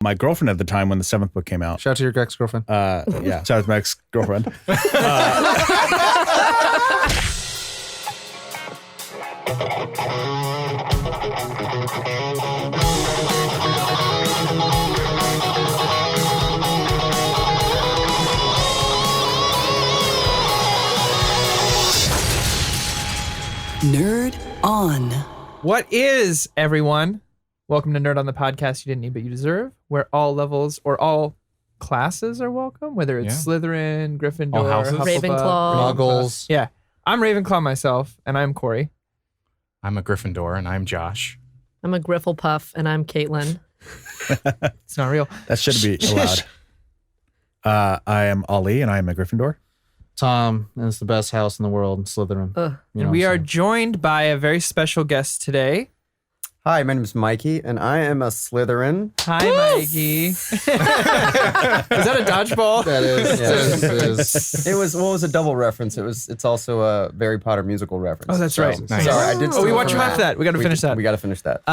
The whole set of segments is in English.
my girlfriend at the time when the 7th book came out. Shout out to your ex-girlfriend. Yeah, shout out to my ex-girlfriend. Nerd On. What is, everyone? Welcome to Nerd On, the podcast you didn't need but you deserve, where all levels or all classes are welcome, whether it's Slytherin, Gryffindor, all houses. Hufflepuff, Muggles. Yeah. I'm Ravenclaw myself, and I'm Corey. I'm a Gryffindor, and I'm Josh. I'm a Grifflepuff, and I'm Caitlin. It's not real. That should be allowed. I am Ali, and I am a Gryffindor. Tom, and it's the best house in the world, Slytherin. Ugh. You know And we what I'm are saying? joined by a very special guest today. Hi, my name is Mikey, and I am a Slytherin. Hi, Mikey. Is that a dodgeball? That is. Yes. It is. It was a double reference. It's also a Harry Potter musical reference. Oh, that's right. Nice. Sorry, I did. Oh, we steal watched from half that. We got to finish that. We got to finish that.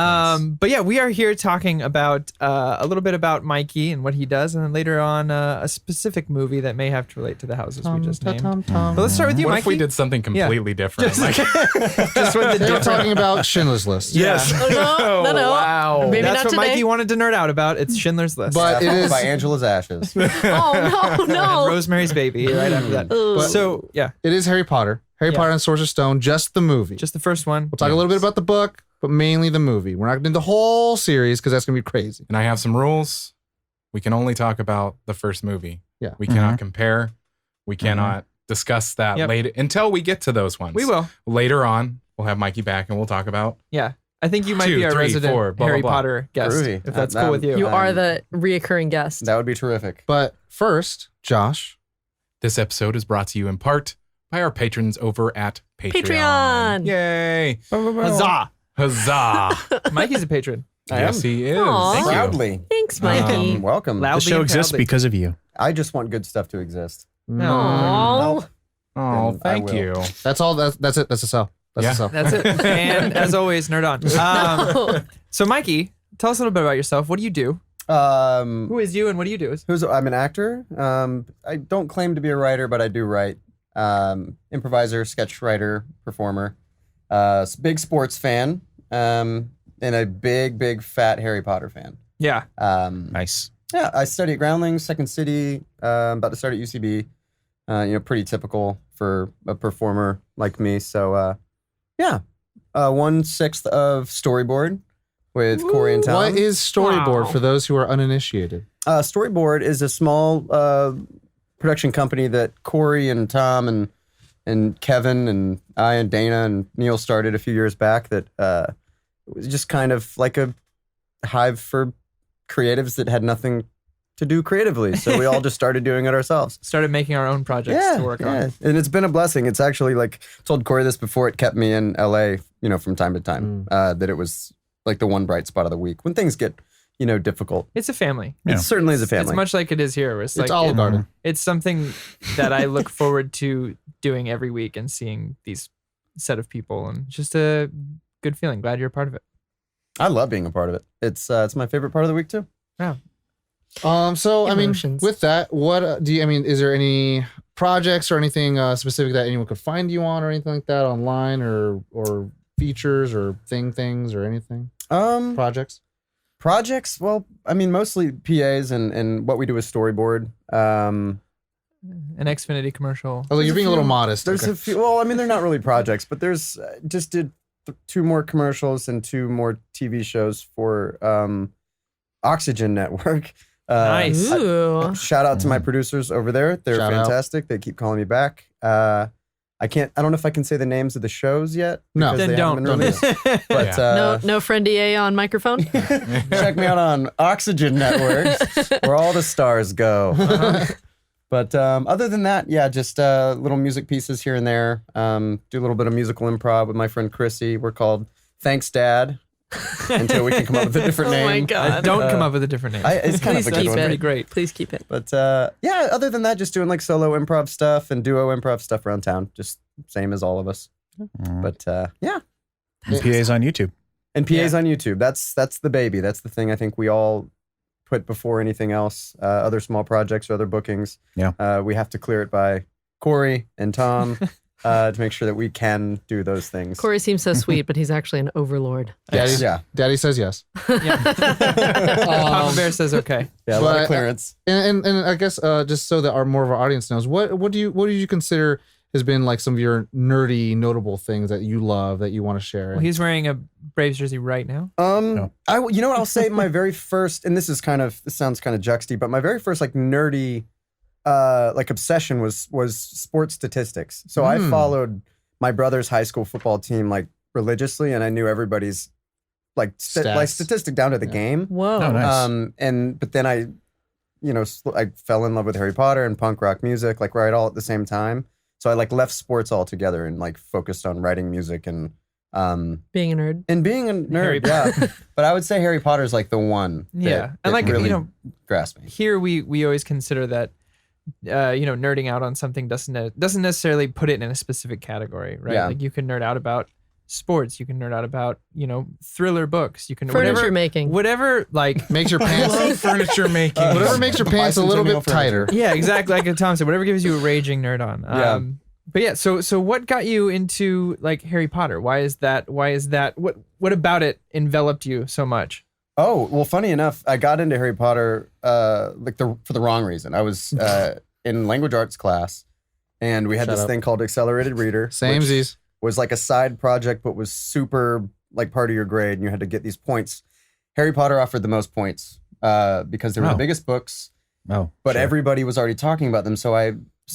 But yeah, we are here talking about a little bit about Mikey and what he does, and then later on a specific movie that may have to relate to the houses we just named. But let's start with you, What Mikey. if we did something completely different? Just with the They're talking about Schindler's List. Yes. Oh, no. Wow. Maybe That's not what today. Mikey wanted to nerd out about. It's Schindler's List. But it Followed is by Angela's Ashes. Oh, and no. Rosemary's Baby right after that. Ugh. So yeah, it is Harry Potter. Harry Yeah. Potter and Sorcerer's Stone, just the movie. just the first one. We'll talk a little bit about the book, but mainly the movie. We're not going to do the whole series because that's going to be crazy. And I have some rules. We can only talk about the first movie. Yeah. We cannot compare. We cannot discuss that Yep. later until we get to those ones. We will. Later on, we'll have Mikey back and we'll talk about. Yeah. I think you might 2, be our 3, resident 4, blah, Harry blah, blah. Potter guest, Groovy. if that's That- cool with you. You are the reoccurring guest. That would be terrific. But first, Josh. This episode is brought to you in part by our patrons over at Patreon. Patreon. Yay. Huzzah! Huzzah. Mikey's a patron. I Yes, am. he is. Aw. Thank you. Proudly. Thanks, Mikey. Welcome. Loud- The show and exists proudly. because of you. I just want good stuff to exist. Aww. Oh, Then I thank will. you. That's all. That's it. That's a sell. That's Yeah. a sell. That's it. And as always, nerd on. So Mikey, tell us a little bit about yourself. What do you do? Who is you and what do you do? I'm an actor. I don't claim to be a writer, but I do write. Improviser, sketch writer, performer. Big sports fan. And a big fat Harry Potter fan. Yeah. Nice. Yeah, I study at Groundlings, Second City. About to start at UCB. Pretty typical for a performer like me. So, 1/6 of Storyboard with Corey and Tom. What is Storyboard Wow. for those who are uninitiated? Storyboard is a small production company that Corey and Tom and Kevin and I and Dana and Neil started a few years back. That it was just kind of like a hive for creatives that had nothing to do creatively. So we all just started doing it ourselves. Started making our own projects to work on. And it's been a blessing. It's actually like I told Corey this before. It kept me in LA, from time to time. That it was like the one bright spot of the week when things get, difficult. It's a family. Yeah. It certainly is a family. It's much like it is here. It's like Olive Garden. It's something that I look forward to doing every week and seeing these set of people, and just a good feeling. Glad you're a part of it. I love being a part of it. It's my favorite part of the week too. Yeah. So Emotions. with that, what do you? Is there any projects or anything specific that anyone could find you on, or anything like that online, or features or things or anything? Projects. Well, mostly PAs and what we do is storyboard. An Xfinity commercial. Oh, you're being a little modest. There's Okay. a few. Well, they're not really projects, but there's just did 2 more commercials and 2 more TV shows for Oxygen Network. Nice. Ooh. Shout out to my producers over there. They're Shout out. fantastic. They keep calling me back. I don't know if I can say the names of the shows yet. No. because Then they haven't don't. been released. But No friend EA on microphone. check me out on Oxygen Network, where all the stars go. But other than that, just little music pieces here and there. Do a little bit of musical improv with my friend Chrissy. We're called Thanks Dad, until we can come up with a different Oh name. my God. Don't come up with a different name. It's kind Please of a good keep one. it. Pretty great. Please keep it. But other than that, just doing like solo improv stuff and duo improv stuff around town. Just same as all of us. But And PA's on YouTube. and PA's on YouTube. That's the baby. That's the thing I think we all put before anything else. Other small projects or other bookings. Yeah. We have to clear it by Corey and Tom to make sure that we can do those things. Corey seems so sweet, but he's actually an overlord. Daddy says yes. Papa Bear says okay. Yeah, a lot of But- clearance. And I guess just so that more of our audience knows, what do you consider has been like some of your nerdy notable things that you love that you want to share? Well, he's wearing a Braves jersey right now. You know what I'll say? My very first, and this sounds kind of juxty, but my very first like nerdy, like obsession was sports statistics. So I followed my brother's high school football team like religiously, and I knew everybody's like statistic down to the game. Whoa. Oh, nice. But then I fell in love with Harry Potter and punk rock music, like right all at the same time. So I like left sports altogether and like focused on writing music and Being a nerd. and being a nerd. Harry Yeah, but I would say Harry Potter's like the one. Yeah, that and like really grasped me. here we always consider that nerding out on something doesn't necessarily put it in a specific category, right? Yeah. Like you can nerd out about sports, you can nerd out about thriller books, you can Furniture making. whatever like makes your pants Furniture making. whatever makes your pants a little bit tighter. yeah, exactly, like Tom said, whatever gives you a raging nerd on. Yeah. But yeah, so what got you into like Harry Potter? Why is that? What about it enveloped you so much? Oh, well, funny enough, I got into Harry Potter for the wrong reason. I was in language arts class, and we had this thing called Accelerated Reader. Samesies. Was like a side project, but was super like part of your grade, and you had to get these points. Harry Potter offered the most points because they were the biggest books, Oh, but sure. everybody was already talking about them. So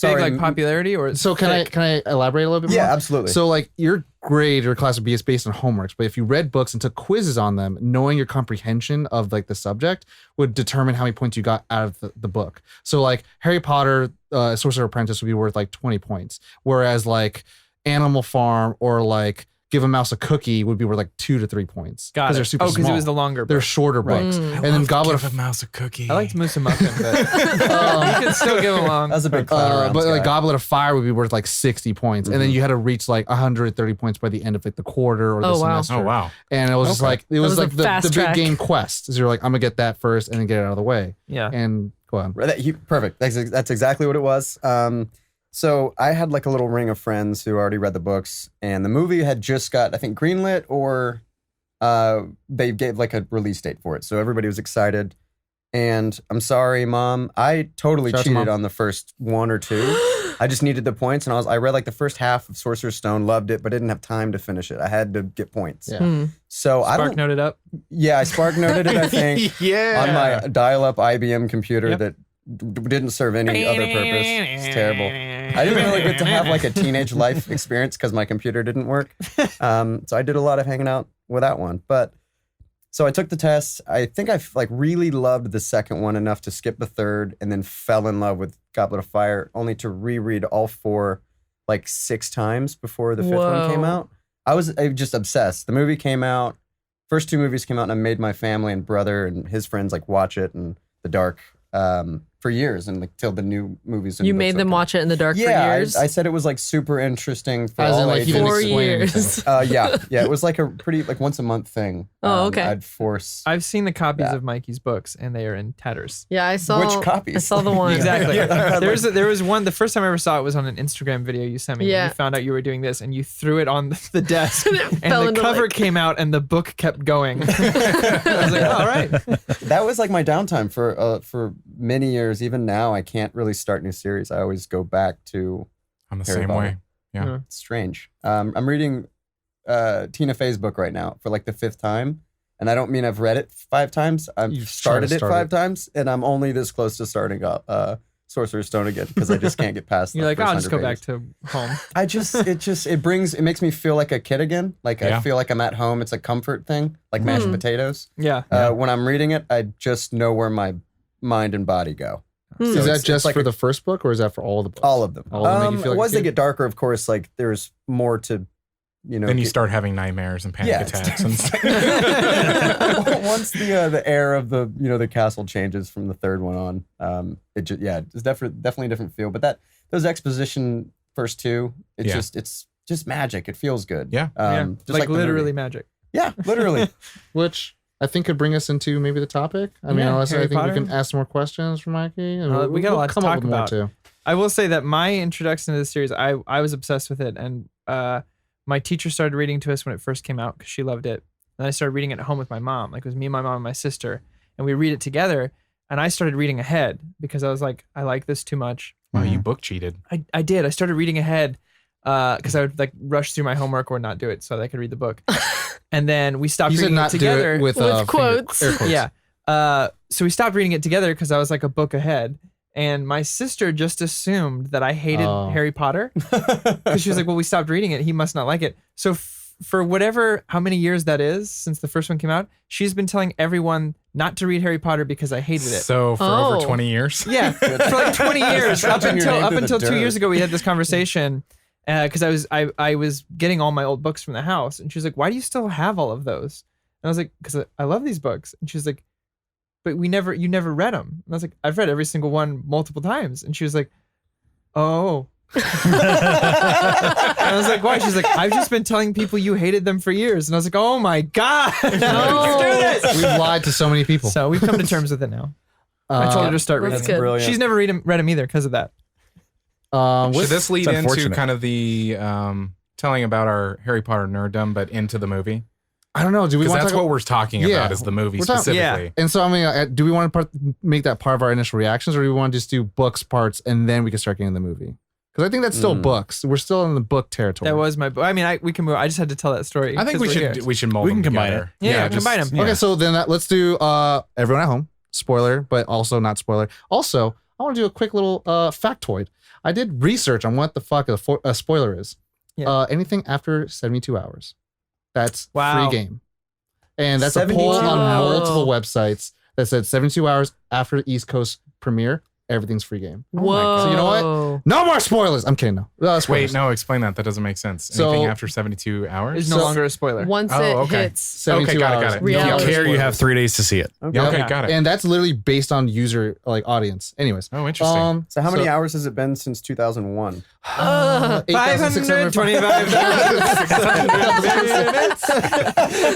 Big like popularity or So can I elaborate a little bit more? Yeah, absolutely. So like your grade or class would be based on homeworks, but if you read books and took quizzes on them, knowing your comprehension of like the subject would determine how many points you got out of the book. So like Harry Potter, Sorcerer Apprentice would be worth like 20 points, whereas like Animal Farm or like Give a Mouse a Cookie would be worth like 2 to 3 points. Got it. They're super because it small. was the longer They're book. shorter books. And then Goblet of Mouse a cookie. I liked Moose and Muffin, but you can still give along. that was a big clown. but like Goblet of Fire would be worth like 60 points, and then you had to reach like 130 points by the end of like the quarter or the Oh, wow. semester. Oh wow. And it was just like it was was like like fast the big track. game quest. So you're like, I'm gonna get that first and then get it out of the way. Yeah. And go on. Perfect. That's exactly what it was. So I had like a little ring of friends who already read the books, and the movie had just got, I think, greenlit, or they gave like a release date for it. So everybody was excited. And I'm sorry, Mom, I totally Shout out to cheated Mom. on the first one or two. I just needed the points, and I read like the first half of Sorcerer's Stone, loved it, but didn't have time to finish it. I had to get points. Yeah. So I Spark don't. noted up. Yeah, I spark noted it, I think, Yeah. on my dial-up IBM computer Yep. that didn't serve any other purpose. It's terrible. I didn't really get to have like a teenage life experience because my computer didn't work. So I did a lot of hanging out with that one. But so I took the test. I think I like really loved the second one enough to skip the third, and then fell in love with Goblet of Fire, only to reread all four like 6 times before the fifth one came Whoa. out. I was just obsessed. The movie came out. First 2 movies came out, and I made my family and brother and his friends like watch it in the dark for years, and like till the new movies. And You books made them opened. watch it in the dark for Yeah, years? I said it was like super interesting for As in, all like, you didn't ages. 4 explain years. Yeah, it was like a pretty like once a month thing. Oh, okay. I'd force I've seen the copies Yeah. of Mikey's books, and they are in tatters. Yeah, I saw. Which copies? I saw the one. Exactly. Yeah. There was one. The first time I ever saw it was on an Instagram video you sent me. Yeah. You found out you were doing this, and you threw it on the desk, And it and fell the into, cover like- came out, and the book kept going. I was like, oh, all right. that was like my downtime for many years. Even now, I can't really start new series. I always go back to. I'm the Harry same Potter. way. Yeah. It's strange. I'm reading Tina Fey's book right now for like the 5th time. And I don't mean I've read it 5 times. I've You've started tried it to 5 start it. times, and I'm only this close to starting Sorcerer's Stone again because I just can't get past. You're the like, first I'll just go 100 back pages. to home. It makes me feel like a kid again. Like I feel like I'm at home. It's a comfort thing, like mashed potatoes. Yeah. When I'm reading it, I just know where my mind and body go. So Is that it's just like for the first book, or is that for all the books? all of them? All of them make you feel like a Once they kid? get darker, of course, like there's more to, Then you get- start having nightmares and panic Yeah. attacks and stuff. Once the air of the castle changes from the third one on, it's definitely a different feel. But those exposition first 2, it's just magic. It feels good. Yeah. Yeah. Just like the movie. literally magic. Yeah, literally. Which I think could bring us into maybe the topic. I mean, Yeah, unless Harry I think Potter. we can ask some more questions from Mikey. And We got a lot to come up talk with more about. too. I will say that my introduction to the series, I was obsessed with it, and my teacher started reading to us when it first came out because she loved it. And I started reading it at home with my mom. Like it was me, my mom, and my sister, and we read it together. And I started reading ahead because I was like, I like this too much. Wow, you book cheated. I did. I started reading ahead because I would like rush through my homework or not do it so that I could read the book. And then we stopped You said reading not it together. do it with, quotes. Air quotes. Yeah. So we stopped reading it together because I was like a book ahead. And my sister just assumed that I hated Oh. Harry Potter because she was like, well, we stopped reading it. He must not like it. So for how many years that is since the first one came out, she's been telling everyone not to read Harry Potter because I hated it. So for over Oh. 20 years. Yeah, for like 20 years. up Trudging your name through the until 2 dirt. years ago, we had this conversation because I was getting all my old books from the house, and she was like, "Why do you still have all of those?" And I was like, "Because I love these books." And she was like, "But you never read them." And I was like, "I've read every single one multiple times." And she was like, "Oh." And I was like, "Why?" She's like, "I've just been telling people you hated them for years." And I was like, "Oh my god, how did you do this?" We've lied to so many people. So we've come to terms with it now. I told her to start reading. That's them. good. Brilliant. She's never read them either because of that. Should this lead it's into unfortunate. kind of the telling about our Harry Potter nerddom, but into the movie? I don't know. Do we Because want that's to what we're talking Yeah. about is the movie We're talking- specifically. And so, I mean, do we want to make that part of our initial reactions, or do we want to just do books parts and then we can start getting the movie? Because I think that's still books. We're still in the book territory. That was my. I mean, we can move. I just had to tell that story. I think 'cause we we're should here. we should mold We can them combine together. Yeah, combine them. Yeah. Okay, so then let's do everyone at home. Spoiler, but also not spoiler. Also, I want to do a quick little factoid. I did research on what the fuck a spoiler is. Yeah. Anything after 72 hours. That's Wow. free game. And that's a poll 72 on hours. multiple websites that said 72 hours after the East Coast premiere, everything's free game. Whoa. So you know what? No more spoilers. I'm kidding. No. Spoilers. Wait, no, explain that. That doesn't make sense. So- Anything after 72 hours? It's no So- longer a spoiler. Once Oh, it okay. hits. 72 Okay, got it, hours. got it. If you Reality care, you spoilers. have 3 days to see it. Yeah, okay, Yeah. got it. And that's literally based on user audience. Anyways. Oh, interesting. So how many hours has it been since 2001? 8,600. 525.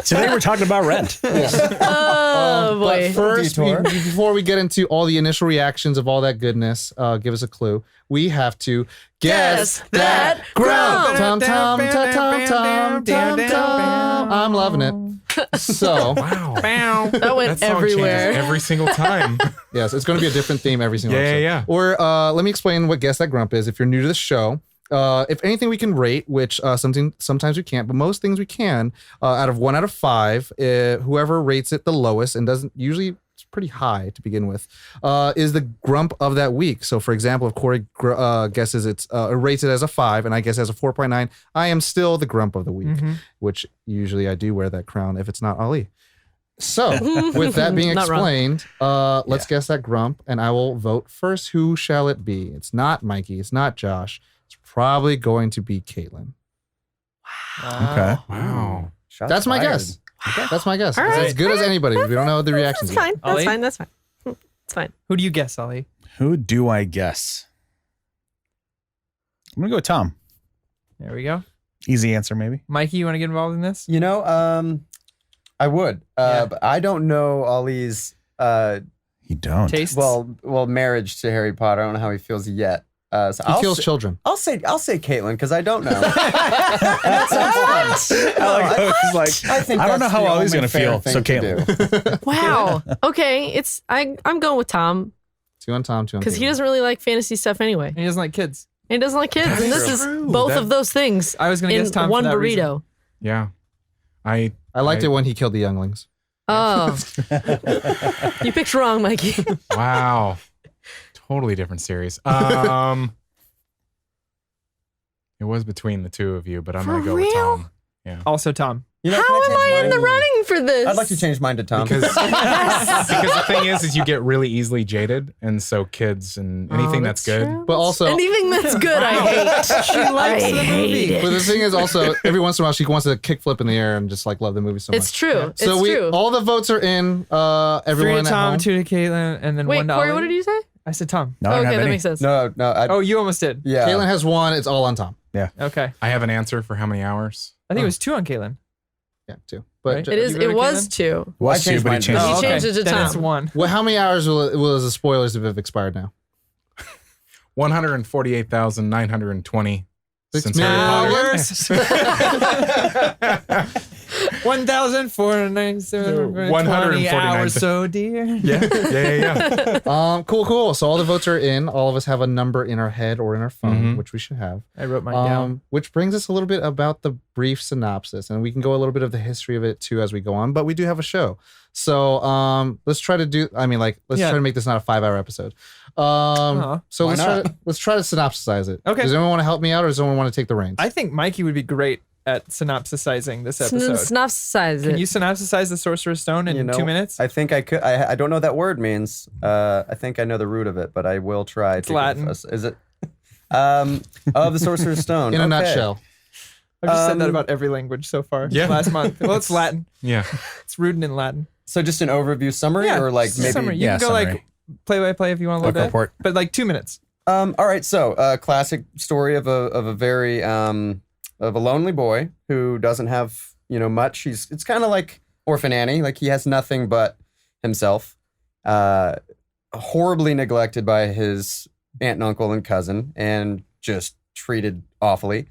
Today we're talking about Rent. Oh boy. But first, Detour. before we get into all the initial reactions of all that goodness, give us a clue. We have to guess that grump. Tom, tom, tom, tom, tom, tom, tom. I'm loving it. So, Wow. That went That song everywhere. changes every single time. yes, it's going to be a different theme every single Yeah, episode. yeah, yeah. Or let me explain what Guess That Grump is. If you're new to the show, if anything we can rate, which sometimes we can't, but most things we can, out of 1 out of 5, whoever rates it the lowest and doesn't usually. It's pretty high to begin with, is the grump of that week. So, for example, if Corey guesses it's rates it as a 5 and I guess as a 4.9, I am still the grump of the week, which usually I do wear that crown if it's not Ali. So, with that being Not wrong. explained, let's guess that grump, and I will vote first. Who shall it be? It's not Mikey. It's not Josh. It's probably going to be Caitlin. Okay. Wow. Shots That's my fired. guess. That's my guess. All It's right. as good as anybody. We don't know the reactions That's yet. fine. That's Ollie? fine. That's fine. It's fine. Who do you guess, Ollie? Who do I guess? I'm gonna go with Tom. There we go. Easy answer, maybe. Mikey, you want to get involved in this? You know, I would, Yeah. but I don't know Ollie's You don't. Tastes? well marriage to Harry Potter. I don't know how he feels yet. So He I'll kills say, children. I'll say Caitlin because I don't know. That sounds fun. I like how he's like, I think I don't know that's how the Ollie's only gonna fair feel. thing So to Caitlin. do. Wow. Okay. I'm going with Tom 2 on Tom, 2 on because he Caitlin. doesn't really like fantasy stuff anyway. And he doesn't like kids. And he doesn't like kids. And this is both of those things I was going to in guess Tom one for that burrito. Yeah. I I liked it when he killed the younglings. Oh. You picked wrong, Mikey. wow. Totally different series. It was between the two of you, but I'm For going to go with real? Tom. Yeah. Also, Tom. You know, How can am change I in the mine? running for this? I'd like to change mine to Tom. Because the thing is you get really easily jaded, and so kids and anything that's good. true. But also, Anything that's good, I hate. She likes I the hate movie. it. but the thing is also, every once in a while, she wants to kick flip in the air and just like love the movie so much. It's true. It's So true. all the votes are in. 3 Everyone to at Tom, home. 2 to Caitlin, and then Wait, 1 to Corey, Ollie. what did you say? I said Tom. No, I don't Okay, have that any. makes sense. no. Oh, you almost did. Yeah. Caitlin has 1. It's all on Tom. Okay. I have an answer for how many hours. I think it was 2 on Caitlin. Yeah, 2. But Right? It is. You go It to was Caitlin? 2. Was I changed two, but he mine. changed He it. Oh, okay. changed it to Then Tom. it's 1. well, how many hours will the spoilers have expired now? 148,920 since million Harry hours. Potter. 1,497 149 hours, so dear. Yeah. Cool. So all the votes are in. All of us have a number in our head or in our phone, Mhm. which we should have. I wrote mine down. Which brings us a little bit about the brief synopsis, and we can go a little bit of the history of it too as we go on. But we do have a show, so let's try to do. I mean, like, let's Yeah. try to make this not a 5-hour episode. So Why let's try to synopsize it. Okay. Does anyone want to help me out, or does anyone want to take the reins? I think Mikey would be great at synopsisizing this episode. Synopsize Can it. you synopsisize the Sorcerer's Stone in You know, 2 minutes? I think I could. I don't know what that word means. I think I know the root of it, but I will try. It's to Latin. Is it? Of the Sorcerer's Stone. in a Okay. nutshell. I've just said that Um, about every language so far. Yeah. Last month. Well, it's Latin. Yeah. It's rooted in Latin. So just an overview summary, or like just maybe. summary. You yeah, can go like summary. play by play if you want a little bit, report. but like 2 minutes. All right. So, classic story of a very of a lonely boy who doesn't have much. It's kind of like Orphan Annie. Like he has nothing but himself. Horribly neglected by his aunt and uncle and cousin, and just treated awfully.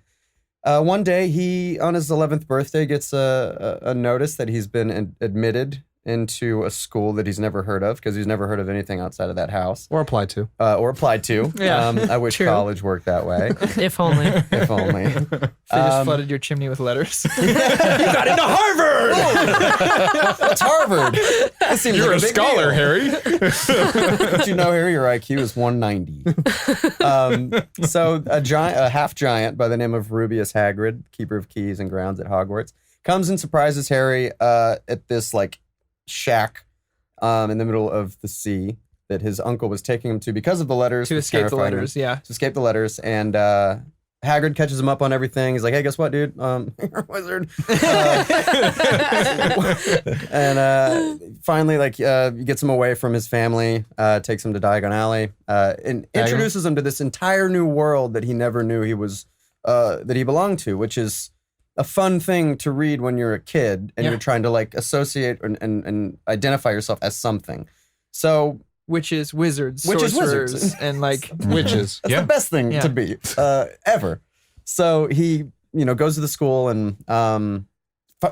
One day, he on his 11th birthday gets a notice that he's been admitted into a school that he's never heard of, because he's never heard of anything outside of that house Or applied to. or applied to. Yeah, I wish true. college worked that way. If only. If only. They just flooded your chimney with letters. you got into Harvard. It's Harvard. This seems You're like a big scholar, deal. Harry. Did you know, Harry, your IQ is 190. So a half giant by the name of Rubius Hagrid, keeper of keys and grounds at Hogwarts, comes and surprises Harry at this like shack in the middle of the sea that his uncle was taking him to because of the letters. To which escape the terrified him. letters, yeah. To escape the letters, and Hagrid catches him up on everything. He's like, "Hey, guess what, dude? You're a wizard." And finally, like, gets him away from his family, takes him to Diagon Alley, and introduces him to this entire new world that he never knew that he belonged to, which is a fun thing to read when you're a kid and Yeah. you're trying to like associate and identify yourself as something. So Witches, wizards, Witches, sorcerers, wizards. and like Witches. that's Yeah. the best thing Yeah. to be ever. So he, goes to the school and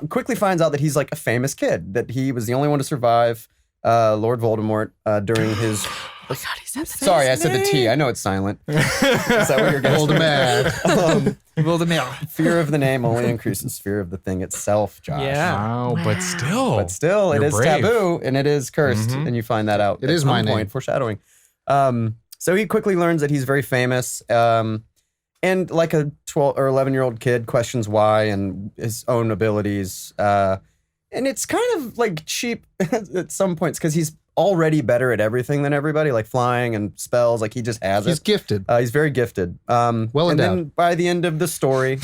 quickly finds out that he's like a famous kid, that he was the only one to survive Lord Voldemort during his. God, he said that. Sorry, I said the T. I know it's silent. Is that what you're guessing? Voldemort. Voldemort. Fear of the name only increases fear of the thing itself, Josh. Yeah. Wow, but still. But still, it You're is brave. taboo and it is cursed, Mhm. and you find that out. It at is some my point, name. foreshadowing. So he quickly learns that he's very famous, and like a 12 or 11-year-old kid, questions why and his own abilities. And it's kind of like cheap at some points because he's already better at everything than everybody, like flying and spells. Like he just has He's it. gifted. He's very gifted. And endowed. then by the end of the story,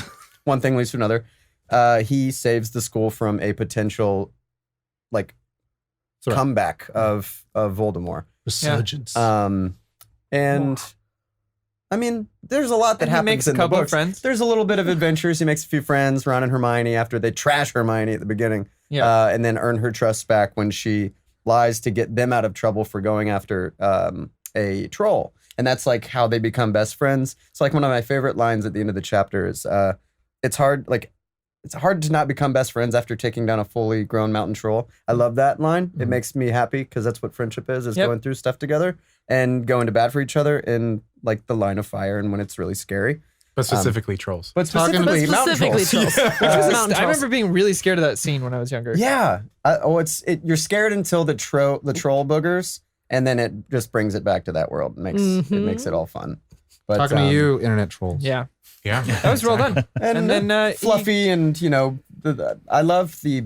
one thing leads to another. He saves the school from a potential, like, Threat. comeback of Voldemort. Resurgence. And I mean, there's a lot that And he happens makes a in the couple of books. friends. There's a little bit of adventures. He makes a few friends, Ron and Hermione, after they trash Hermione at the beginning, Yeah. and then earn her trust back when she lies to get them out of trouble for going after a troll. And that's like how they become best friends. It's like one of my favorite lines at the end of the chapter is, it's hard to not become best friends after taking down a fully grown mountain troll. I love that line. It makes me happy because that's what friendship is Yep. going through stuff together and going to bat for each other in like the line of fire and when it's really scary. But specifically trolls. But Talking specifically, mountain Specifically trolls. trolls. Mountain I trolls. remember being really scared of that scene when I was younger. Yeah. You're scared until the troll boogers, and then it just brings it back to that world. It makes it all fun. But, Talking to you, internet trolls. Yeah. Yeah. That was well done. and, And then fluffy, and I love the.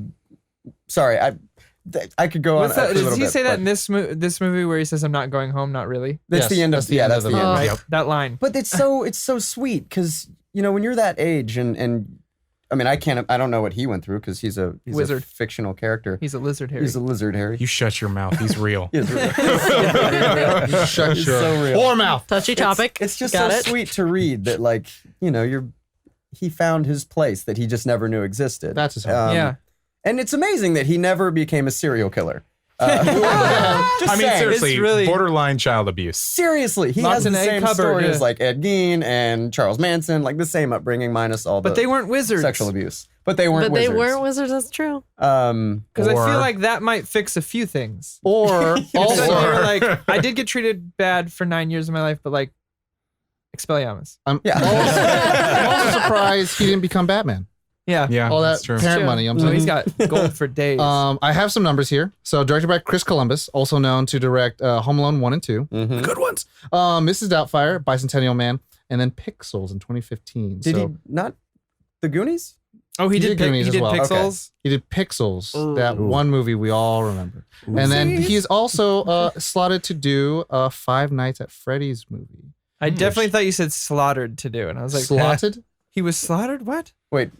Sorry, I could go on. What's that? a little Does he bit, say that but in this movie where he says, "I'm not going home"? Not really. That's Yes, the end of that's the end of the the movie. end. Right. Yep. That line. But it's so sweet because when you're that age and I mean I don't know what he went through because he's a Wizard. fictional character. He's a lizard, Harry. He's a lizard, Harry. You shut your mouth. He's real. He is real. Shut It's your so real. whore mouth. Touchy topic. It's just Got so it. sweet to read that he found his place that he just never knew existed. That's his home. Yeah. And it's amazing that he never became a serial killer. Just I mean, saying. seriously, It's really- borderline child abuse. Seriously, he Lots has in the a same cupboard, story yeah. as like Ed Gein and Charles Manson, like the same upbringing minus all the But they weren't wizards. sexual abuse. But they weren't But they wizards. weren't wizards. That's true. Because I Or- feel like that might fix a few things. Or So they also, were like, I did get treated bad for 9 years of my life, but like, Expelliarmus. I'm Yeah. also surprised he didn't become Batman. Yeah. Yeah, All that that's true. parent True. money. I'm So saying. he's got gold for days. I have some numbers here. So directed by Chris Columbus, also known to direct Home Alone 1 and 2. Mhm. Good ones. Mrs. Doubtfire, Bicentennial Man, and then Pixels in 2015. Did so he not the Goonies? oh, he he did, did Goonies he as did well. Pixels. he did Pixels, Ooh. that one movie we all remember. And then he's also slotted to do a Five Nights at Freddy's movie. I definitely thought you said slaughtered to do. And I was like, Slotted? He was slaughtered? What? Wait,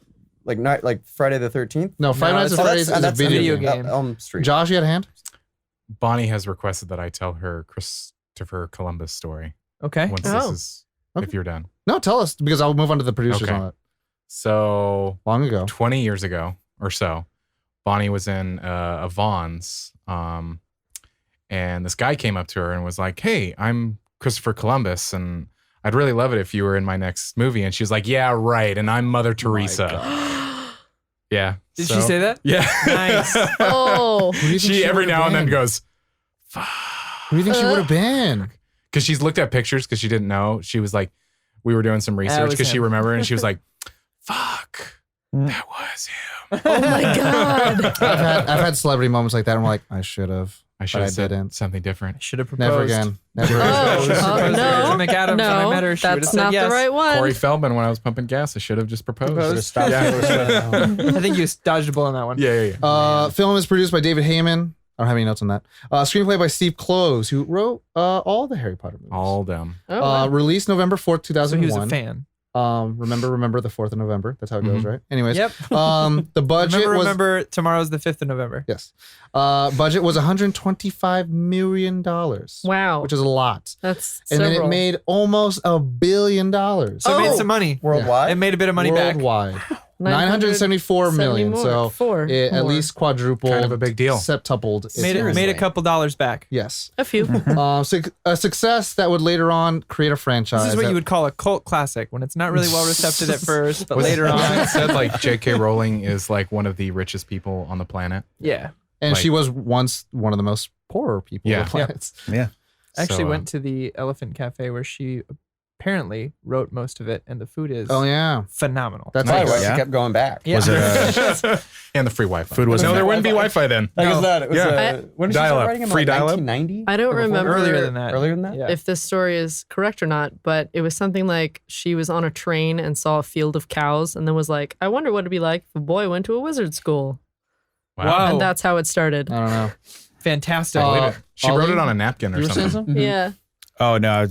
like Friday the 13th? No, Five No, Nights at it's- Freddy's is a video game. Elm Street. Josh, you had a hand? Bonnie has requested that I tell her Christopher Columbus story Okay. once Oh. this is, Okay. if you're done. No, tell us because I'll move on to the producers Okay. on it. So Long ago. 20 years ago or so, Bonnie was in a Vaughn's, and this guy came up to her and was like, "Hey, I'm Christopher Columbus, and I'd really love it if you were in my next movie." And she was like, "Yeah, right. And I'm Mother Teresa." Yeah. Did so- she say that? Yeah. Nice. Oh. Who do you think She every would've now and then been? goes, Who do you think she would have been? because she's looked at pictures because she didn't know. She was like, we were doing some research was because she him. remembered, and she was like, "Fuck, that was him." Oh my God. I've had celebrity moments like that. I'm like, I should have. I should But I have said didn't. something different. Should have proposed. Never again. Never Oh, again. Proposed to no. Rachel McAdams when I No, met her. She would have that's said not yes. the right one. Corey Feldman, when I was pumping gas, I should have just proposed. Proposed. Stop. I think you dodged a bullet on that one. Yeah. Film is produced by David Heyman. I don't have any notes on that. Screenplay by Steve Close, who wrote all the Harry Potter movies. All them. Oh, wow. Released November 4th, So he 2001. was a fan. Remember the 4th of November. That's how it goes, Mhm. right? Anyways. Yep. The budget was Remember, tomorrow's the 5th of November. yes. Budget was $125 million. Wow. Which is a lot. That's And then several. it made almost $1 billion. So it Oh. made some money. Worldwide? It made a bit of money back. Worldwide. 974 million. So Four it at more. least quadrupled. Kind of a big deal. Septupled. its Made value. a couple dollars back. Yes. a few. A success that would later on create a franchise. This is what that- you would call a cult classic when it's not really well received at first, but Was- later wasn't on. it said like J.K. Rowling is like one of the richest people on the planet? Yeah. And like- she was once one of the most poorer people on Yeah. the planet. Yeah. I actually So, went to the Elephant Cafe where she apparently wrote most of it, and the food is Oh yeah. phenomenal. That's Probably why nice. she Yeah. kept going back. Yeah. Was it and the free Wi-Fi. Food was no, in there that wouldn't be Wi-Fi then. Like No. is that? It was, Yeah. when did she Dial-up. start writing? In Free like dial-up? 1990? I don't Or before? remember Earlier than that. Earlier than that? Yeah. if this story is correct or not, but it was something like she was on a train and saw a field of cows and then was like, I wonder what it'd be like if a boy went to a wizard school. Wow. And that's how it started. I don't know. Fantastic. I believe it. She wrote Ollie, it on a napkin or You were saying something. something? Yeah. Oh no,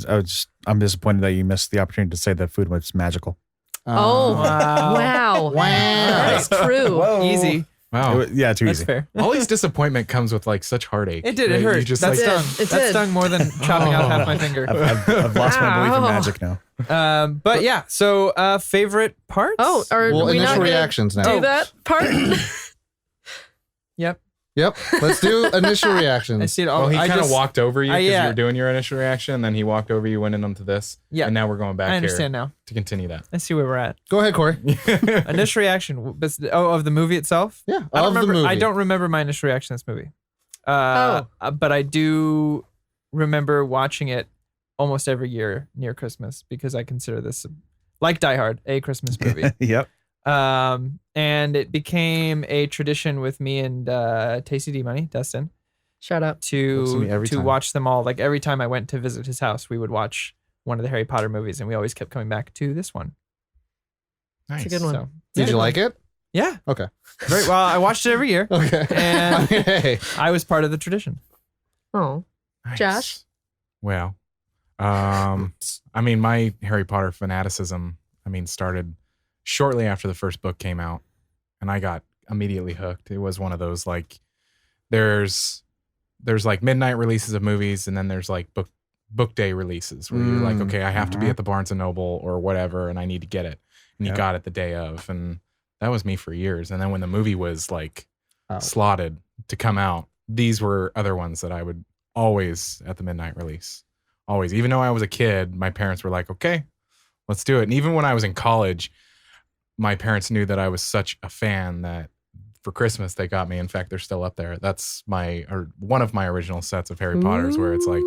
I'm disappointed that you missed the opportunity to say that food was magical. Oh. Wow. Wow. Wow. That's true. Whoa. Easy. Wow. Yeah, too That's easy. fair. Ollie's disappointment comes with like such heartache. It did. that It you hurt. just That like, stung. It That did. stung more than chopping out half my finger. I've lost my belief in Ow. magic now. But yeah. So favorite parts? Oh, are Well, we not initial gonna reactions now. do Oh. that part? Yep. Yep. Let's do initial I reactions. see it all. well, he I kind of just- walked over you because yeah. you were doing your initial reaction, and then he walked over you, went into this. Yeah. And now we're going back I here understand now. to continue that. I see where we're at. Go ahead, Corey. Initial reaction. Of the movie itself? Yeah. I don't Of the remember. movie. I don't remember my initial reaction to this movie. Oh. But I do remember watching it almost every year near Christmas because I consider this, like Die Hard, a Christmas movie. Yep. And it became a tradition with me and Tasty D Money, Dustin, Shut up. Looks to me every to time. watch them all. Like every time I went to visit his house, we would watch one of the Harry Potter movies, and we always kept coming back to this one. Nice. It's a good one. So, Did you like it? yeah, Okay. very well. I watched it every year, Okay. and hey. I was part of the tradition. Oh. Nice. Josh? Well, I mean, my Harry Potter fanaticism, started shortly after the first book came out, and I got immediately hooked. It was one of those like, there's like midnight releases of movies, and then there's like book day releases where you're like, Mm. okay, I have to be at the Barnes and Noble or whatever, and I need to get it, and you Yep. got it the day of, and that was me for years. And then when the movie was like slotted to come out, these were other ones that I would always at the midnight release. Always. Even though I was a kid, my parents were like, okay, let's do it. And even when I was in college, my parents knew that I was such a fan that for Christmas they got me. In fact, they're still up there. That's one of my original sets of Harry Potters where it's like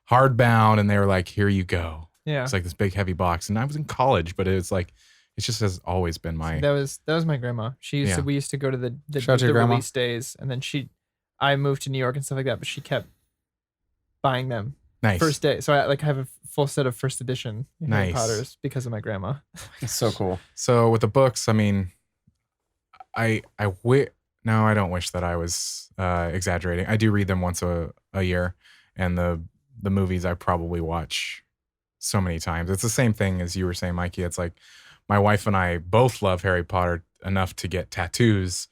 hardbound, and they were like, here you go. Yeah. It's like this big heavy box. And I was in college, but it's like, it just has always been my. That was my grandma. We used to go to the Shout out to your grandma. release days, and then I moved to New York and stuff like that, but she kept buying them Nice. first day. So I have a full set of first edition Harry Nice. Potters because of my grandma. It's so cool. So with the books, I mean, no, I don't wish that I was exaggerating. I do read them once a year, and the movies I probably watch so many times. It's the same thing as you were saying, Mikey. It's like my wife and I both love Harry Potter enough to get tattoos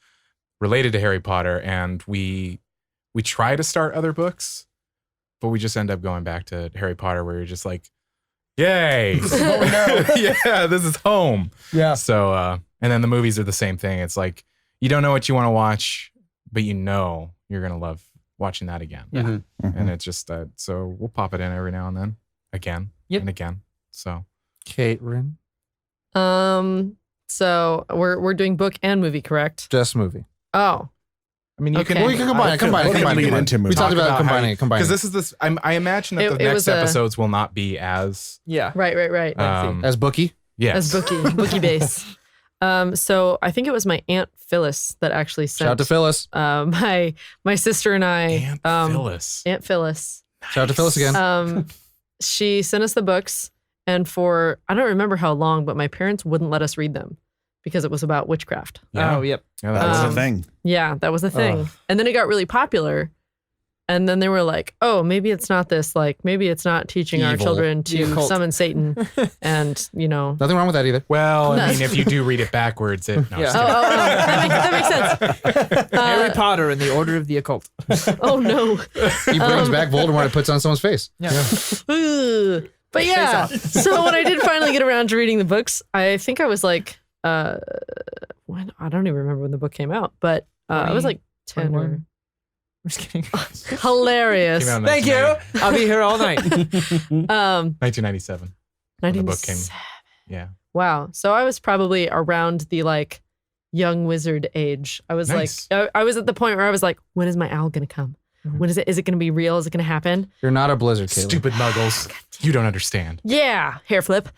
related to Harry Potter, and we try to start other books, but we just end up going back to Harry Potter, where you're just like, yay. Yeah, this is home. Yeah. So, and then the movies are the same thing. It's like, you don't know what you want to watch, but you know you're going to love watching that again. Yeah. Mm-hmm. And it's just so we'll pop it in every now and then again Yep. and again. So, Caitlin, So we're doing book and movie, correct? just movie. Oh, I mean, you Okay. can, Well, you can combine it. lead into We movies. talked about combining it. because this is this. I imagine that It the next was a- episodes will not be as Yeah. right. As bookie. yes. As bookie base. So I think it was my Aunt Phyllis that actually Shout out sent to Phyllis. my sister and I Aunt Phyllis. Aunt Phyllis. Shout out to Phyllis again. She sent us the books, and for I don't remember how long, but my parents wouldn't let us read them because it was about witchcraft. Yeah. Oh, yep. Yeah, That was Um, the thing. Yeah, that was the thing. Ugh. And then it got really popular. And then they were like, oh, maybe it's not this. Like, maybe it's not teaching our Evil. children The to occult. summon Satan. And, Nothing wrong with that either. Well, I No. mean, if you do read it backwards, it. No, Yeah. just Oh, kidding. that makes sense. Harry Potter and the Order of the Occult. Oh, no. He brings back Voldemort and puts it on someone's face. Yeah. Ugh. But yeah, so when I did finally get around to reading the books, I think I was like, when I don't even remember when the book came out, but I was like 10 or 21. I'm just kidding. hilarious. Came out in Thank you. 1990 I'll be here all night. 1997. When the book came. 1997. Yeah. Wow. So I was probably around the like young wizard age. I was Nice. like, I was at the point where I was like, when is my owl going to come? Mhm. When is it? Is it going to be real? Is it going to happen? You're not a Blizzard, Caitlin. Stupid muggles. You don't understand. Yeah. Hair flip.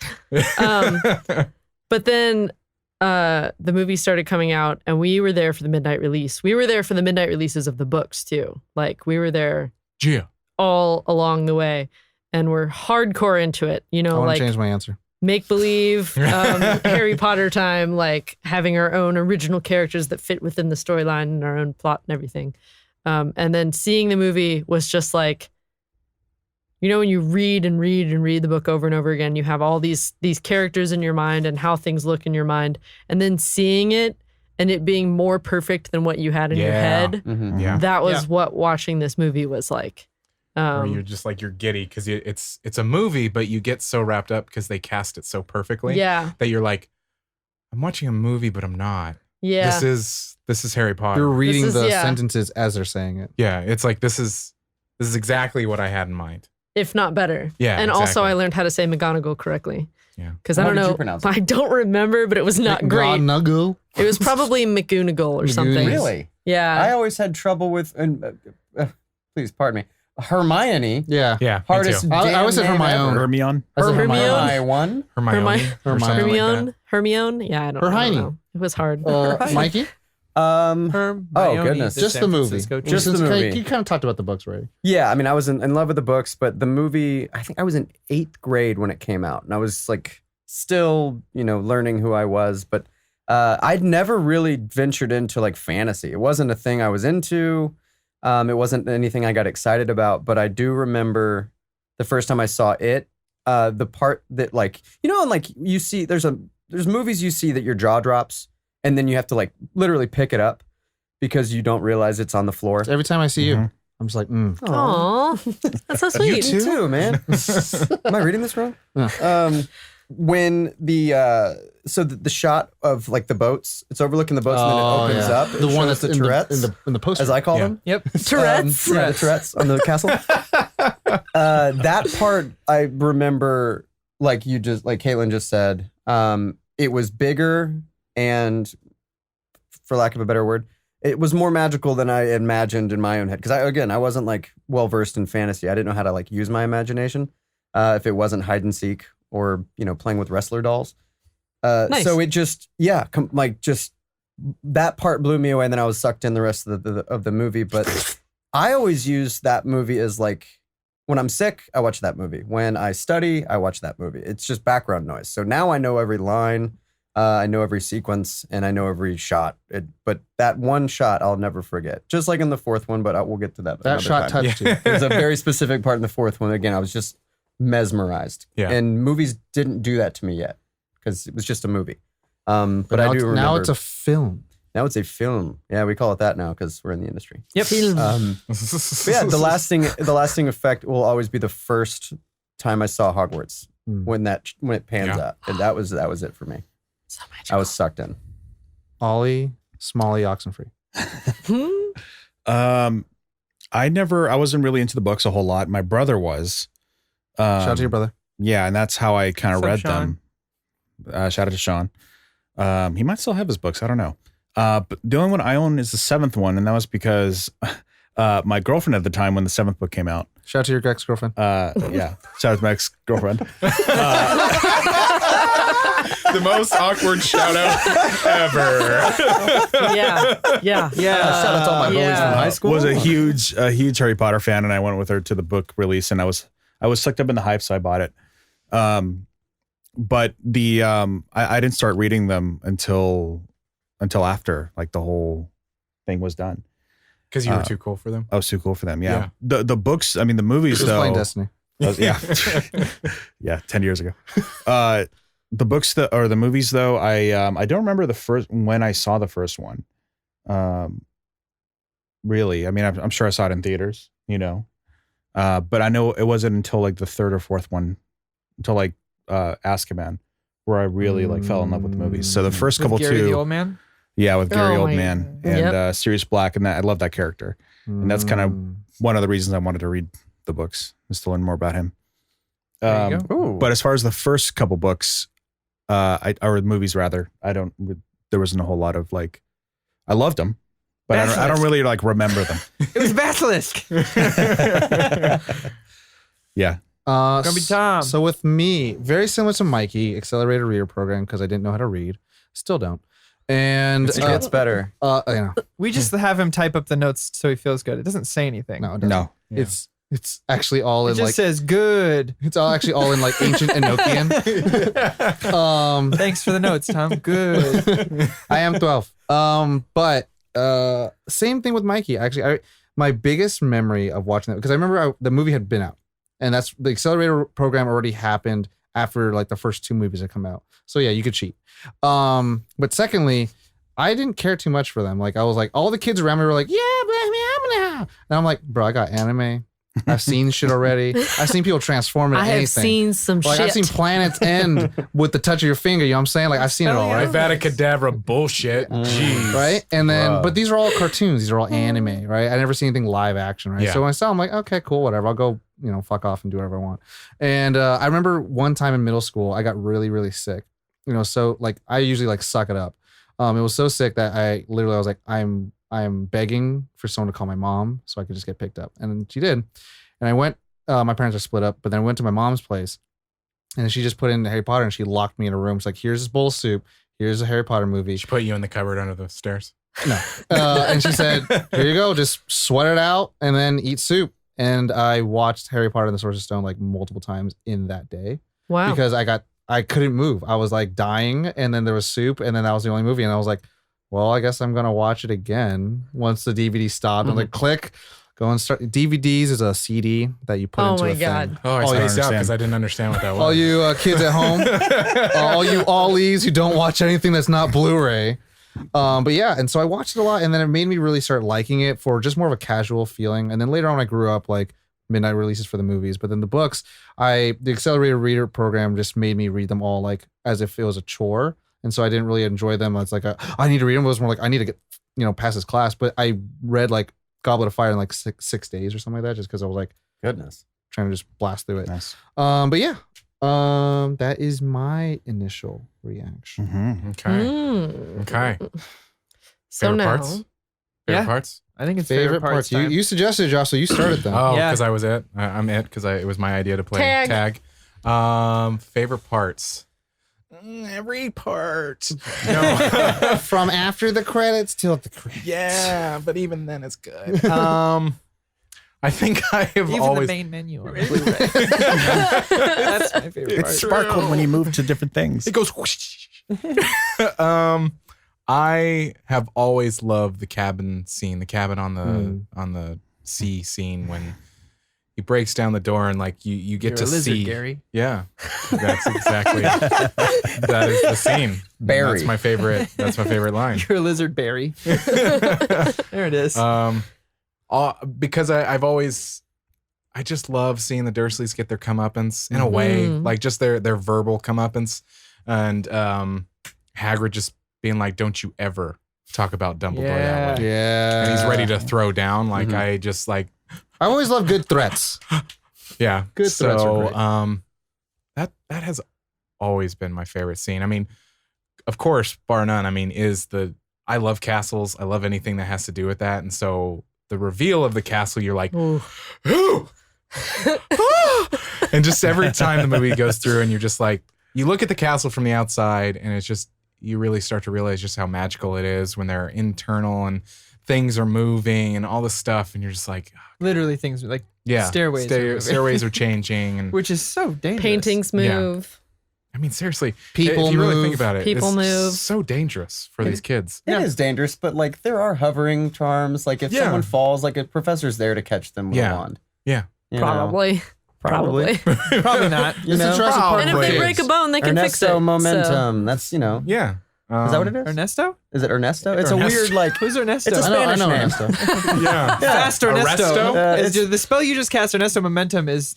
But then the movie started coming out, and we were there for the midnight release. We were there for the midnight releases of the books too. Like we were there Gia. all along the way, and we're hardcore into it. You I know, want like to change my answer. make believe, Harry Potter time, like having our own original characters that fit within the storyline and our own plot and everything. And then seeing the movie was just like, you know, when you read and read and read the book over and over again, you have all these characters in your mind and how things look in your mind, and then seeing it and it being more perfect than what you had in your Yeah. head. Mhm. Yeah. That was Yeah. what watching this movie was like. Where you're just like, you're giddy because it's a movie, but you get so wrapped up because they cast it so perfectly Yeah. that you're like, I'm watching a movie, but I'm not. Yeah. This is Harry Potter. You're reading is- the yeah. sentences as they're saying it. Yeah, it's like this is exactly what I had in mind. If not better. Yeah, And also exactly. I learned how to say McGonagall correctly. Yeah. Because I How don't did you know. pronounce it? I don't remember, but it was not great. McGonagall. It was probably McGoonagall or something. Really? I Yeah. always had trouble with, and please pardon me, Hermione. Yeah. Yeah, me Hardest too. I always said damn name Hermione. ever. Hermione. I said Hermione. Hermione. Hermione. Hermione. or something like that. Hermione. Yeah, I don't Hermione. know. It was hard. Mikey? Hermione, goodness. Just the San movie. Francisco Tree. Just the movie. You kind of talked about the books already. Yeah, I mean, I was in love with the books, but the movie, I think I was in 8th grade when it came out, and I was like still, learning who I was, but I'd never really ventured into like fantasy. It wasn't a thing I was into. It wasn't anything I got excited about, but I do remember the first time I saw it, the part that like, and like you see, there's movies you see that your jaw drops, and then you have to like literally pick it up because you don't realize it's on the floor. Every time I see you, Mhm. I'm just like, Aw. That's so You sweet. too, man. Am I reading this wrong? Yeah. when the shot of like the boats, it's overlooking the boats and then it opens up. The It one shows that's the Tourette's, in the poster. as I call Yeah. them. Yep. Tourette's. Yeah, the Tourette's on the castle. That part I remember, like Caitlin just said, it was bigger and, for lack of a better word, it was more magical than I imagined in my own head. Because I wasn't like well versed in fantasy. I didn't know how to like use my imagination if it wasn't hide and seek or playing with wrestler dolls. Nice. So it just that part blew me away, and then I was sucked in the rest of the movie. But I always use that movie as like, when I'm sick, I watch that movie. When I study, I watch that movie. It's just background noise. So now I know every line, I know every sequence, and I know every shot. But that one shot I'll never forget. Just like in the fourth one, but we'll get to that. That another shot time. touched you. There's a very specific part in the fourth one. Again, I was just mesmerized. Yeah. And movies didn't do that to me yet because it was just a movie. But I do remember. Now it's a film. Now it's a film. Yeah, we call it that now because we're in the industry. Yep. But yeah, the lasting effect will always be the first time I saw Hogwarts when it pans Yeah. out, and that was it for me. So I was sucked in. Ollie, Smalley, Oxenfree. I wasn't really into the books a whole lot. My brother was. Shout out to your brother. Yeah, and that's how I kind of What's up, read them. Shout out to Sean. He might still have his books. I don't know. But the only one I own is the seventh one, and that was because my girlfriend at the time when the seventh book came out. Shout out to your ex-girlfriend. Yeah, shout out to my ex-girlfriend. The most awkward shout out ever. Yeah. Yeah. Shout out to all my bullies from high school. Was a huge Harry Potter fan, and I went with her to the book release, and I was sucked up in the hype, so I bought it. But I didn't start reading them until after like the whole thing was done. Because you were too cool for them. I was too cool for them. Yeah. The books, I mean, the movies Just though. playing Destiny. Yeah. Yeah. 10 years ago. The books or the movies though, I don't remember when I saw the first one. Really. I mean, I'm sure I saw it in theaters, but I know it wasn't until like the third or fourth one, until like Azkaban, where I really like fell in love with the movies. So the first With couple Gary two, the old man. yeah, with Gary Oh my- Oldman and Yep. Sirius Black, and that I love that character, and that's kind of one of the reasons I wanted to read the books, is to learn more about him. There you go. Ooh. But as far as the first couple books, or movies rather, there wasn't a whole lot of like, I loved them, but I don't really like remember them. It was Basilisk. Yeah. Gonna be Tom. So with me, very similar to Mikey, accelerated reader program because I didn't know how to read. Still don't. And It gets better. We just have him type up the notes so he feels good. It doesn't say anything. no, it doesn't. No. It's actually all It in just like says good. it's all actually all in like ancient Enochian. Thanks for the notes, Tom. Good. I am 12. But same thing with Mikey. Actually, my biggest memory of watching that, because I remember the movie had been out, and that's the accelerator program already happened after like the first two movies had come out. So yeah, you could cheat. But secondly, I didn't care too much for them. Like I was like, all the kids around me were like, yeah, and I'm like, bro, I got anime. I've seen shit already. I've seen people transform into I have anything. seen some Like shit. I've seen planets end with the touch of your finger. You know what I'm saying? Like I've seen it all, right? Vada Kedavra bullshit. Jeez. Right? And then, but these are all cartoons. These are all anime, right? I never seen anything live action, right? Yeah. So when I saw, I'm like, okay, cool, whatever. I'll go, fuck off and do whatever I want. And I remember one time in middle school, I got really, really sick. So like I usually like suck it up. It was so sick that I was like, I'm begging for someone to call my mom so I could just get picked up. And she did. And I went, my parents are split up, but then I went to my mom's place and she just put in Harry Potter and she locked me in a room. She's like, here's this bowl of soup. Here's a Harry Potter movie. She put you in the cupboard under the stairs. No. And she said, here you go. Just sweat it out and then eat soup. And I watched Harry Potter and the Sorcerer's Stone like multiple times in that day Wow. because I couldn't move. I was like dying and then there was soup and then that was the only movie. And I was like, well, I guess I'm going to watch it again once the DVD stopped. I'm like, click, go and start. DVDs is a CD that you put Oh into my a God. thing. Oh, I Oh, spaced you out understand. because I didn't understand what that was. All you kids at home, all you ollies who don't watch anything that's not Blu-ray. But yeah, and so I watched it a lot and then it made me really start liking it for just more of a casual feeling. And then later on I grew up like midnight releases for the movies. But then the books, the accelerated reader program just made me read them all like as if it was a chore. And so I didn't really enjoy them. It's like, I need to read them. It was more like, I need to get, past this class. But I read like Goblet of Fire in like six days or something like that, just because I was like Goodness. trying to just blast through it. Nice. But yeah, that is my initial reaction. Mm-hmm. Okay. So Favorite now, parts? Favorite Yeah. parts? I think it's Favorite parts. time. You suggested, Josh, so you started them. Oh, Yeah. because I was it. I'm it because it was my idea to play Tag. Favorite parts. Every part. No. From after the credits till the credits. Yeah, but even then it's good. I think I have Even always. the main menu. On the Blu-ray. That's my favorite part. It sparkled when you moved to different things. It goes whoosh. I have always loved the cabin scene, the cabin on the sea scene when he breaks down the door and like you get You're to a lizard, see. Gary. Yeah, that's exactly that is the scene. Barry. That's my favorite. That's my favorite line. You're a lizard, Barry. There it is. Because I just love seeing the Dursleys get their comeuppance in a way, like just their verbal comeuppance, and Hagrid just being like, "Don't you ever talk about Dumbledore that way." Yeah. And he's ready to throw down. Like I just like, I always love good threats. yeah, Good threats are So great. that has always been my favorite scene. I mean, of course, bar none. I mean, I love castles. I love anything that has to do with that, and so the reveal of the castle, you're like, Ooh. "Who?" And just every time the movie goes through and you're just like, you look at the castle from the outside and it's just, you really start to realize just how magical it is when they're internal and things are moving and all this stuff. And you're just like, Literally things like yeah, stairways. are moving. stairways are changing. And Which is so dangerous. Paintings move. I mean, seriously, People if you really move. think about it, People it's move. so dangerous for these kids. It is dangerous, but like there are hovering charms. Like if Yeah. someone falls, like a professor's there to catch them with Yeah. a wand. Yeah. You know? Probably. Probably. Probably not. You know? Jurassic Park And if they kids. break a bone, they can fix it. Ernesto So- momentum. That's Yeah. Is that what it is? Ernesto? Is it Ernesto? It's a Ernesto. weird like. Who's Ernesto? It's a I Spanish know name. Ernesto. Yeah. Fast Ernesto. Arresto? Is the spell you just cast, Ernesto Momentum, is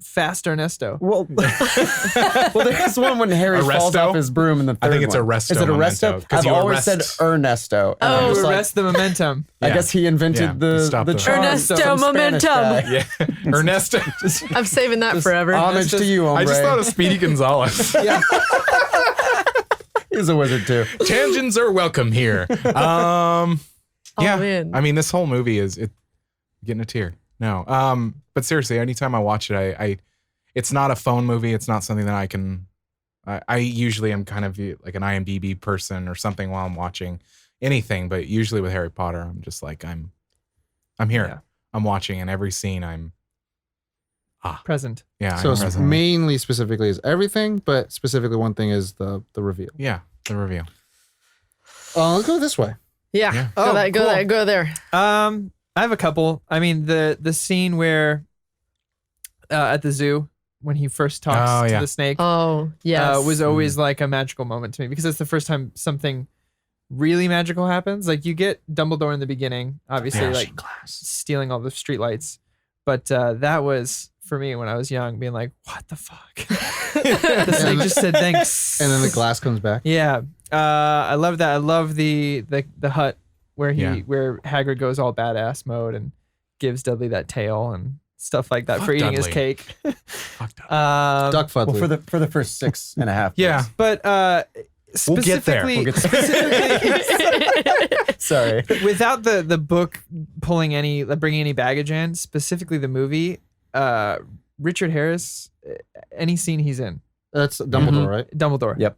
Fast Ernesto. Well, there's one when Harry falls Arresto? off his broom in the third I think it's one. Arresto Is it Arresto? Memento, 'cause I've you always said arrest- Ernesto. and I'm Oh. just To like, arrest the momentum. I Yeah. guess he invented Yeah, to stop the the- charm. Ernesto Some Spanish momentum. guy. Yeah. Ernesto. I'm saving that forever. Homage to you, hombre. I just thought of Speedy Gonzalez. Yeah. He's a wizard too. Tangents are welcome here. Yeah. in. I mean, this whole movie is getting a tear. No. But seriously, anytime I watch it, I it's not a phone movie. It's not something that I can. I usually am kind of like an IMDb person or something while I'm watching anything. But usually with Harry Potter, I'm just like I'm here. Yeah. I'm watching, and every scene I'm. Present. Yeah. So I'm it's present. mainly specifically is everything, but specifically one thing is the reveal. Yeah. The reveal. Let's go this way. Yeah. Yeah. Go, Oh, that, go cool. there. Go there. I have a couple. I mean, the scene where at the zoo when he first talks Oh, to yeah. the snake Oh, yes. was always like a magical moment to me because it's the first time something really magical happens. Like you get Dumbledore in the beginning, obviously, Yeah. like stealing all the streetlights, but that was for me when I was young, being like, "What the fuck?" The snake just said thanks, And then the glass comes back. Yeah, I love that. I love the hut where where Hagrid goes all badass mode and gives Dudley that tail and stuff like that Fuck for eating his Dudley. cake. Fucked up. Duck Fudley. Well, for the first 6.5. Yeah. books. But We'll get there. specifically Sorry. without the book bringing any baggage in, specifically the movie, Richard Harris, any scene he's in, That's Dumbledore, right? Dumbledore, Yep.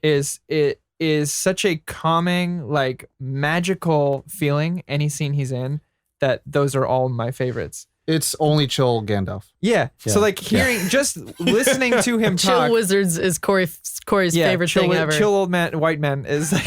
is such a calming, like magical feeling. Any scene he's in, that those are all my favorites. It's only chill Gandalf. Yeah. So like just listening to him Chill talk. Wizards is Corey's favorite chill, thing ever. Chill old man, white man is like.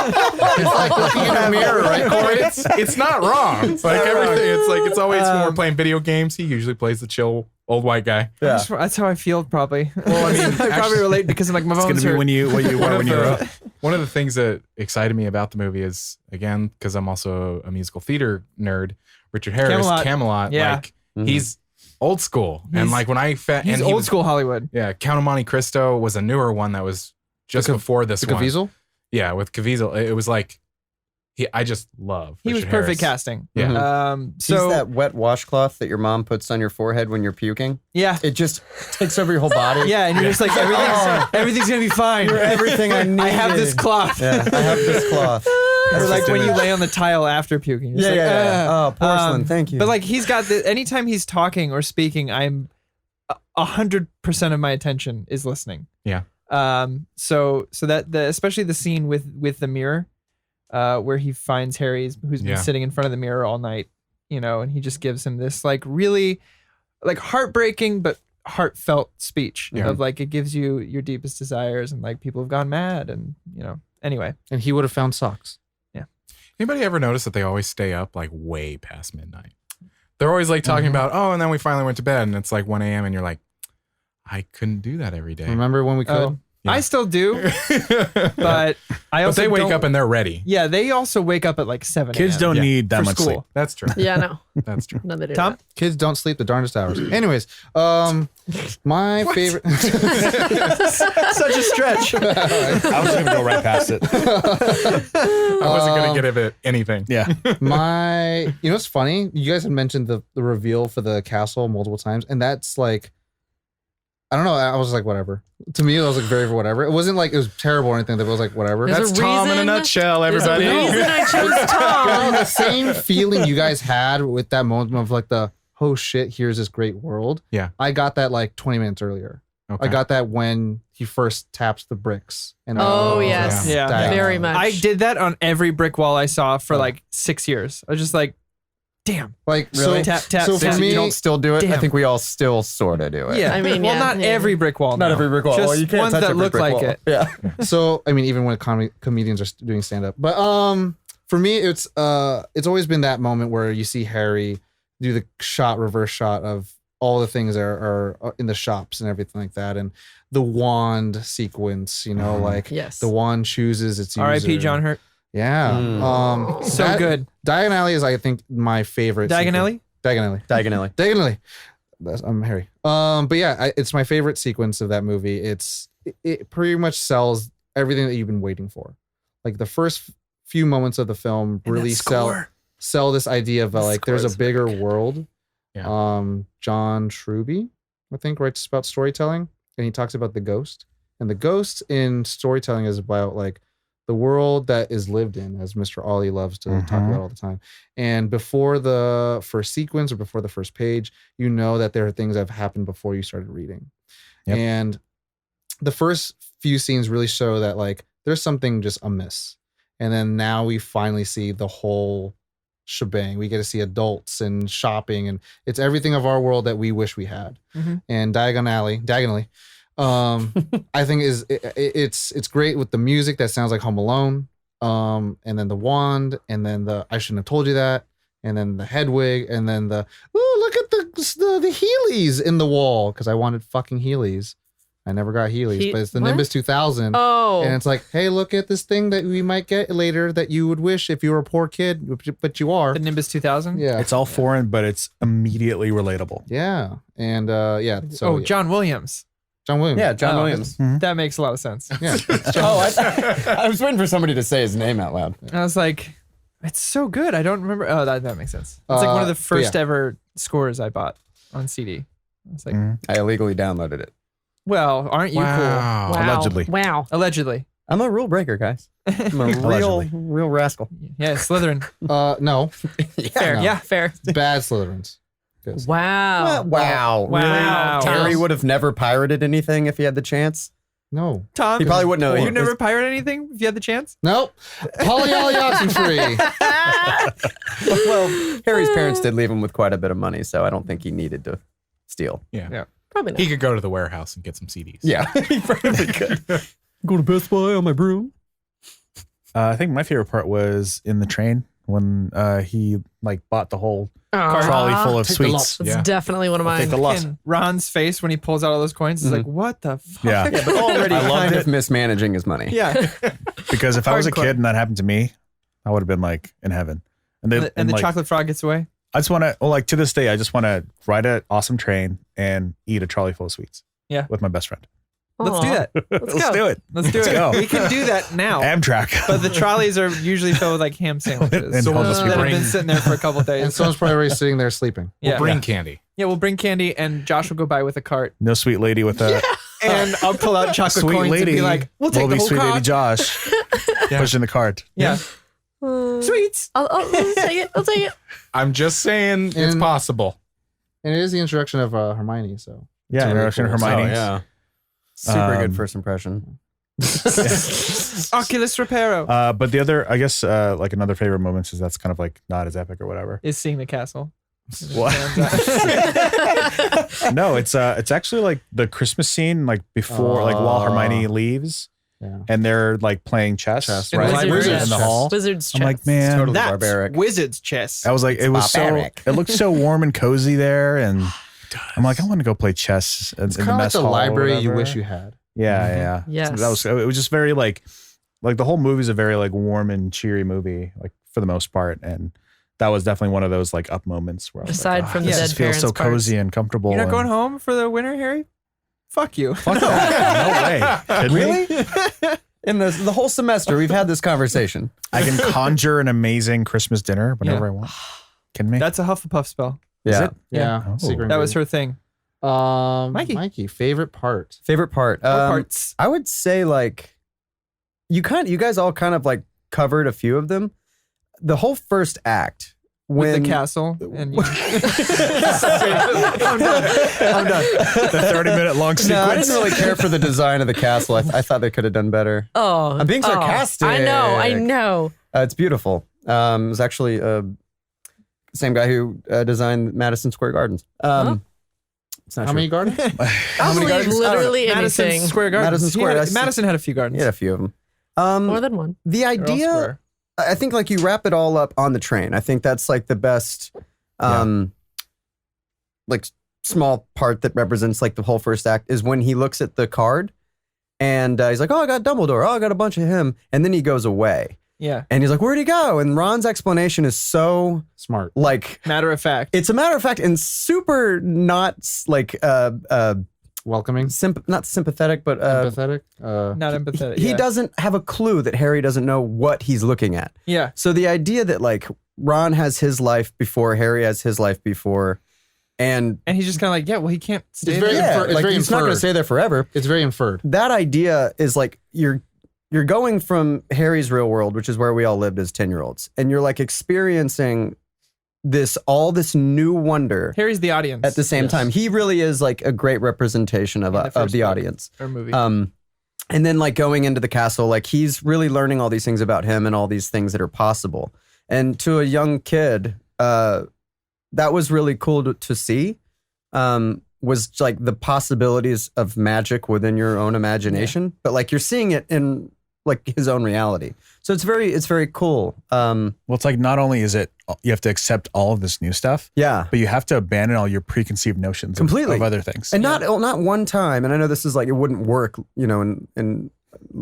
It's like looking in a mirror, right, Corey? It's not wrong. Like everything, it's always when we're playing video games. He usually plays the chill old white guy. Yeah. That's how I feel probably. Well, I mean, I probably actually- relate because I'm like my It's gonna bones be hurt. when you what you were when you were up. One of the things that excited me about the movie is, again, because I'm also a musical theater nerd, Richard Harris, Camelot. Camelot, Yeah. like he's old school. And like when I He's old school Hollywood. Yeah, Count of Monte Cristo was a newer one that was just before this The one. Caviezel? Yeah, with Caviezel, it was like I just love. He was Richard perfect Harris. casting. Yeah. He's So that wet washcloth that your mom puts on your forehead when you're puking. yeah. It just takes over your whole body. Yeah, and you're just like everything's gonna be fine. You're everything I need. I have this cloth. Yeah, I have this cloth. Or like when you lay on the tile after puking. You're just like, Oh, porcelain. Thank you. But like he's got the anytime he's talking or speaking, I'm 100% of my attention is listening. Yeah. So that especially the scene with the mirror, where he finds Harry's who's been sitting in front of the mirror all night, and he just gives him this like really like heartbreaking but heartfelt speech of like it gives you your deepest desires and like people have gone mad and anyway. And he would have found socks. Anybody ever notice that they always stay up like way past midnight? They're always like talking about, and then we finally went to bed and it's like 1 a.m. and you're like, I couldn't do that every day. Remember when we could? Oh, I still do, but I also they wake don't- up and they're ready. Yeah, they also wake up at like 7 Kids a.m. don't Yeah. need that for much school. sleep. That's true. Yeah, no. That's true. No, they do Tom? that. Kids don't sleep the darndest hours. Anyways, my favorite. Such a stretch. I was gonna go right past it. I wasn't gonna get it anything. Yeah. What's funny? You guys had mentioned the reveal for the castle multiple times, and that's like, I don't know. I was like, whatever. To me, it was like very whatever. It wasn't like it was terrible or anything. It was like whatever. There's That's a Tom in a reason- nutshell, There's a everybody. reason I chose No, Tom. the same feeling you guys had with that moment of like oh shit, here's this great world. Yeah. I got that like 20 minutes earlier. Okay. I got that when he first taps the bricks. And Oh, yes. Yeah. diagonal. Very much. I did that on every brick wall I saw for like 6 years. I was just like, damn. Like Really? so. Tap, tap, So tap. for me, you don't still do it. I Damn. think we all still sort of do it. Yeah. I mean, well, yeah, not yeah. every brick wall. Not no. every brick wall. Just Well, you can't ones touch that every look brick like wall. it. Yeah. So I mean, even when comedians are doing stand up, but for me, it's always been that moment where you see Harry do the reverse shot of all the things that are in the shops and everything like that, and the wand sequence. Like Yes. the wand chooses its user. R.I.P. John Hurt. Yeah. Mm. So that- good. Diagon Alley is, I think, my favorite. Diagon sequence. Alley? Diagonally. Diagonally. I'm Harry. But yeah, it's my favorite sequence of that movie. It pretty much sells everything that you've been waiting for. Like the first few moments of the film really sell this idea of like there's a bigger world. Yeah. John Truby, I think, writes about storytelling, and he talks about the ghost. And the ghost in storytelling is about like the world that is lived in, as Mr. Ollie loves to talk about all the time. And before the first sequence or before the first page, you know that there are things that have happened before you started reading. Yep. And the first few scenes really show that like there's something just amiss. And then now we finally see the whole shebang. We get to see adults and shopping, and it's everything of our world that we wish we had. Mhm. And diagonally, I think it's great with the music that sounds like Home Alone, and then the wand, and then the I shouldn't have told you that, and then the Hedwig, and then the look at the Heelys in the wall because I wanted fucking Heelys. I never got Heelys, but it's the What? Nimbus 2000. Oh. And it's like, hey, look at this thing that we might get later that you would wish if you were a poor kid, but you are. The Nimbus 2000? Yeah. It's all foreign, but it's immediately relatable. Yeah. And yeah. So Oh, yeah. John Williams. John Williams. Yeah, John Oh. Williams. That makes a lot of sense. Yeah. I was waiting for somebody to say his name out loud. I was like, it's so good. I don't remember. Oh, that makes sense. It's like one of the but first yeah. ever scores I bought on CD. It's like, I illegally downloaded it. well, aren't you Wow. Allegedly. Wow. cool? Allegedly. I'm a rule breaker, guys. I'm a Allegedly. real rascal. Yeah, Slytherin. No. Fair. No. Yeah, fair. Bad Slytherins. Yes. Wow. Wow. Wow. Really? Harry Tom. would have never pirated anything if he had the chance. No. Tom, He probably wouldn't know. you never pirate anything if you had the chance? Nope. Polly Ollie Oxenfree. Well, Harry's parents did leave him with quite a bit of money, so I don't think he needed to steal. Yeah. Probably not. He could go to the warehouse and get some CDs. Yeah, he probably could. Go to Best Buy on my broom. I think my favorite part was in the train when he like bought the whole Aw. trolley full of Take the sweets. That's Yeah. definitely one of I'll take mine. the loss. And Ron's face when he pulls out all those coins is like, what the fuck? Yeah. Yeah, but already I loved kind it. of mismanaging his money. Yeah. Because if I was a Hardcore. kid and that happened to me, I would have been like in heaven. And And the like, chocolate frog gets away. I just want to, well, like to this day, I just want to ride an awesome train and eat a trolley full of sweets. Yeah. With my best friend. Let's do that. Let's do it. Let's do it. go. We can do that now. Amtrak. But the trolleys are usually filled with like ham sandwiches. And So homeless that have people. been sitting there for a couple of days. And someone's probably already sitting there sleeping. Yeah. Bring candy. Yeah, we'll bring candy and Josh will go by with a cart. No sweet lady with a And I'll pull out chocolate sweet coins lady. and be like, we'll take will the be whole sweet lady cart. Josh pushing the cart. Yeah. Sweets. I'll take it. I'll take it. I'm just saying it's And- possible. And it is the introduction of Hermione, so. Yeah, It's really introduction cool. Hermione. yeah. Super good Um, first impression. Oculus Reparo But the other, I guess, like another favorite moments is that's kind of like not as epic or whatever. is seeing the castle. What? No, it's actually like the Christmas scene, like before, like while Hermione leaves, Yeah. and they're like playing chess, Chess, In the right? library? in the Wizards hall. Wizards I'm like, chess. man, Totally That's barbaric. Wizard's chess. I was like, it was barbaric. so, it looked so warm and cozy there, and I'm like, I want to go play chess in It's the kind of like mess the hall or library you whatever. wish you had. Yeah, yeah. Yes. So that was, it was just very like the whole movie is a very like warm and cheery movie, like for the most part, and that was definitely one of those like up moments where I was Aside like, from the this dead just feels so parents' parts. cozy and comfortable. You're not and- going home for the winter, Harry? Fuck you. Fuck that. No way. Kidding me? Really? In the whole semester, we've had this conversation. I can conjure an amazing Christmas dinner whenever I want. Kidding me? That's a Hufflepuff spell. Yeah. it? Yeah. Oh. Secret That was her ingredient. thing. Mikey, favorite part. Favorite part. Or parts. I would say like you guys all kind of like covered a few of them. The whole first act With when the castle. And you, I'm done. The 30-minute long sequence. No, I didn't really care for the design of the castle. I thought they could have done better. Oh, I'm being sarcastic. I know. It's beautiful. It was actually same guy who designed Madison Square Gardens. It's not How true. many gardens? I'll believe gardens? literally Madison anything. Square Gardens. Madison Square, He had- that's- Madison had a few gardens. Yeah, a few of them. More than one. The They're all idea, square. I think, like you wrap it all up on the train. I think that's like the best, like small part that represents like the whole first act is when he looks at the card, and he's like, "Oh, I got Dumbledore. Oh, I got a bunch of him," and then he goes away, Yeah. and he's like, "Where'd he go?" And Ron's explanation is so Smart. like Matter of fact. it's a matter of fact and super not like Welcoming. not sympathetic, but Empathetic. Not empathetic. he yeah. doesn't have a clue that Harry doesn't know what he's looking at. Yeah. So the idea that like Ron has his life before Harry has his life before, and And he's just kind of like, yeah, well, he can't stay It's very there. yeah, it's like very he's not going to inferred. stay there forever. It's very inferred. That idea is like you're going from Harry's real world, which is where we all lived as 10-year-olds, and you're like experiencing all this new wonder Harry's the audience. at the same time. He really is like a great representation of In the first the book. audience. Or movie. And then like going into the castle, like he's really learning all these things about him and all these things that are possible. And to a young kid, that was really cool to see. Was like the possibilities of magic within your own imagination, but like you're seeing it in like his own reality. So it's very cool. Well, it's like not only is it you have to accept all of this new stuff, Yeah. but you have to abandon all your preconceived notions Completely. of other things. And not one time, and I know this is like it wouldn't work, you know, in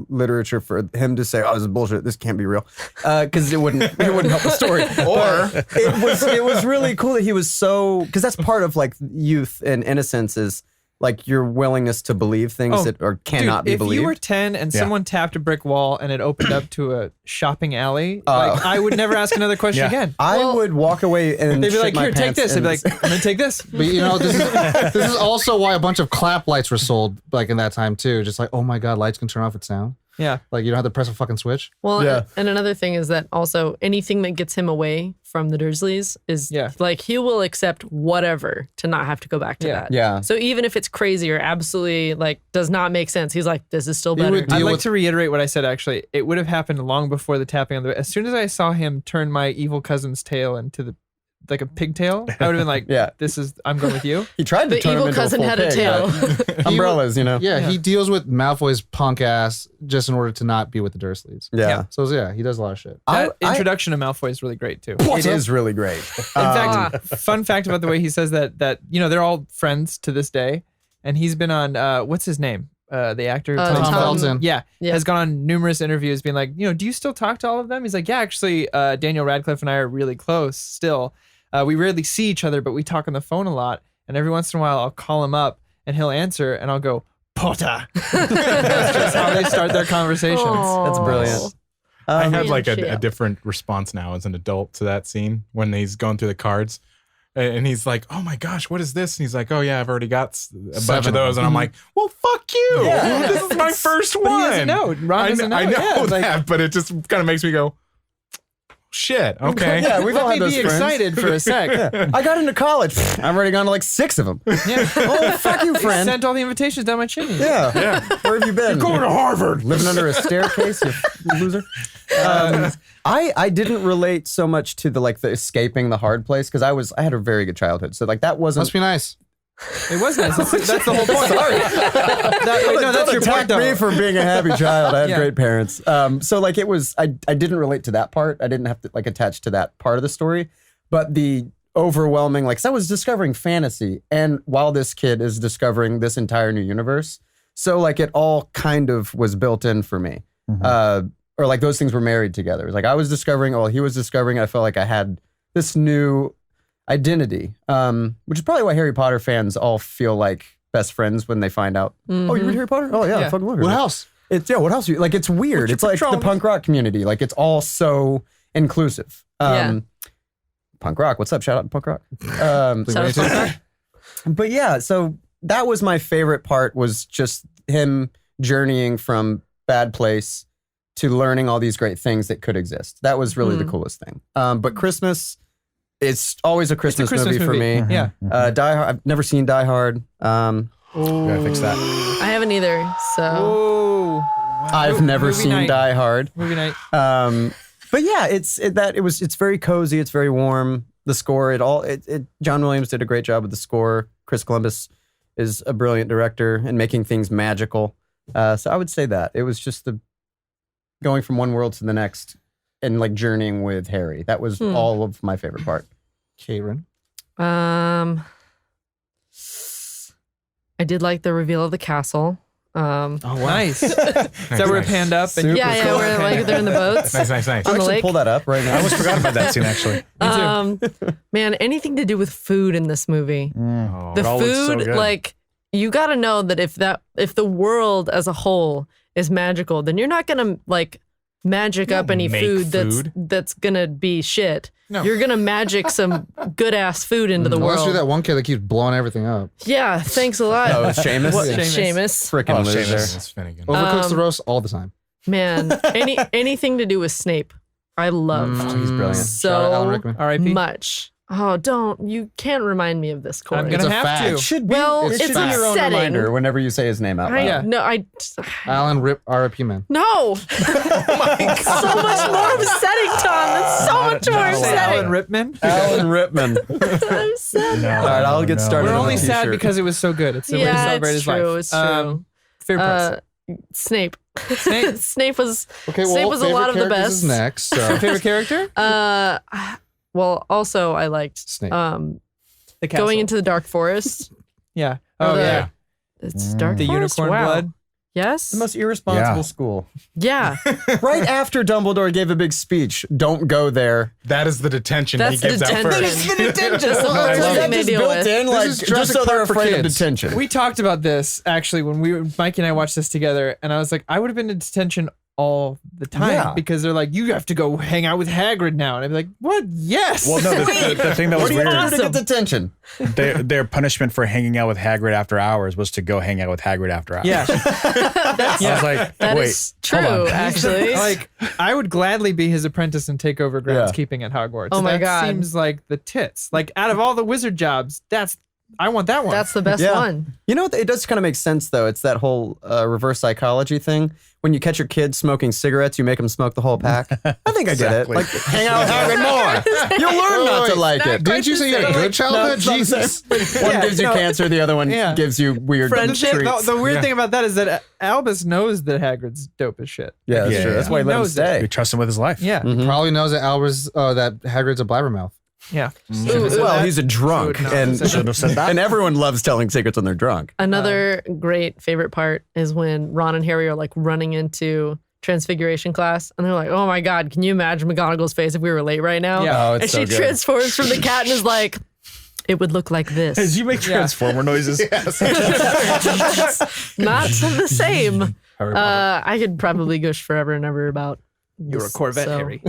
literature for him to say, "Oh, this is bullshit. This can't be real," because it wouldn't help the story. Or it was really cool that he was so, because that's part of like youth and innocence is like your willingness to believe things Oh, that or cannot Dude, be believed. If you were 10 and Yeah. someone tapped a brick wall and it opened up to a shopping alley, Oh. like, I would never ask another question Yeah. again. I would walk away and They'd be shit like, my here, take pants this. I'd and- be like, I'm going to take this. But you know, this is also why a bunch of clap lights were sold like in that time too. Just like, oh my god, lights can turn off with sound. Yeah. Like you don't have to press a fucking switch. Well, Yeah. and another thing is that also anything that gets him away from the Dursleys is Yeah. like he will accept whatever to not have to go back to Yeah. that. Yeah. So even if it's crazy or absolutely like does not make sense, he's like, this is still He better. would I'd deal like with- to reiterate what I said, actually. It would have happened long before the tapping on the... As soon as I saw him turn my evil cousin's tail into the like a pigtail, I would have been like, Yeah. I'm going with you. He tried to The turn him evil into cousin full had a pig, tail. but umbrellas, you know. Yeah, Yeah. he deals with Malfoy's punk ass just in order to not be with the Dursleys. Yeah. Yeah. So yeah, he does a lot of shit. That I- introduction to Malfoy is really great, too. It is really great. In fact, fun fact about the way he says that you know, they're all friends to this day. And he's been on, what's his name? The actor. Tom Felton. Yeah, Yeah. has gone on numerous interviews being like, you know, do you still talk to all of them? He's like, yeah, actually, Daniel Radcliffe and I are really close still. We rarely see each other, but we talk on the phone a lot. And every once in a while, I'll call him up and he'll answer, and I'll go, Potter. That's just how they start their conversations. That's brilliant. I had Yeah, like shit. a different response now as an adult to that scene when he's going through the cards. And he's like, oh my gosh, what is this? And he's like, oh yeah, I've already got a bunch of those. And I'm like, well, fuck you. Yeah. This is my first one. But he doesn't know. Ron doesn't know. I know Yeah, that, but it just kind of makes me go, shit, okay. Yeah, we've all Let had me those be friends. excited for a sec. I got into college. I've already gone to like 6 of them. Yeah. Oh, fuck you, I friend. sent all the invitations down my chimney. Yeah. Where have you been? Going to Harvard. Living under a staircase, you loser. I didn't relate so much to the escaping the hard place because I had a very good childhood. So like that wasn't. Must be nice. It was nice. That's the whole point. Sorry. That's your point, though. me for being a happy child. I had Yeah. great parents. So like it was. I didn't relate to that part. I didn't have to like attach to that part of the story. But the overwhelming, like, 'cause I was discovering fantasy, and while this kid is discovering this entire new universe, so like it all kind of was built in for me. Or like those things were married together. It was like I was discovering, he was discovering. I felt like I had this new identity, which is probably why Harry Potter fans all feel like best friends when they find out. Oh, you read Harry Potter? Oh yeah, I Yeah. fucking love Harry What Potter. house? It's what else? Like it's weird. It's like the punk rock community. Like it's all so inclusive. Yeah. Punk rock. What's up? Shout out to punk rock. Sounds fun. But yeah, so that was my favorite part. Was just him journeying from bad place to learning all these great things that could exist. That was really the coolest thing. But Christmas, it's always a Christmas, Christmas movie for movie. me. Yeah. Die Hard. I've never seen Die Hard. Gotta fix that. I haven't either. So Oh. I've never Movie seen night. Die Hard. Movie night. But yeah, it's very cozy. It's very warm. The score, John Williams did a great job with the score. Chris Columbus is a brilliant director and making things magical. So I would say that it was just the going from one world to the next and like journeying with Harry. That was all of my favorite part. Karen. I did like the reveal of the castle. Oh, wow. Nice. Is that where it panned up? And Super Yeah, cool. where like they're in the boats. Nice. On I the actually lake. pull that up right now. I almost forgot about that scene actually. Man, anything to do with food in this movie. Oh, The It all looks so food, good. like, you got to know that if the world as a whole is magical, then you're not gonna like magic up any make food food. that's gonna be shit. No. You're gonna magic some good ass food into the Unless world. you're that one kid that keeps blowing everything up. Yeah, thanks a lot. Oh, it's Seamus? What, Yeah. Seamus. Freaking Oh, loser. Seamus. It's Finnegan. Overcooks the roast all the time. Man, anything to do with Snape, I love Oh, he's brilliant. Shout out Alan so Rickman. R.I.P. much. Oh, you can't remind me of this, Corey. I'm It's gonna a have fact. to. It should be. Well, it it's should be your own upsetting. reminder whenever you say his name out loud. Yeah. No, Alan Rip R.I.P. man. no. So much more upsetting, Tom. That's so much more Say Alan upsetting. Ripman. Alan Ripman. I'm sad. All right, I'll get started. We're on only the sad t-shirt. because it was so good. It's the way to Yeah, celebrate it's his true. life. It's true. Favorite parts. Snape. Snape? Snape was. Okay, well, Snape was a lot of the favorite characters best. is next. So. Favorite character? Well, also I liked Snape. The castle. going into the dark forest. Yeah. Or Oh the- yeah. It's dark The forest. unicorn Wow. blood. Yes. The most irresponsible Yeah. school. Yeah. Right after Dumbledore gave a big speech, don't go there. That is the detention That's he gives the out detention. first. That's the Well, first is thing that they just deal built with. in, like, is just Jurassic so they're Park for afraid of kids. detention? We talked about this actually when Mikey and I watched this together, and I was like, I would have been in detention all the time Yeah. because they're like, you have to go hang out with Hagrid now, and I'd be like, what? Yes. Well, no, the thing that What was do you weird, do to get detention? their punishment for hanging out with Hagrid after hours was to go hang out with Hagrid after hours. Yeah. I was like, That wait, is true, hold on. actually. Like, I would gladly be his apprentice and take over groundskeeping at Hogwarts. Oh my that God. seems like the tits. Like, out of all the wizard jobs, I want that one. That's the best Yeah. one. You know, it does kind of make sense, though. It's that whole reverse psychology thing. When you catch your kids smoking cigarettes, you make them smoke the whole pack. I think I get it. Exactly. Like, hang out with Hagrid more. You'll learn not to like it. Didn't you say you had a good childhood? it's not the same. Jesus. One gives you cancer, the other one Yeah. gives you weird Friendship. treats. The weird Yeah. thing about that is that Albus knows that Hagrid's dope as shit. Yeah, that's Yeah, true. yeah. That's why he He let him knows it. You stay. trust him with his life. Yeah. Probably knows that that Hagrid's a blabbermouth. Yeah. Well, he's a drunk, Should've and have said that. and everyone loves telling secrets when they're drunk. Another great favorite part is when Ron and Harry are like running into Transfiguration class, and they're like, "Oh my God, can you imagine McGonagall's face if we were late right now?" Yeah. Oh, And it's she so good. transforms from the cat and is like, "It would look like Did this." you make transformer noises? Not the same. Harry Potter. I could probably gush forever and ever about. You're a this, Corvette, so- Harry.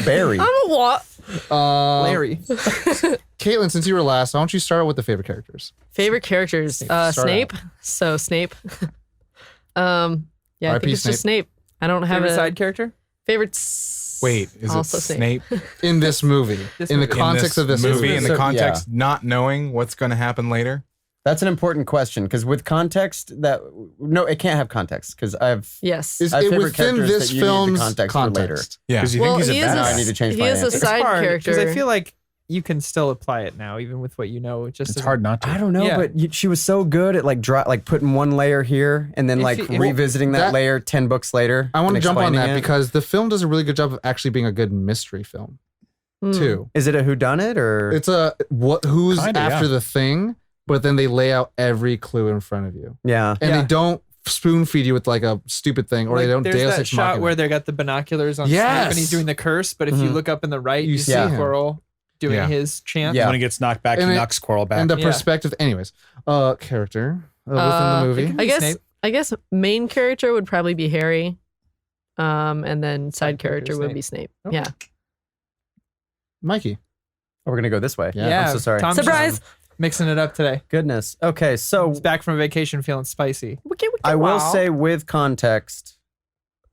Barry. I'm a what? Larry. Caitlin, since you were last, why don't you start with the favorite characters? Favorite characters? Start Snape. So Snape. Yeah, I R.I.P. think it's just Snape. I don't have Favorite a side character? favorite. Wait, is it also Snape? In this movie, This in the movie. context of this movie, movie. in the So- context, not knowing what's going to happen later. That's an important question because with context, no, it can't have context because I've Yes. Is I have it favorite within characters this that you need the film's context for later. Yeah. Because you well, think he's he a is Now badass. I need to change he my is a answer. side character. Because I feel like you can still apply it now, even with what you know. It just It's doesn't- hard not to. I don't know, Yeah. but she was so good at like putting one layer here and then If like you- if- revisiting that, that- layer 10 books later. I want to and jump on explaining that it. because the film does a really good job of actually being a good mystery film Hmm. too. Is it a whodunit or It's a who's Kinda, after yeah. the thing, but then they lay out every clue in front of you, yeah? and Yeah. they don't spoon feed you with like a stupid thing, or Like, they don't there's Deus that Ex shot Machina. where they got the binoculars on Yes. Snape and he's doing the curse, but if you Mhm. look up in the right, You you see see him. Quirrell doing Yeah. his chant. Yeah. When he gets knocked back, And he it- knocks Squirrel back. and the Yeah. perspective. Anyways, character within the movie. I guess Snape. I guess main character would probably be Harry, and then side character would be Snape. Okay. Yeah. Mikey. Oh, we're gonna go this way. Yeah. I'm so sorry. Tom's Surprise! just mixing it up today. Goodness. Okay, so He's back from vacation feeling spicy. I will say with context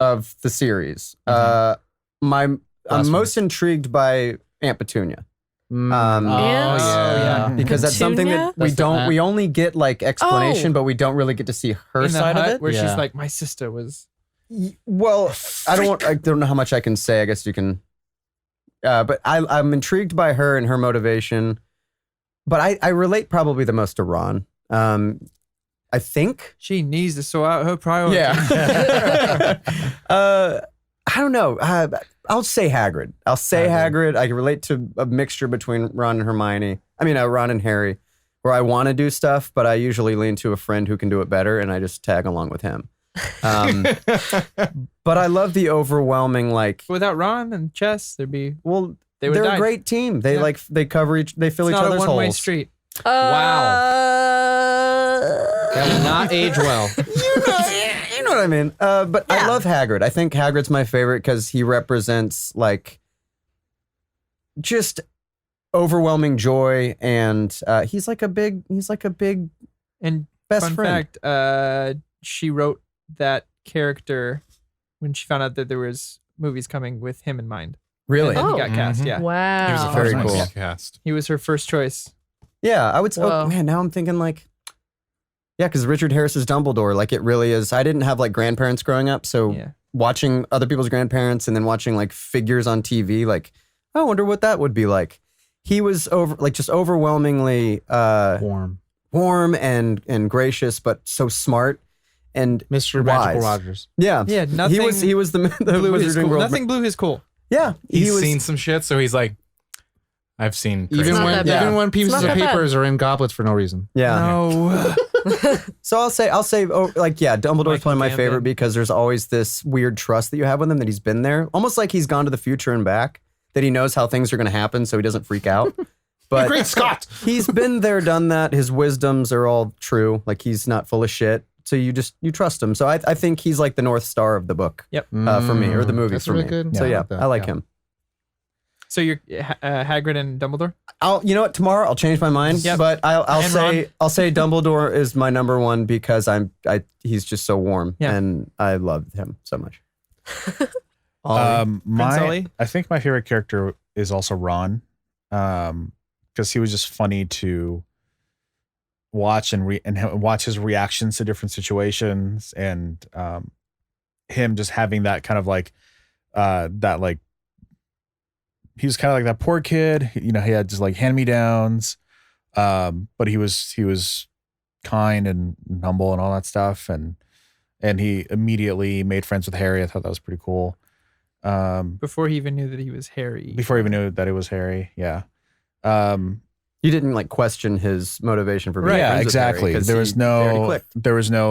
of the series, Last I'm one. most intrigued by Aunt Petunia. Mm. Um, oh Ants? yeah. Because that's something that Petunia? we That's the don't. aunt. We only get like explanation, Oh. but we don't really get to see her in the side of hut it. where Yeah. she's like, my sister was. Well, I don't know how much I can say. I guess you can. But I'm intrigued by her and her motivation. But I relate probably the most to Ron. I think. She needs to sort out her priorities. Yeah. I don't know. I'll say Hagrid. I'll say Hagrid. I can relate to a mixture between Ron and Hermione. I mean, Ron and Harry, where I want to do stuff, but I usually lean to a friend who can do it better, and I just tag along with him. But I love the overwhelming, like, Without Ron and Chess, there'd be well, they would they're die. a great team. They Yeah. they cover they fill It's each not a other's one-way holes. street. That will not age well. You know what I mean? But I Yeah. love Hagrid. I think Hagrid's my favorite because he represents like just overwhelming joy, and he's like a big And best fun friend. fact, she wrote that character when she found out that there was movies coming with him in mind. Really? And then Oh. he got cast. Mhm. Yeah, Wow. He was the Very first one to cool. get cast. he was her first choice. Yeah, I would say. Whoa. Oh man, now I'm thinking like, yeah, because Richard Harris is Dumbledore. Like it really is. I didn't have like grandparents growing up, so Yeah, watching other people's grandparents and then watching like figures on TV, like I wonder what that would be like. He was just overwhelmingly Warm. and gracious, but so smart and Mr. wise. Magical Rogers. Yeah, yeah. Nothing. he was the blew his Wizarding cool. World. Nothing blew his cool. Yeah, He's he was. seen some shit, so he's like, I've seen Even crazy not when that bad. even when pieces not of that bad. papers are in goblets for no reason. Yeah. No. So I'll say, Dumbledore's Michael probably my Gambon. favorite because there's always this weird trust that you have with him that he's been there, almost like he's gone to the future and back. That he knows how things are going to happen, so he doesn't freak out. But Great Scott! he's been there, done that. His wisdoms are all true. Like he's not full of shit. So you trust him. So I think he's like the North Star of the book for me, or the movie That's for really me. good. So yeah, like that. I like Yeah. him. So you're Hagrid and Dumbledore. You know what? Tomorrow I'll change my mind. Yep. But I'll And say Dumbledore is my number one because he's just so warm Yeah. and I love him so much. Prince Ollie? I think my favorite character is also Ron, because he was just funny to watch and watch his reactions to different situations, and him just having that kind of like that like he was kind of like that poor kid, you know. He had just like hand me downs, but he was kind and humble and all that stuff, and he immediately made friends with Harry. I thought that was pretty cool. Before he even knew that he was Harry. Before he even knew that it was Harry. Yeah. And You didn't like question his motivation for being Yeah, friends with Harry, exactly. 'cause There was they already no clicked.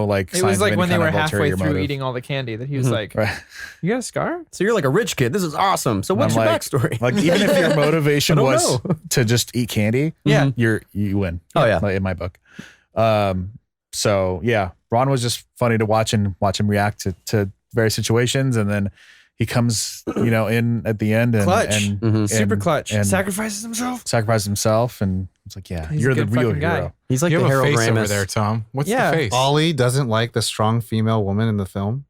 like. It signs was of like any when they kind were of halfway ulterior through motive. eating all the candy that he was like, Right. "You got a scar?" So you're like a rich kid. This is awesome. So what's I'm your like- backstory? Like even if your motivation I don't was know. to just eat candy, Yeah. you win. Oh, yeah. Like, in my book. So yeah, Ron was just funny to watch him react to various situations, and then he comes, in at the end and Clutch. and, Mhm. and Super clutch. and Sacrifices himself. sacrifices himself, and it's like, yeah, He's a you're the good real fucking guy. hero. He's like You the have a Harold face over Ramis. there, Tom. What's Yeah. the face? Ollie doesn't like the strong female woman in the film.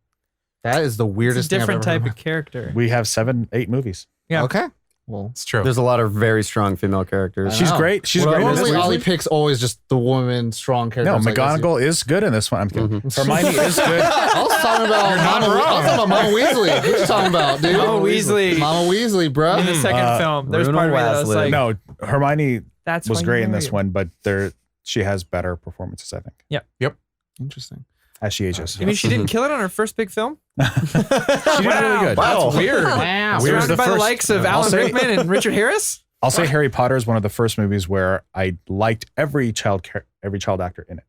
That is the It's weirdest a thing different I've ever type heard. of character. We have 7-8 movies. Yeah. Okay. Well, It's true. There's a lot of very strong female characters. I She's know. great. She's Well, great. in this normally movie. Ollie picks always just the woman strong character. No, It's like, that's McGonagall is good in this one. I'm kidding. Mhm. Hermione is good. I was talking about Mama Weasley. What you talking about, dude? Mama Weasley. Mama Weasley, bro. In the second film, there's Bruno part of me that was Weasley. like, No, Hermione "That's was why you great in this married him." one, but she has better performances, I think, Interesting. as she ages. You mean she didn't kill it on her first big film? She did really good. Wow. Weird. Wow. Weird. Surrounded the by the first- likes of I'll Alan say- Rickman and Richard Harris? I'll say Harry Potter is one of the first movies where I liked every child actor in it.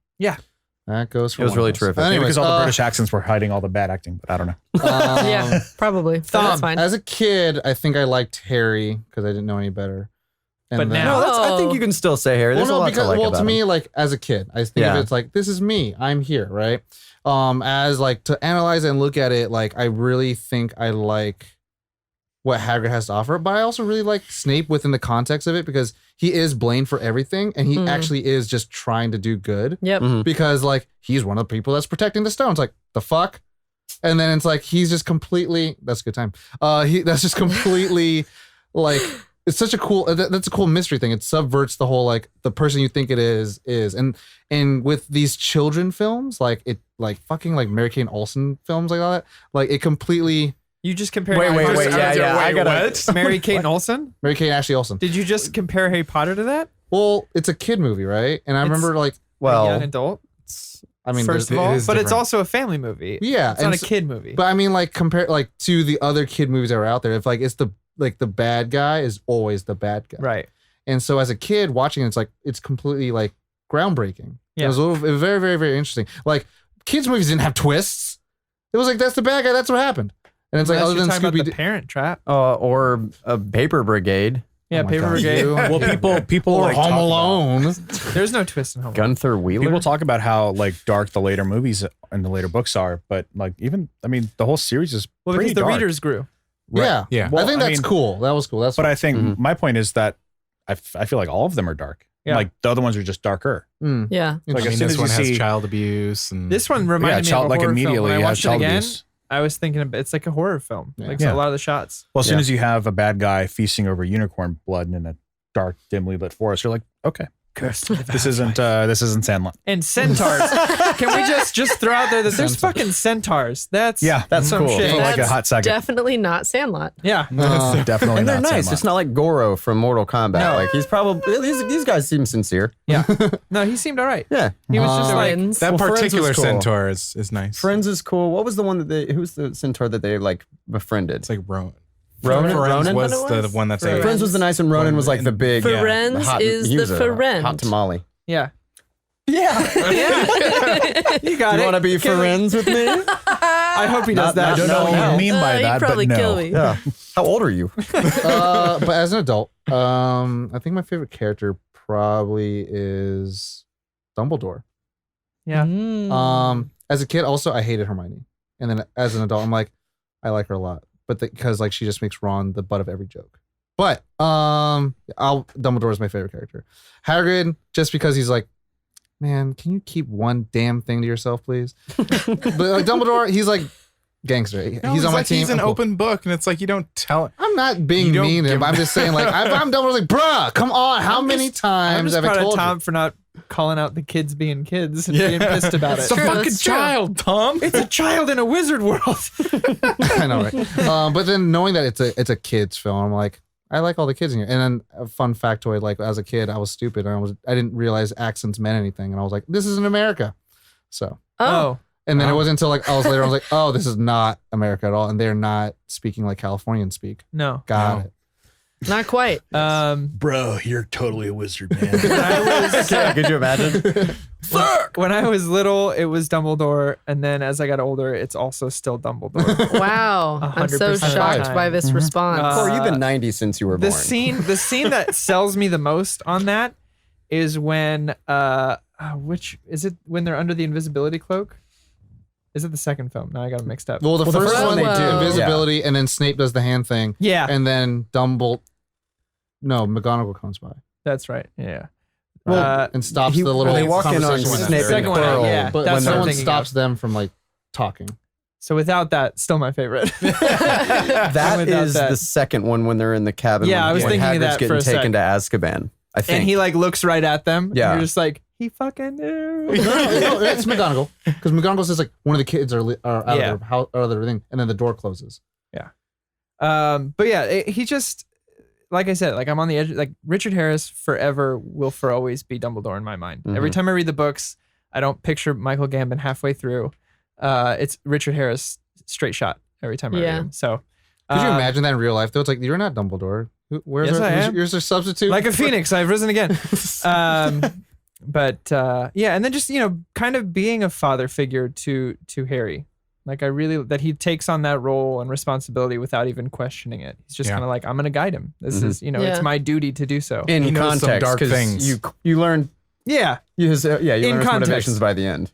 That goes for It was one really of us. terrific. Maybe Anyways, because all the British accents were hiding all the bad acting, but I don't know. Yeah, probably. But that's fine. As a kid, I think I liked Harry because I didn't know any better. And But then- now- No, I think Oh. you can still say Harry. There's a lot to like well, about to me, him. like as a kid, I think Yeah. of it's like this is me. I'm here, right? As like to analyze and look at it, like I really think I like what Hagrid has to offer, but I also really like Snape within the context of it because he is blamed for everything, and he Mm. actually is just trying to do good Yep. Mhm. because like he's one of the people that's protecting the stones. Like the fuck. And then it's like he's just completely. That's a good time. That's just completely like it's such a cool. That's a cool mystery thing. It subverts the whole like the person you think it is, and with these children films, like it like fucking like Mary Kate Olsen films like all that, like it completely You just compared Wait, Harry wait, Potter yeah, to I gotta. Mary Kate Olsen? Mary Kate Ashley Olsen. Did you just compare Harry Potter to that? Well, it's a kid movie, right? And I It's- remember like A young Well, adult, I mean, first there's- of all, it is but it's different. also a family movie. yeah, It's not and a kid movie. But I mean, like compare like to the other kid movies that are out there. If like it's the bad guy is always the bad guy, Right. And so as a kid watching it, it's completely like groundbreaking. Yeah. It was very, very, very interesting. Like kids movies didn't have twists. It was like that's the bad guy. That's what happened. And it's like Unless other you're than talking about Scooby the Doo. Parent Trap. or a Paper Brigade. Yeah, Oh my Paper God. Brigade. You- Well, people or like Home talk about- Alone. There's no twist in Home Alone. Gunther Wheeler. People talk about how like dark the later movies and the later books are, but like even the whole series is Well, pretty because the dark. readers grew. Yeah, Yeah. Well, I think I that's mean- cool. That was cool. That's But I think Mhm. my point is that I feel like all of them are dark. Yeah. Like the other ones are just darker. Yeah. Like, I as mean, soon this as you one has see- child abuse and This one reminded me of a like horror film. immediately When I you have watched it child again, abuse. I was thinking it's like a horror film. Yeah. Like Yeah. a lot of the shots. Well, as soon Yeah. as you have a bad guy feasting over unicorn blood in a dark, dimly lit forest, you're like, okay, this isn't Sandlot. And centaurs. Can we just throw out there that there's fucking centaurs? That's That's some cool. shit. For like a That's hot second. Definitely not Sandlot. Yeah. Definitely and they're not nice. Sandlot. It's not like Goro from Mortal Kombat. No. Like he's probably these guys seem sincere. Yeah. No, he seemed all right. Yeah. He was just like, Friends. that Well, Friends was particular cool. centaur is nice. Friends is cool. What was the one that they? Who's the centaur that they like befriended? It's like Ronan. Ronan? Friends Ronan? was What it the was? one that's Friends. a Friends was the nice, and Ronan was like the big. Friends hot, is he the was a friend. hot tamale. yeah. Yeah. You got You it. want to be friends with me? I hope he does that. I don't know what No. you mean by He'd that, probably but kill no. me. Yeah. How old are you? But as an adult, I think my favorite character probably is Dumbledore. Yeah. Mm. As a kid, also I hated Hermione, and then as an adult, I'm like, I like her a lot, but because like she just makes Ron the butt of every joke. But Dumbledore is my favorite character. Hagrid, just because he's like, man, can you keep one damn thing to yourself, please? But like Dumbledore, he's like gangster. No, he's on my like, team. He's an I'm cool. open book, and it's like you don't tell. I'm not being You don't mean to him. give- I'm just saying, like, I'm Dumbledore's like, bruh, come on. How many I'm times just have I proud of told Tom you? for not calling out the kids being kids and being pissed about it. It's a True, fucking that's true. child, Tom. It's a child in a wizard world. I know, right? But then knowing that it's a kid's film, I'm like, I like all the kids in here. And then a fun factoid, like as a kid, I was stupid and I didn't realize accents meant anything, and I was like, this isn't America. So, Oh. and then it Oh. wasn't until like I was later, I was like, oh, this is not America at all, and they're not speaking like Californians speak. No. Got No. it. Not quite. Bro, you're totally a wizard, man. Could you imagine? When I was little, it was Dumbledore, and then as I got older, it's also still Dumbledore. Wow. I'm so 100% shocked by this response. Corey, you've been 90 since you were the born. scene that sells me the most on that is when which is it when they're under the invisibility cloak? Is it the second film? No, I got them mixed up. Well, the first first one one they do. invisibility, and then Snape does the hand thing, Yeah, and then McGonagall comes by that's right. Yeah. and stops the little. they walk in on conversation with Snape Harry. Second one, Quirrell, yeah, But that's when what I'm someone thinking stops of. them from like talking. So without that, still my favorite. That Without is that. the second one when they're in the cabin. Yeah, when, I was when thinking of Hagrid's that getting for a taken sec. to Azkaban. I think. And he like looks right at them. Yeah. And you're just like, he fucking knew. No, it's McGonagall because McGonagall says like one of the kids are out Yeah. of their house or their thing, and then the door closes. But yeah, he just, like I said, like I'm on the edge. Like Richard Harris forever will for always be Dumbledore in my mind. Every time I read the books, I don't picture Michael Gambon halfway through. It's Richard Harris straight shot every time I read him. So Could you imagine that in real life though? It's like you're not Dumbledore. Where's Yes, I am. where's their substitute? like a phoenix, I've risen again. But yeah, and then just kind of being a father figure to Harry. Like I really that he takes on that role and responsibility without even questioning it. He's just kind of like, I'm gonna guide him. This is Yeah. it's my duty to do so. in He knows some context, dark 'cause things. You learn Yeah, you learn his context. motivations by the end,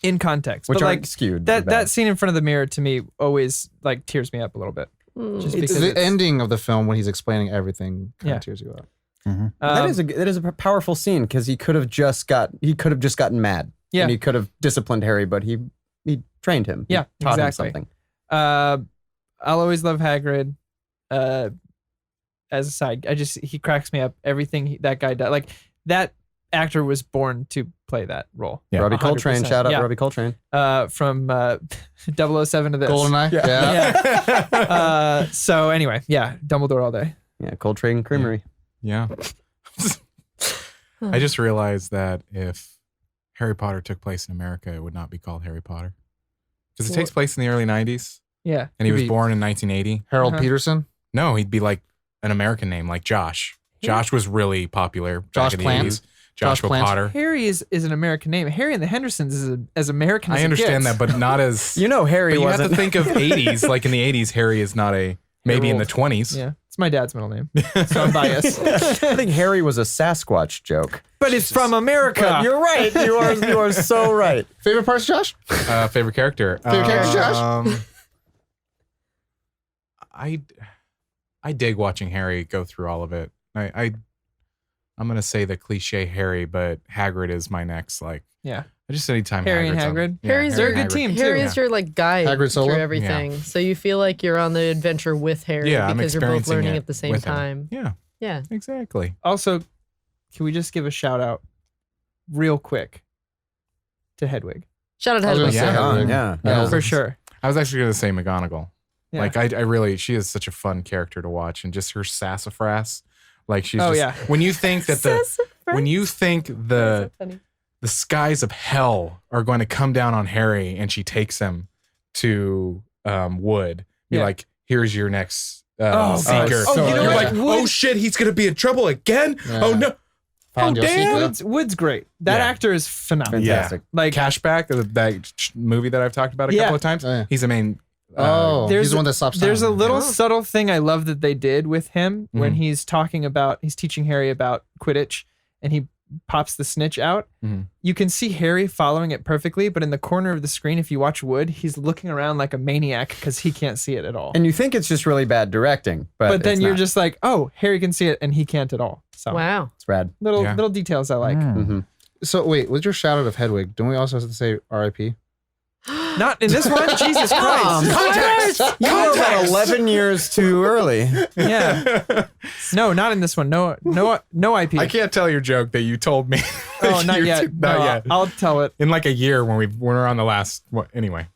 in context, which but aren't like skewed. that scene in front of the mirror to me always like tears me up a little bit. Just it's because the ending of the film when he's explaining everything. Kind Yeah. of tears you up. that is a powerful scene because he could have just gotten mad. Yeah. And he could have disciplined Harry, but he trained him. He Yeah, taught him exactly. something. I'll always love Hagrid. As a side, he cracks me up. Everything that guy does, like that actor was born to play that role. Yeah. Robbie Coltrane, 100%. shout out Yeah. Robbie Coltrane. From 007 to this. Goldeneye. Yeah. So anyway, yeah, Dumbledore all day. Yeah, Coltrane Creamery. Yeah. I just realized that if Harry Potter took place in America, it would not be called Harry Potter. Because it takes place in the early 90s, Yeah. and he was He'd be- born in 1980. Harold Uh-huh. Peterson. No, he'd be like an American name, like Josh. Josh was really popular back Josh in the Plant? 80s. Josh Joshua Plant. Potter. Harry is an American name. Harry and the Hendersons is as American as I it understand gets. that, but not as... Harry but you wasn't. have to think of 80s. Like in the 80s, Harry is not a... Maybe in the 20s. Yeah, it's my dad's middle name, so I'm biased. I think Harry was a Sasquatch joke. But it's from America. But you're right. You are so right. Favorite parts, Josh? Favorite character? Favorite character, Josh? I dig watching Harry go through all of it. I'm gonna say the cliche Harry, but Hagrid is my next. Like, Yeah. I just anytime Harry and Hagrid's on- Hagrid? Yeah, Harry's Harry a and good Hagrid. team, too. Harry's your like guide Hagrid solo? through everything. So you feel like you're on the adventure with Harry Yeah, I'm because you're both experiencing learning it at the same with him. time. Yeah, Yeah. exactly. Also, can we just give a shout out, real quick, to Hedwig? Shout out to I was gonna Hedwig. say Yeah. Hedwig. Yeah. Yeah. For sure. I was actually gonna say McGonagall. Yeah. Like, I really, she is such a fun character to watch, and just her sassafras. Like, she's Oh, just, yeah. when you think that when you think the skies of hell are going to come down on Harry and she takes him to Wood, be Yeah. like, here's your next Oh, seeker. so you know You're what? like, oh shit, he's going to be in trouble again? Yeah. Oh no. Found Oh, your damn. secret. Wood's great. That Yeah. actor is phenomenal. Fantastic. Like, Cashback, that movie that I've talked about a Yeah. couple of times. Oh, yeah. He's the main. There's he's the one that stops. there's a time. little Oh. subtle thing I love that they did with him when Mhm. he's teaching Harry about Quidditch, and he pops the snitch out. Mhm. You can see Harry following it perfectly, but in the corner of the screen, if you watch Wood, he's looking around like a maniac because he can't see it at all. And you think it's just really bad directing, but then it's you're not. just like, oh, Harry can see it and he can't at all. So Wow. It's rad. Yeah. little details I like. Mhm. So wait, what's your shout out of Hedwig? Don't we also have to say R.I.P.? Not in this one. Jesus Christ. Context. You were about 11 years too early. Yeah. No, not in this one. No IP. I can't tell your joke that you told me. Oh, not You- yet. Not No, yet. I'll tell it. In like a year when we're on the last. Anyway.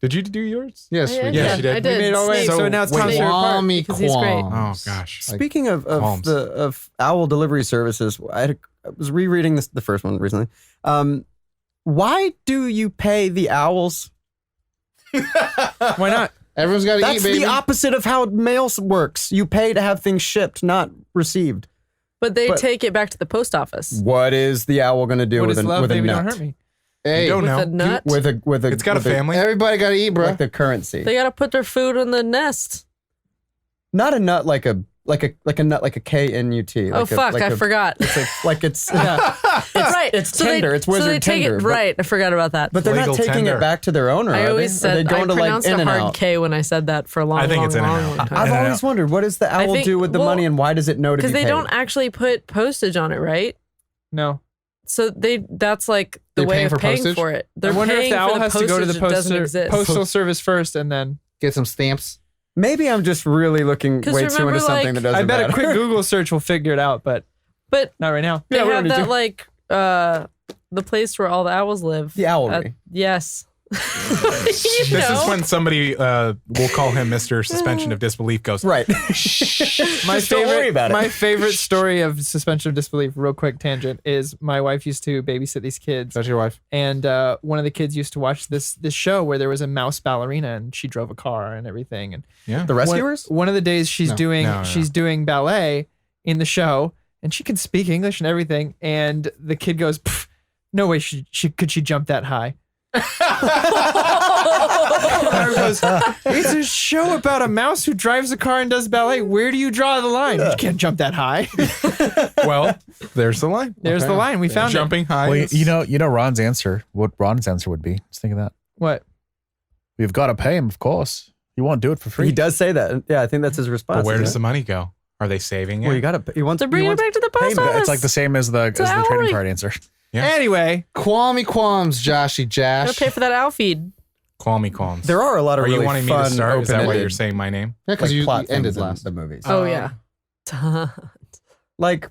Did you do yours? Yes, Yeah, we Yeah, did. she did. I did. We made it all the way. Snape. So now it's time wait, to apart. Kwame because he's great. Oh Qualms. gosh. Like, Speaking of Qualms. of owl delivery services, I was rereading the first one recently. Why do you pay the owls? Why not? Everyone's got to eat, That's baby. the opposite of how mail works. You pay to have things shipped, not received. But they But- take it back to the post office. What is the owl going to do What with is a love, with a baby? nut? Don't hurt me. Hey, You don't With know. a nut, With a It's got a with family. everybody got to eat, bro. like the currency. they gotta put their food in the nest. Not a nut like a nut like a KNUT. Oh fuck, I forgot. Like it's Right, it's so tender. They, It's wizard so they take tender. it but- right. I forgot about that. But they're Legal not taking tender. it back to their owner. I are always they? Are they said I going to like pronounced in a and hard out? K when I said that for a long, I think long, it's in and long, out. long I've time. always wondered what does the owl think- do with the well, money and why does it know to be Because they paid? don't actually put postage on it, right? No. So that's like the They're way paying of for paying postage? for it. They're I wonder if paying the owl for the has to go to the postage that doesn't exist. postal service first and then. Get some stamps. Maybe I'm just really looking 'Cause way too remember, into something like- that doesn't I bet matter. a quick Google search will figure it out, but But not right now. they we have already that do. like the place where all the owls live. The owlery. Yes. This is when somebody, we'll call him Mr. Suspension of Disbelief, goes, Right. My Just don't favorite, worry about it. My favorite story of suspension of disbelief, real quick tangent, is my wife used to babysit these kids, That's your wife. and one of the kids used to watch this show where there was a mouse ballerina, and she drove a car and everything. And yeah. The rescuers? one of the days she's No. doing No. she's doing ballet in the show, and she can speak English and everything. And the kid goes, "Pff, "No way, she could she jump that high." I goes, it's a show about a mouse who drives a car and does ballet. Where do you draw the line? You can't jump that high. Well, there's the line. There's the line. We found Jumping high. Well, is- you know Ron's answer. What Ron's answer would be? Just think of that. it. What? We've got to pay him, of course. He won't do it for free. He does say that. Yeah, I think that's his response. But where does isn't the money go? Are they saving it? it? Well, you got to. He wants. They're bringing it back to the post office. It's like the same as the trading hourly. card answer. Yeah. Anyway, Qualms, Joshy Gotta Josh. pay for that owl feed. Call me qualms. There are a lot of Are really you wanting me fun to start? Is that why open-ended, you're saying my name? Yeah, because like, you plot ended things in last. the movies. Oh yeah. Like,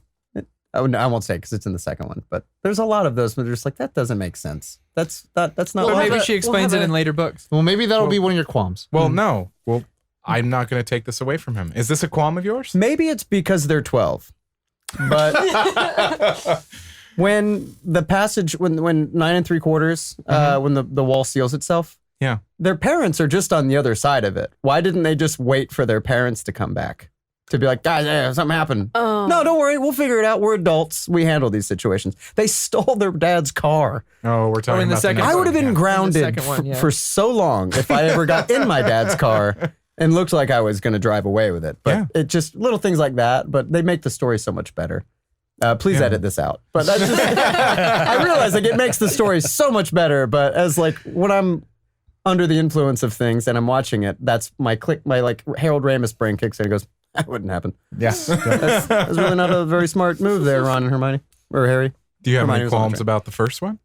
oh, no, I won't say because it's in the second one. But there's a lot of those where they're just like that doesn't make sense. That's not. but We'll like, have maybe a- she we'll explains have it a- in later books. Well, maybe that'll be one of your qualms. Well, no. Well, I'm not going to take this away from him. Is this a qualm of yours? maybe it's because they're 12. But when the passage, when 9 3/4, when the wall seals itself, Yeah. their parents are just on the other side of it. Why didn't they just wait for their parents to come back to be like, guys, yeah, something happened? Oh. No, don't worry, we'll figure it out. We're adults. We handle these situations. They stole their dad's car. Oh, we're talking in the about second- next I would have one, been yeah. grounded second one, yeah. for so long if I ever got in my dad's car and looked like I was going to drive away with it. But Yeah. it just little things like that. But they make the story so much better. Please Yeah. edit this out. But that's just, I realize like it makes the story so much better. But as like when I'm under the influence of things and I'm watching it, that's my like Harold Ramis brain kicks in and goes, that wouldn't happen. Yeah. That's really not a very smart move there, Ron and Hermione or Harry. Do you have Hermione any was on the qualms train. about the first one?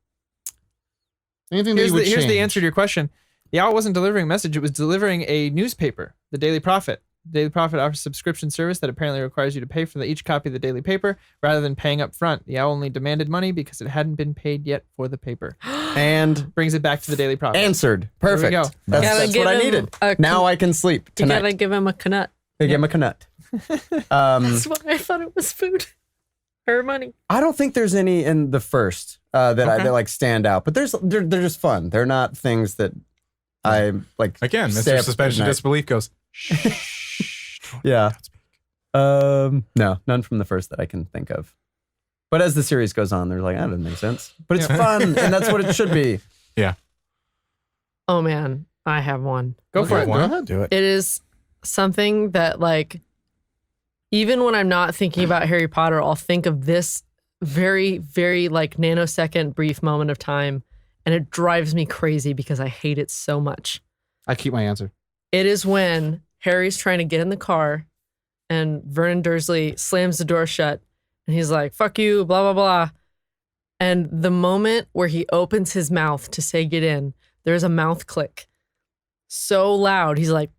Anything that you would Here's the change. answer to your question. The owl wasn't delivering a message. It was delivering a newspaper, the Daily Prophet. The Daily Prophet offers a subscription service that apparently requires you to pay for each copy of the daily paper rather than paying up front. The owl only demanded money because it hadn't been paid yet for the paper. And Brings it back to the Daily Prophet. answered. Perfect. go. That's, Gotta that's give what I him needed. a Now I can sleep You tonight. gotta give him a canut. They gave him a canut. That's why I thought it was food. Or money. I don't think there's any in the first that that like stand out, but they're just fun. They're not things that I like. Again, stay Mr. up Suspension at of night. Disbelief goes, Yeah. No, none from the first that I can think of. But as the series goes on, they're like, that doesn't make sense. But it's Yeah. fun, and that's what it should be. Oh man, I have one. Go for Okay, it. go ahead. Do it. It is something that like even when I'm not thinking about Harry Potter, I'll think of this very, very like nanosecond brief moment of time, and it drives me crazy because I hate it so much. I keep my answer. It is when Harry's trying to get in the car and Vernon Dursley slams the door shut and he's like, fuck you, blah, blah, blah. And the moment where he opens his mouth to say get in, there's a mouth click so loud. He's like,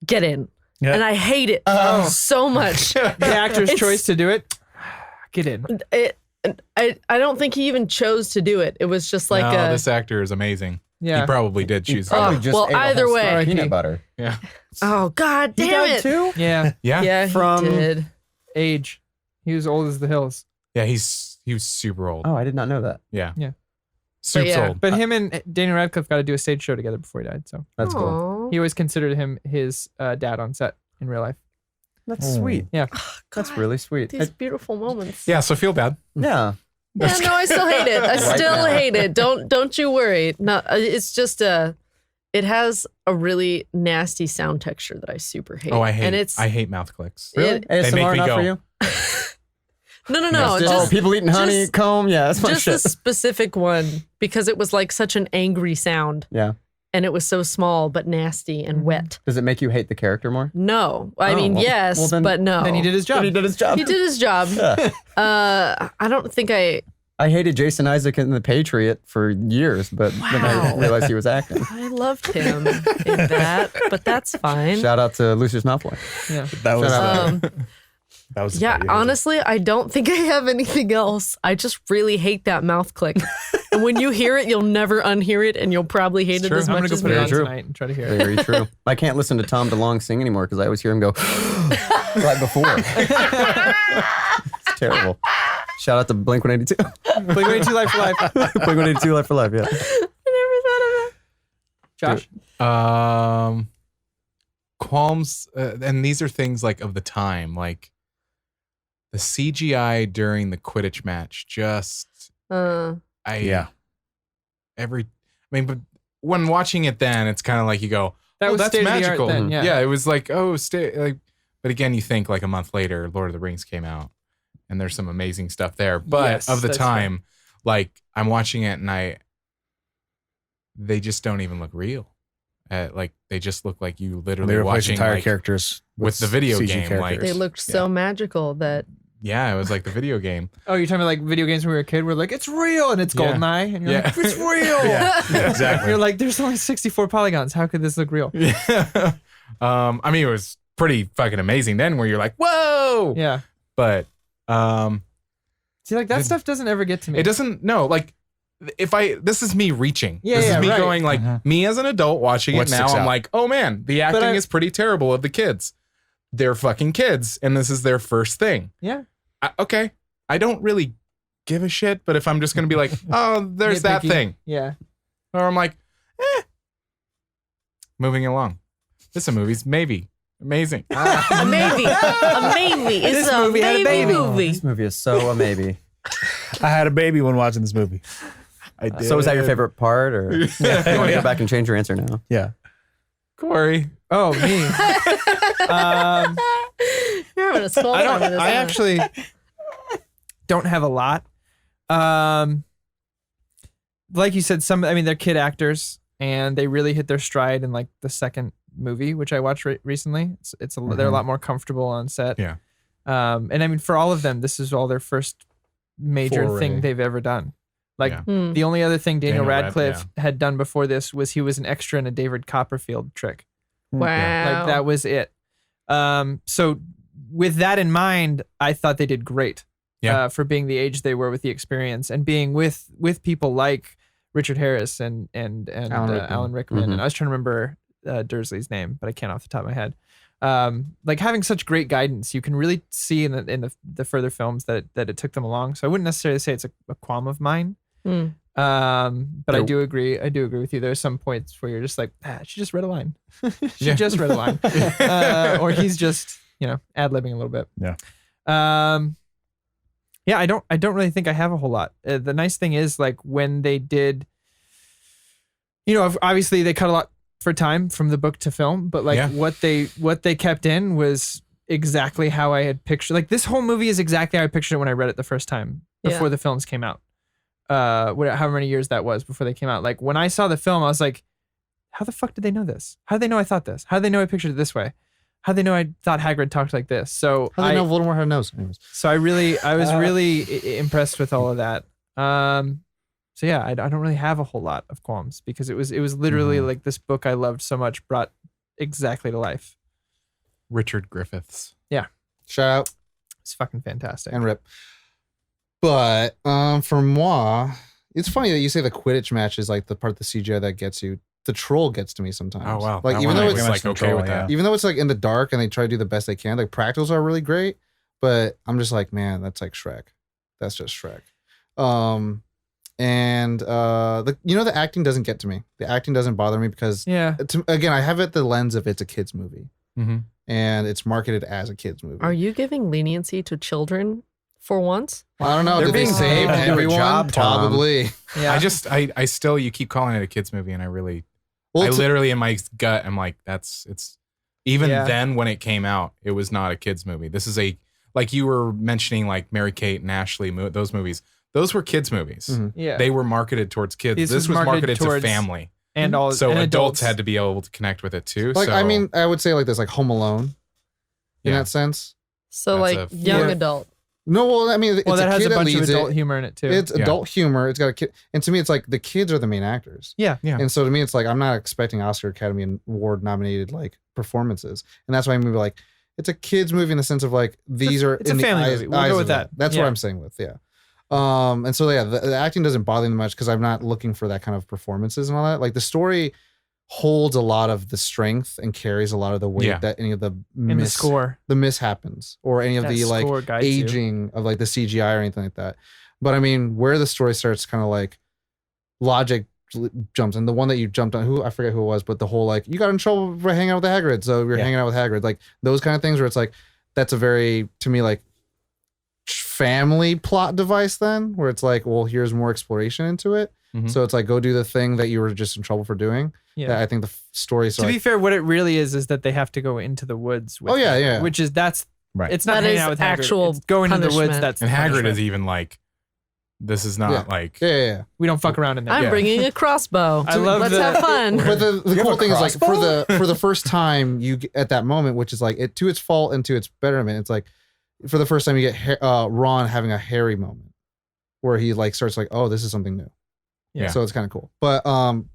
get in. Yeah. And I hate it so much. The actor's It's- choice to do it. Get in. I don't think he even chose to do it. It was just like no, a, this actor is amazing. Yeah. He probably did choose to Probably do it. just well, ate a either whole way. stick of R.I.P. peanut butter. Yeah. oh God He damn died it. too? Yeah. Yeah. Yeah, From- he did. Age. He was old as the hills. Yeah, he was super old. Oh, I did not know that. Yeah. Yeah. Soup's yeah. old. But him and Daniel Radcliffe got to do a stage show together before he died. So That's cool. Aw. He always considered him his dad on set in real life. That's sweet. Yeah. That's really sweet. These beautiful moments. Yeah, so feel bad. Yeah. Yeah, no, I still hate it. I still hate it. Don't you worry. No, it's just it has a really nasty sound texture that I super hate. Oh, I hate. And it's I hate mouth clicks. Really? It- They make ASMR me not go. for you? no. Oh, people eating honeycomb. Yeah, that's my Just shit. the specific one because it was like such an angry sound Yeah. and it was so small but nasty and wet. Does it make you hate the character more? No, I Oh, mean well- yes, well, then- but no. Then he did his job. He did his job. He did his job. Yeah. I don't think I hated Jason Isaac in The Patriot for years, but then I Wow. realized he was acting. I loved him in that, but that's fine. Shout out to Lucius Malfoy. Yeah. That was Um, that was yeah, pretty- honestly, I don't think I have anything else. I just really hate that mouth click. And when you hear it, you'll never unhear it, and you'll probably hate it True. as I'm much gonna go as put me. it Very on true. tonight and try to hear it. Very true. I can't listen to Tom DeLonge sing anymore because I always hear him go right before. It's terrible. Shout out to Blink 182. Blink 182 Life for Life. Blink 182 Life for Life, yeah. I never thought of it. Josh. Qualms, and these are things like of the time, like the CGI during the Quidditch match. Just yeah. I mean, but when watching it, then it's kind of like you go, That oh, was that's state-of-the-art magical. then, yeah. It was like, oh, like. But again, you think like a month later, Lord of the Rings came out, and there's some amazing stuff there. But Yes, of the that's time, like I'm watching it, and they just don't even look real. Like they just look like you literally They replaced watching entire like, characters with the video CG game, like- They looked so magical that yeah, it was like the video game. Oh, you're talking about like video games when we were a kid? We're like, it's real, and it's Yeah. GoldenEye, and you're Yeah. like, it's real. Yeah, exactly. You're like, there's only 64 polygons. How could this look real? Yeah. I mean, it was pretty fucking amazing then where you're like, whoa. Yeah. But See, like that It- stuff doesn't ever get to me. it doesn't, no, like this is me reaching. Yeah, this yeah, is me right. going like me as an adult watching What it now. sticks I'm out? like, oh man, the acting I- is pretty terrible of the kids. They're fucking kids. And this is their first thing. Yeah. Okay. I don't really give a shit, but if I'm just going to be like, oh, there's that Nitpicky. thing. Yeah. Or I'm like, moving along. This is a movie's maybe. Amazing. a maybe. It's This a movie had a maybe baby. movie. This movie is so a maybe. I had a baby when watching this movie. I did. So was that your favorite part, or you want to Yeah. go back and change your answer now? Yeah. Corey. Oh, me. You're having a swell I time don't. with this, I huh? actually don't have a lot. Like you said, I mean, they're kid actors, and they really hit their stride in like the second movie, which I watched recently. They're a lot more comfortable on set. Yeah. And I mean, for all of them, this is all their first major Foray. thing they've ever done. Like Yeah. Hmm. the only other thing Daniel Daniel Radcliffe had done before this was he was an extra in a David Copperfield trick. Wow. Like that was it. So with that in mind, I thought they did great. Yeah. For being the age they were with the experience and being with people like Richard Harris and Alan Rickman. And I was trying to remember Dursley's name, but I can't off the top of my head. Like having such great guidance, you can really see in the further films that it took them along. So I wouldn't necessarily say it's a qualm of mine. Hmm. But I do agree with you. There's some points where you're just like, she just read a line. She Yeah. just read a line. Or he's just, ad-libbing a little bit. Yeah. Yeah, I don't really think I have a whole lot. The nice thing is like when they did, obviously they cut a lot for time from the book to film, but like Yeah. what they kept in was exactly how I had pictured. Like this whole movie is exactly how I pictured it when I read it the first time before the films came out. However many years that was before they came out. Like when I saw the film, I was like, how the fuck did they know this? How did they know I thought this? How did they know I pictured it this way? How did they know I thought Hagrid talked like this? So How do they know Voldemort had a nose? Anyways. So I was really impressed with all of that. So yeah, I don't really have a whole lot of qualms because it was literally like this book I loved so much brought exactly to life. Richard Griffiths. Shout out It's fucking fantastic. and rip. But for moi, it's funny that you say the Quidditch match is like the part of the CGI that gets you. The troll gets to me sometimes. Oh wow. Like That even one though I it's was like okay with that. even though it's like in the dark and they try to do the best they can, like practicals are really great, but I'm just like, man, that's like Shrek. That's just Shrek. And the acting doesn't get to me. The acting doesn't bother me because Yeah. again, I have it the lens of it's a kids movie Mm-hmm. and it's marketed as a kids movie. Are you giving leniency to children for once? I don't know. They're Did they being save paid to do a everyone? job, Tom. Probably. Yeah. I still, you keep calling it a kids movie, and I Well, literally in my gut, I'm like, it's even Yeah. then when it came out, it was not a kids movie. This is like you were mentioning, like Mary-Kate and Ashley, those movies. Those were kids movies. Mhm. Yeah. They were marketed towards kids. This This was was marketed marketed to towards- family. and all So and adults had to be able to connect with it too. like so, I mean, I would say like this, like Home Alone, in Yeah. that sense. So That's like a- young Yeah. adult. No, well, I mean, it's Well, that a has kid a that bunch of leads adult it. humor in it too. It's Yeah. adult humor. It's got a kid, and to me, it's like the kids are the main actors. Yeah. Yeah. And so to me, it's like I'm not expecting Oscar Academy Award nominated like performances, and that's why I'm like it's a kids movie in the sense of like these are it's a in the family eyes, movie. We'll eyes go of with them. that. That's Yeah. what I'm saying with and so yeah, the acting doesn't bother me much because I'm not looking for that kind of performances and all that. Like the story holds a lot of the strength and carries a lot of the weight Yeah. that any of the in the score. the mishappens or any of That the like score guides you. aging of like the CGI or anything like that. But I mean, where the story starts kind of like logic jumps, and the one that you jumped on, who I forget who it was, but the whole like you got in trouble for hanging out with Hagrid, so you're Yeah. hanging out with Hagrid, like those kind of things where it's like that's a very to me like family plot device then where it's like, well, here's more exploration into it. Mhm. So it's like go do the thing that you were just in trouble for doing. Yeah. That I think the story To be fair, what it really is that they have to go into the woods. With Oh, yeah, Hagrid, yeah. Which is that's Right. It's not That hanging is out with actual Hagrid. It's going into the woods. punishment. That's and the Hagrid punishment. is even like, this is not Yeah. like, yeah. We don't fuck around in there. I'm Yeah. bringing a crossbow. I love Let's the- have fun. But the You have cool a thing is like crossbow? for the first time you get at that moment, which is like it to its fault and to its betterment. It's like for the first time you get Ron having a Harry moment where he like starts like, oh, this is something new. Yeah. So it's kind of cool. But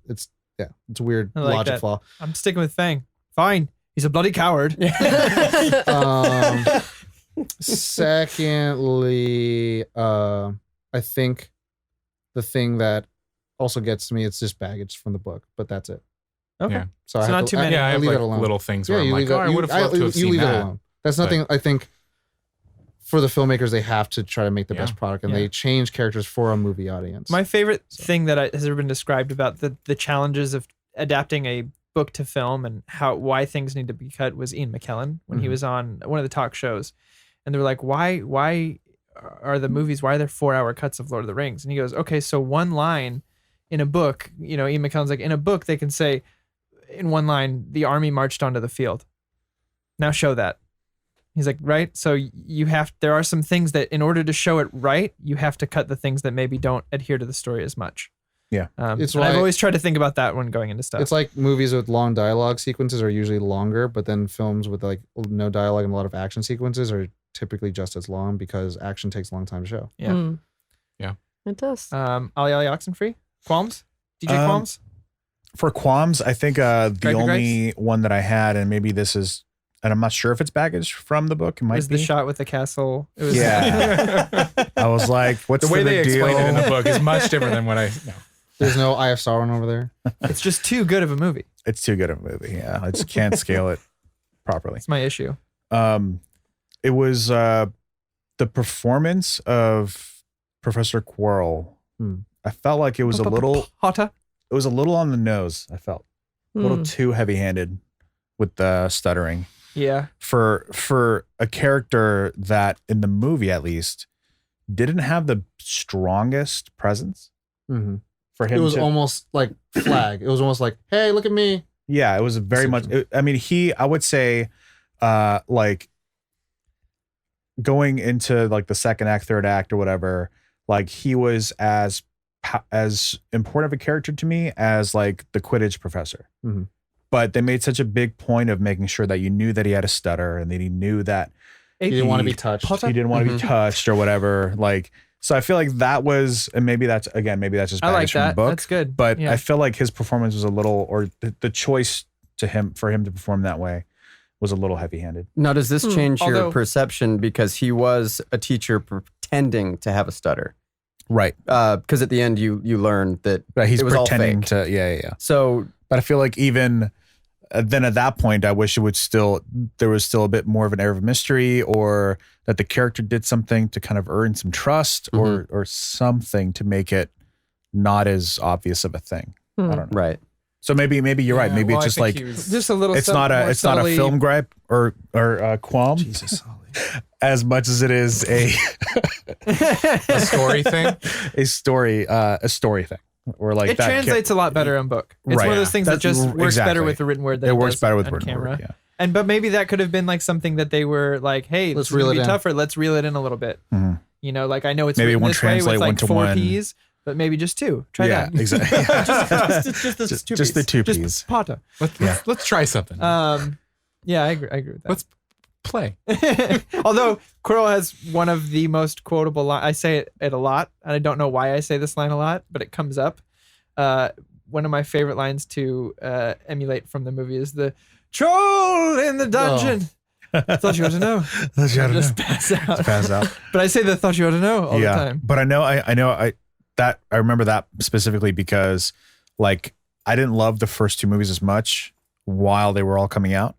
it's a weird I like logic that. flaw. I'm sticking with Fang. Fine. He's a bloody coward. Secondly, I think the thing that also gets to me, it's just baggage from the book, but that's it. Okay. Yeah. So I So have not to, too many. yeah, I have leave like it alone. little things where I'm you like, leave oh, it- I would have loved to have you seen leave it that. alone. That's But- nothing. I think for the filmmakers, they have to try to make the Yeah. best product, and Yeah. they change characters for a movie audience. My favorite So. thing that has ever been described about the challenges of adapting a book to film and why things need to be cut was Ian McKellen when he Mhm. was on one of the talk shows, and they were like, why are the movies, why are there 4-hour cuts of Lord of the Rings? And he goes, okay, so one line in a book, Ian McKellen's like, in a book they can say in one line, the army marched onto the field. Now show that. He's like, right? So there are some things that in order to show it right, you have to cut the things that maybe don't adhere to the story as much. Yeah. It's and I've why- always tried to think about that when going into stuff. It's like movies with long dialogue sequences are usually longer, but then films with like no dialogue and a lot of action sequences are typically just as long because action takes a long time to show. Yeah. Mm. Yeah. It does. Ali Ali Oxenfree? Qualms? DJ Um, Qualms? For qualms, I think the Greg only one that I had, and maybe this is, and I'm not sure if it's baggage from the book. It might Was be. the shot with the castle? It was Yeah. I was like, what's The way they big deal? explain it in the book is much different than what I know. There's no Eye of Sauron over there. It's just too good of a movie. It's too good of a movie. Yeah, I just can't scale it properly. It's my issue. It was the performance of Professor Quirrell. Hmm. I felt like it was a little. Hotta? It was a little on the nose. I felt a little Mm. too heavy-handed with the stuttering Yeah. for a character that in the movie at least didn't have the strongest presence Mm-hmm. for It him. was to, almost like flag. It was almost like, hey, look at me. yeah, it was very much. I mean, I would say, like going into like the second act, third act, or whatever. Like he was as important of a character to me as like the Quidditch professor. Mhm. But they made such a big point of making sure that you knew that he had a stutter and that he knew that You didn't want to be touched. he didn't want to be touched or whatever. Like, so I feel like that was, and maybe that's just I like baggage from the that. book. That's good. But yeah. I feel like his performance was a little, or the choice for him to perform that way was a little heavy-handed. Now, does this change your Although- perception because he was a teacher pretending to have a stutter? Right. Because at the end you learn that Right. He's it was all pretending fake. to, yeah. So But I feel like even then at that point, I wish there was still a bit more of an air of mystery, or that the character did something to kind of earn some trust or something to make it not as obvious of a thing. I don't know. Right. So maybe you're right. Maybe well, it's just I like think he was- Just a little. it's not a film gripe or qualm Jesus, Ollie. as much as it is a a story thing. a story thing. Or like It that translates a lot better in book. It's Right. one of those things that That's just works exactly. better with the written word. Than It works does better with on written camera. word. Yeah. But maybe that could have been like something that they were like, hey, Let's let's reel reel it in. tougher. Let's reel it in a little bit. Mhm. You know, like I know it's Maybe it written won't this way with translate like one to 4 one. P's, but maybe just 2. Try Yeah, that. exactly. Just the two Just the P's. 2 P's. Potter. Let's try something. Yeah, I agree with that. Let's play. Although Quirrell has one of the most quotable lines. I say it a lot, and I don't know why I say this line a lot, but it comes up. One of my favorite lines to emulate from the movie is the troll in the dungeon. Thought you ought to know. Just pass out. Pass out. But I say the thought you ought to know all the time. But I remember that specifically because like I didn't love the first 2 movies as much while they were all coming out.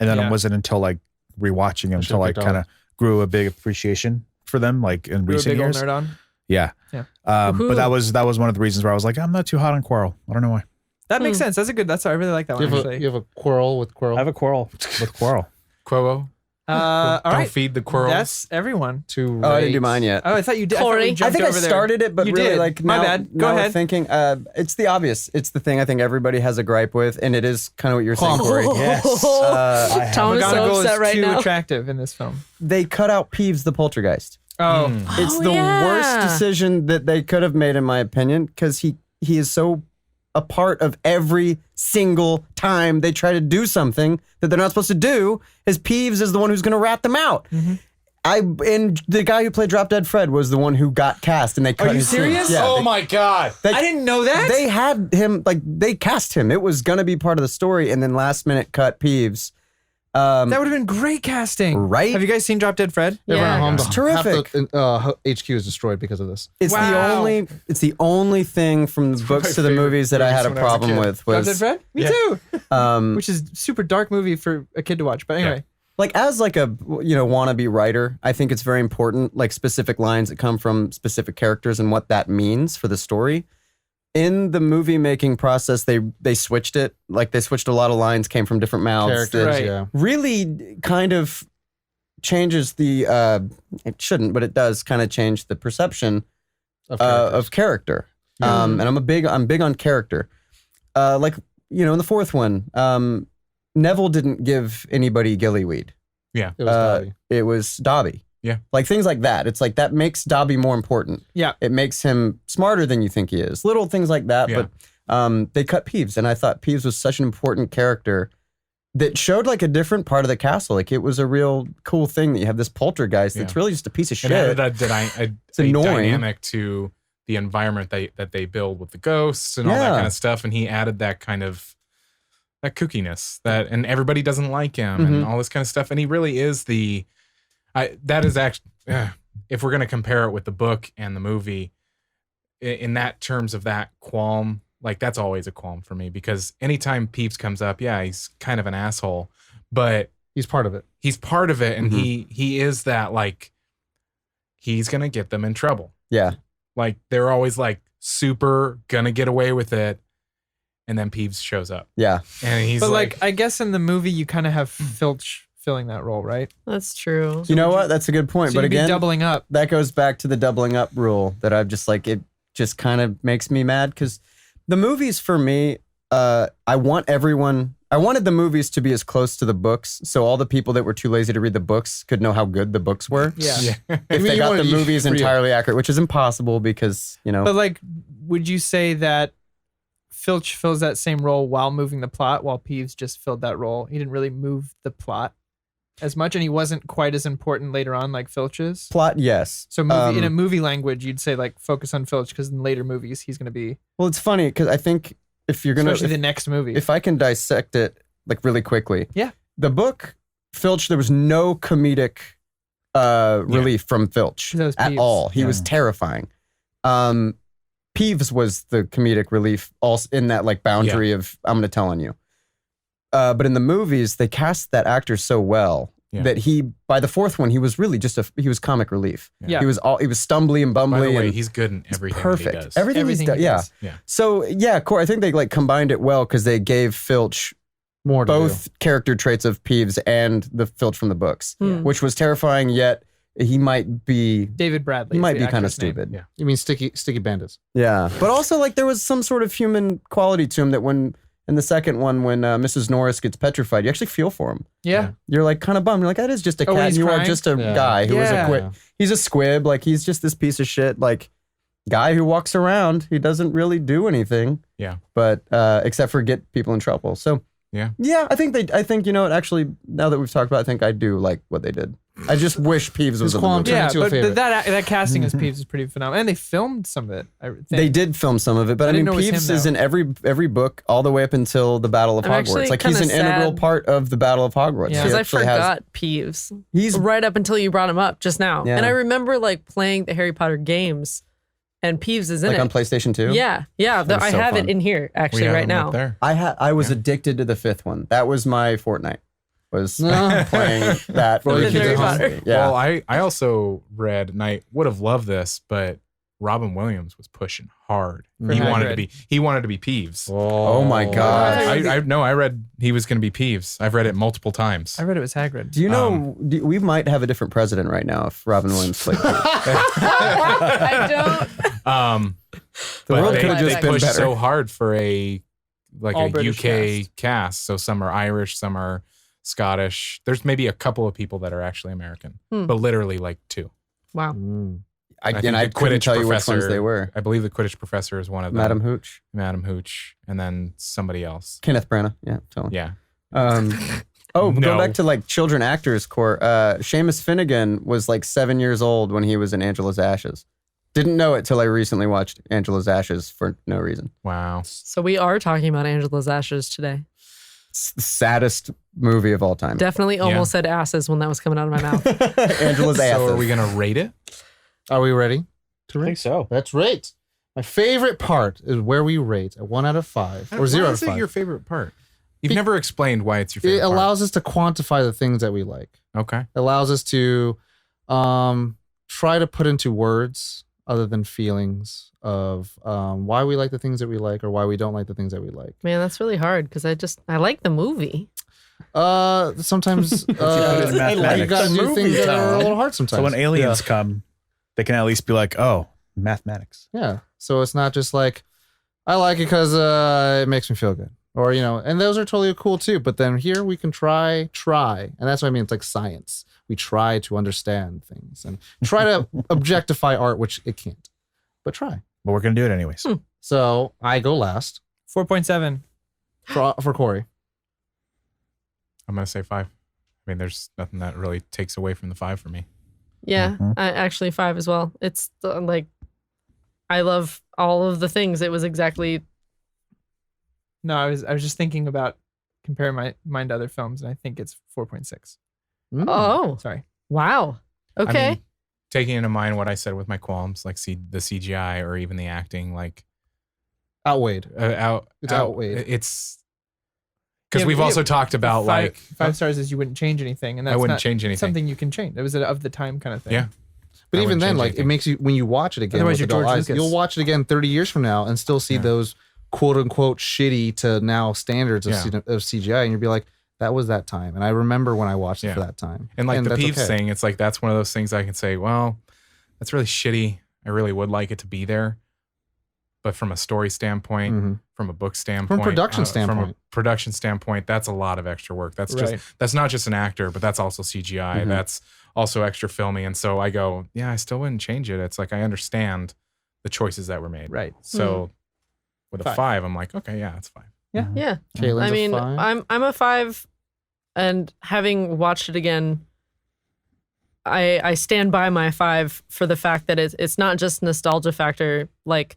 And then Yeah. it wasn't until like rewatching them until I picked kind on of grew a big appreciation for them like in You're a recent big old years. nerd on. Yeah. Yeah. But that was one of the reasons where I was like, I'm not too hot on Quirrell. I don't know why. That makes sense. I really like that You one have, actually. you have a quarrel with Quirrell. I have a quarrel with Quirrell. Quo. All Don't right. feed the quirrels. That's everyone. to Oh, I didn't do rate- mine yet. Oh, I thought you did. Corey. I, I think I over there. started it, but You really, did. like, My now, bad. Go now ahead. Thinking, it's the obvious. It's the thing I think everybody has a gripe with, and it is kind of what you're saying, Qualm. Corey. Tom is so McGonagall upset is right too now. attractive in this film. They cut out Peeves the poltergeist. Oh, It's Oh, the yeah. worst decision that they could have made, in my opinion, because he is so a part of every single time they try to do something that they're not supposed to do. Is Peeves is the one who's going to rat them out. And the guy who played Drop Dead Fred was the one who got cast, and they cut you his scene. serious? Yeah, Oh they- my god. they- I didn't know that. They had him, like, they cast him. It was going to be part of the story, and then last minute cut Peeves. That would have been great casting. Right? Have you guys seen Drop Dead Fred? Everyone Yeah. at home, It's terrific. Half the HQ is destroyed because of this. It's Wow. it's the only thing from the books my to the favorite movies that I had a movies when I was a problem kid. with Drop Dead was Fred? Me too. Which is super dark movie for a kid to watch. But anyway, like, as like a wannabe writer, I think it's very important, like specific lines that come from specific characters and what that means for the story. In the movie making process, they switched it. Like, they switched a lot of lines, came from different mouths. Characters, that Right. yeah. really kind of changes the it shouldn't, but it does kind of change the perception of character. And I'm big on character. Like, in the fourth one, Neville didn't give anybody gillyweed. Yeah. It was Dobby. It was Dobby. Yeah. Like, things like that. It's like that makes Dobby more important. Yeah. It makes him smarter than you think he is. Little things like that. Yeah. But they cut Peeves, and I thought Peeves was such an important character that showed like a different part of the castle. Like, it was a real cool thing that you have this poltergeist that's Yeah. really just a piece of And shit. added a annoying. dynamic to the environment that they build with the ghosts and all that Yeah. kind of stuff. And he added that kind of that kookiness and everybody doesn't like him Mm-hmm. and all this kind of stuff. And he really is that is actually, if we're going to compare it with the book and the movie, in that terms of that qualm, like, that's always a qualm for me, because anytime Peeves comes up, yeah, he's kind of an asshole, but He's part of it. he's part of it. And Mm-hmm. he is that, like, he's going to get them in trouble. Yeah. Like, they're always like super gonna get away with it. And then Peeves shows up Yeah. and he's but like, like, I guess in the movie you kind of have Filch filling that role, right? That's true. You know what? That's a good point. So But you'd be again, doubling up. that goes back to the doubling up rule that I've just like, it just kind of makes me mad, because the movies for me, I wanted the movies to be as close to the books, so all the people that were too lazy to read the books could know how good the books were. Yeah. yeah. If they You got wanted the to be movies free of- entirely accurate, which is impossible because, But like, would you say that Filch fills that same role while moving the plot, while Peeves just filled that role? He didn't really move the plot as much, and he wasn't quite as important later on like Filch is. plot, yes. So in a movie language, you'd say like focus on Filch, because in later movies he's going to be, Well, it's funny because I think if you're gonna, especially the next movie. if I can dissect it like really quickly, Yeah. the book Filch, there was no comedic relief from Filch That was at Peeves. all. He was terrifying. Peeves was the comedic relief, also in that like boundary of I'm going to tell on you. But in the movies, they cast that actor so well Yeah. that he by the fourth one he was really just he was comic relief. Yeah. He was stumbly and bumbly. By the way, and he's good in everything perfect. that he does. Everything he's done. he Yeah. does. Yeah. So yeah, I think they like combined it well because they gave Filch More to both character traits of Peeves and the Filch from the books, Hmm. which was terrifying. Yet he might be David Bradley. he is might the be kind of actor's name. stupid. Yeah. do. You mean sticky bandits? Yeah, but also like there was some sort of human quality to him that when in the second one when Mrs. Norris gets petrified, you actually feel for him. Yeah. You're like kind of bummed. You're like that is just a Oh, when cat. he's You are crying? just a Yeah. guy who is a Yeah. quit. He's a squib. Like he's just this piece of shit. Like guy who walks around. He doesn't really do anything. Yeah. But except for get people in trouble. So Yeah. yeah. I think you know what. Actually, now that we've talked about, it, I think I do like what they did. I just wish Peeves was His in the qualm movie. turned Yeah, into a but favorite. that casting as Peeves is pretty phenomenal, and they filmed some of it. I think. They did film some of it, but I I mean, didn't know it was Peeves him, is though. in every book all the way up until the Battle of I'm actually Hogwarts. Like he's an kinda integral sad. part of the Battle of Hogwarts. Yeah. He Because I actually has- forgot Peeves he's right up until you brought him up just now. Yeah. And I remember like playing the Harry Potter games and Peeves is in like it. on PlayStation 2. Yeah. Yeah. That was I so have fun. it in here We actually have right him up now. there. I was addicted to the fifth one. That was my Fortnite. Was No. playing that. Well, for you the kids kids at at home. home. Yeah. Well, I also read, and I would have loved this, but Robin Williams was pushing hard. For He wanted to Hagrid. be Peeves. Oh my God. I read he was going to be Peeves. I've read it multiple times. I read it was Hagrid. Do you know we might have a different president right now if Robin Williams played Peeves. I don't. The But world they, could have just they been pushed better. so hard for a All British UK cast. So some are Irish, some are Scottish. There's maybe a couple of people that are actually American, Hmm. but literally like two. Wow. I think couldn't the Quidditch tell you which ones professor- they were. I believe the Quidditch professor is one of them. Madam Hooch, Madam Hooch, and then somebody else. Kenneth Branagh. Yeah, totally. Yeah. Going No. back to like children actors core. Seamus Finnegan was like 7 years old when he was in Angela's Ashes. Didn't know it till I recently watched Angela's Ashes for no reason. Wow. So we are talking about Angela's Ashes today. It's the saddest movie of all time. Definitely almost said asses when that was coming out of my mouth. Angela's Ashes. So are we gonna rate it? Are we ready to I rate? think so. Let's rate. My favorite part is where we rate a 1 out of 5 or 0 Why out is of it 5. your favorite part? You've never explained why it's your favorite It allows us to quantify the things that we like. part. Okay. It allows us to try to put into words other than feelings of why we like the things that we like or why we don't like the things that we like. Man, that's really hard because I like the movie. Sometimes put in you mathematics. gotta The do movie, things that are a Tom. little hard sometimes. So when aliens come, they can at least be like, "Oh, mathematics." Yeah. So it's not just like, I like it because it makes me feel good. Or, and those are totally cool too. But then here we can try. And that's what I mean. It's like science. We try to understand things and try to objectify art, which it can't. But try. But we're gonna do it anyways. So I go last 4.7. for Corey. I'm gonna say 5. I mean, there's nothing that really takes away from the 5 for me. Yeah, Mhm. I actually 5 as well. It's like I love all of the things. It was exactly No, I was just thinking about comparing mine to other films, and I think it's 4.6. Mm. oh Sorry. wow. Okay. I mean, taking into mind what I said with my qualms, like the CGI or even the acting, like Outweighed. it's outweighed. It's because Yeah, we've but also talked about like five stars is you wouldn't change anything, and that's I wouldn't not change anything. something you can change. It was of the time kind of thing. Yeah. But I even wouldn't then, change like anything. it makes you, when you watch it again, Otherwise with you're adult George eyes, Lucas. you'll watch it again 30 years from now and still see Yeah. those quote unquote shitty to now standards of, Yeah. of CGI. And you'll be like, that was that time. And I remember when I watched it Yeah. for that time. And like the that's Peeves okay. thing, it's like that's one of those things I can say, well, that's really shitty. I really would like it to be there. But from a story standpoint, Mhm. from a book standpoint, production from a standpoint. production standpoint, that's a lot of extra work. That's Right. just that's not just an actor, but that's also CGI. Mhm. That's also extra filming. And so I go, yeah, I still wouldn't change it. It's like I understand the choices that were made. Right. So with a 5, I'm like, okay, yeah, it's 5. yeah. Caitlin's I mean, a 5. I'm a 5, and having watched it again, I stand by my 5 for the fact that it's not just nostalgia factor. Like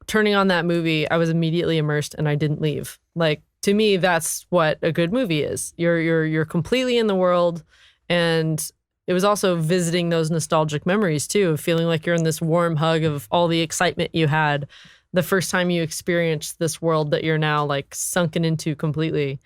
turning on that movie, I was immediately immersed and I didn't leave. Like to me, that's what a good movie is. You're completely in the world, and it was also visiting those nostalgic memories too, of feeling like you're in this warm hug of all the excitement you had the first time you experienced this world that you're now like sunken into completely.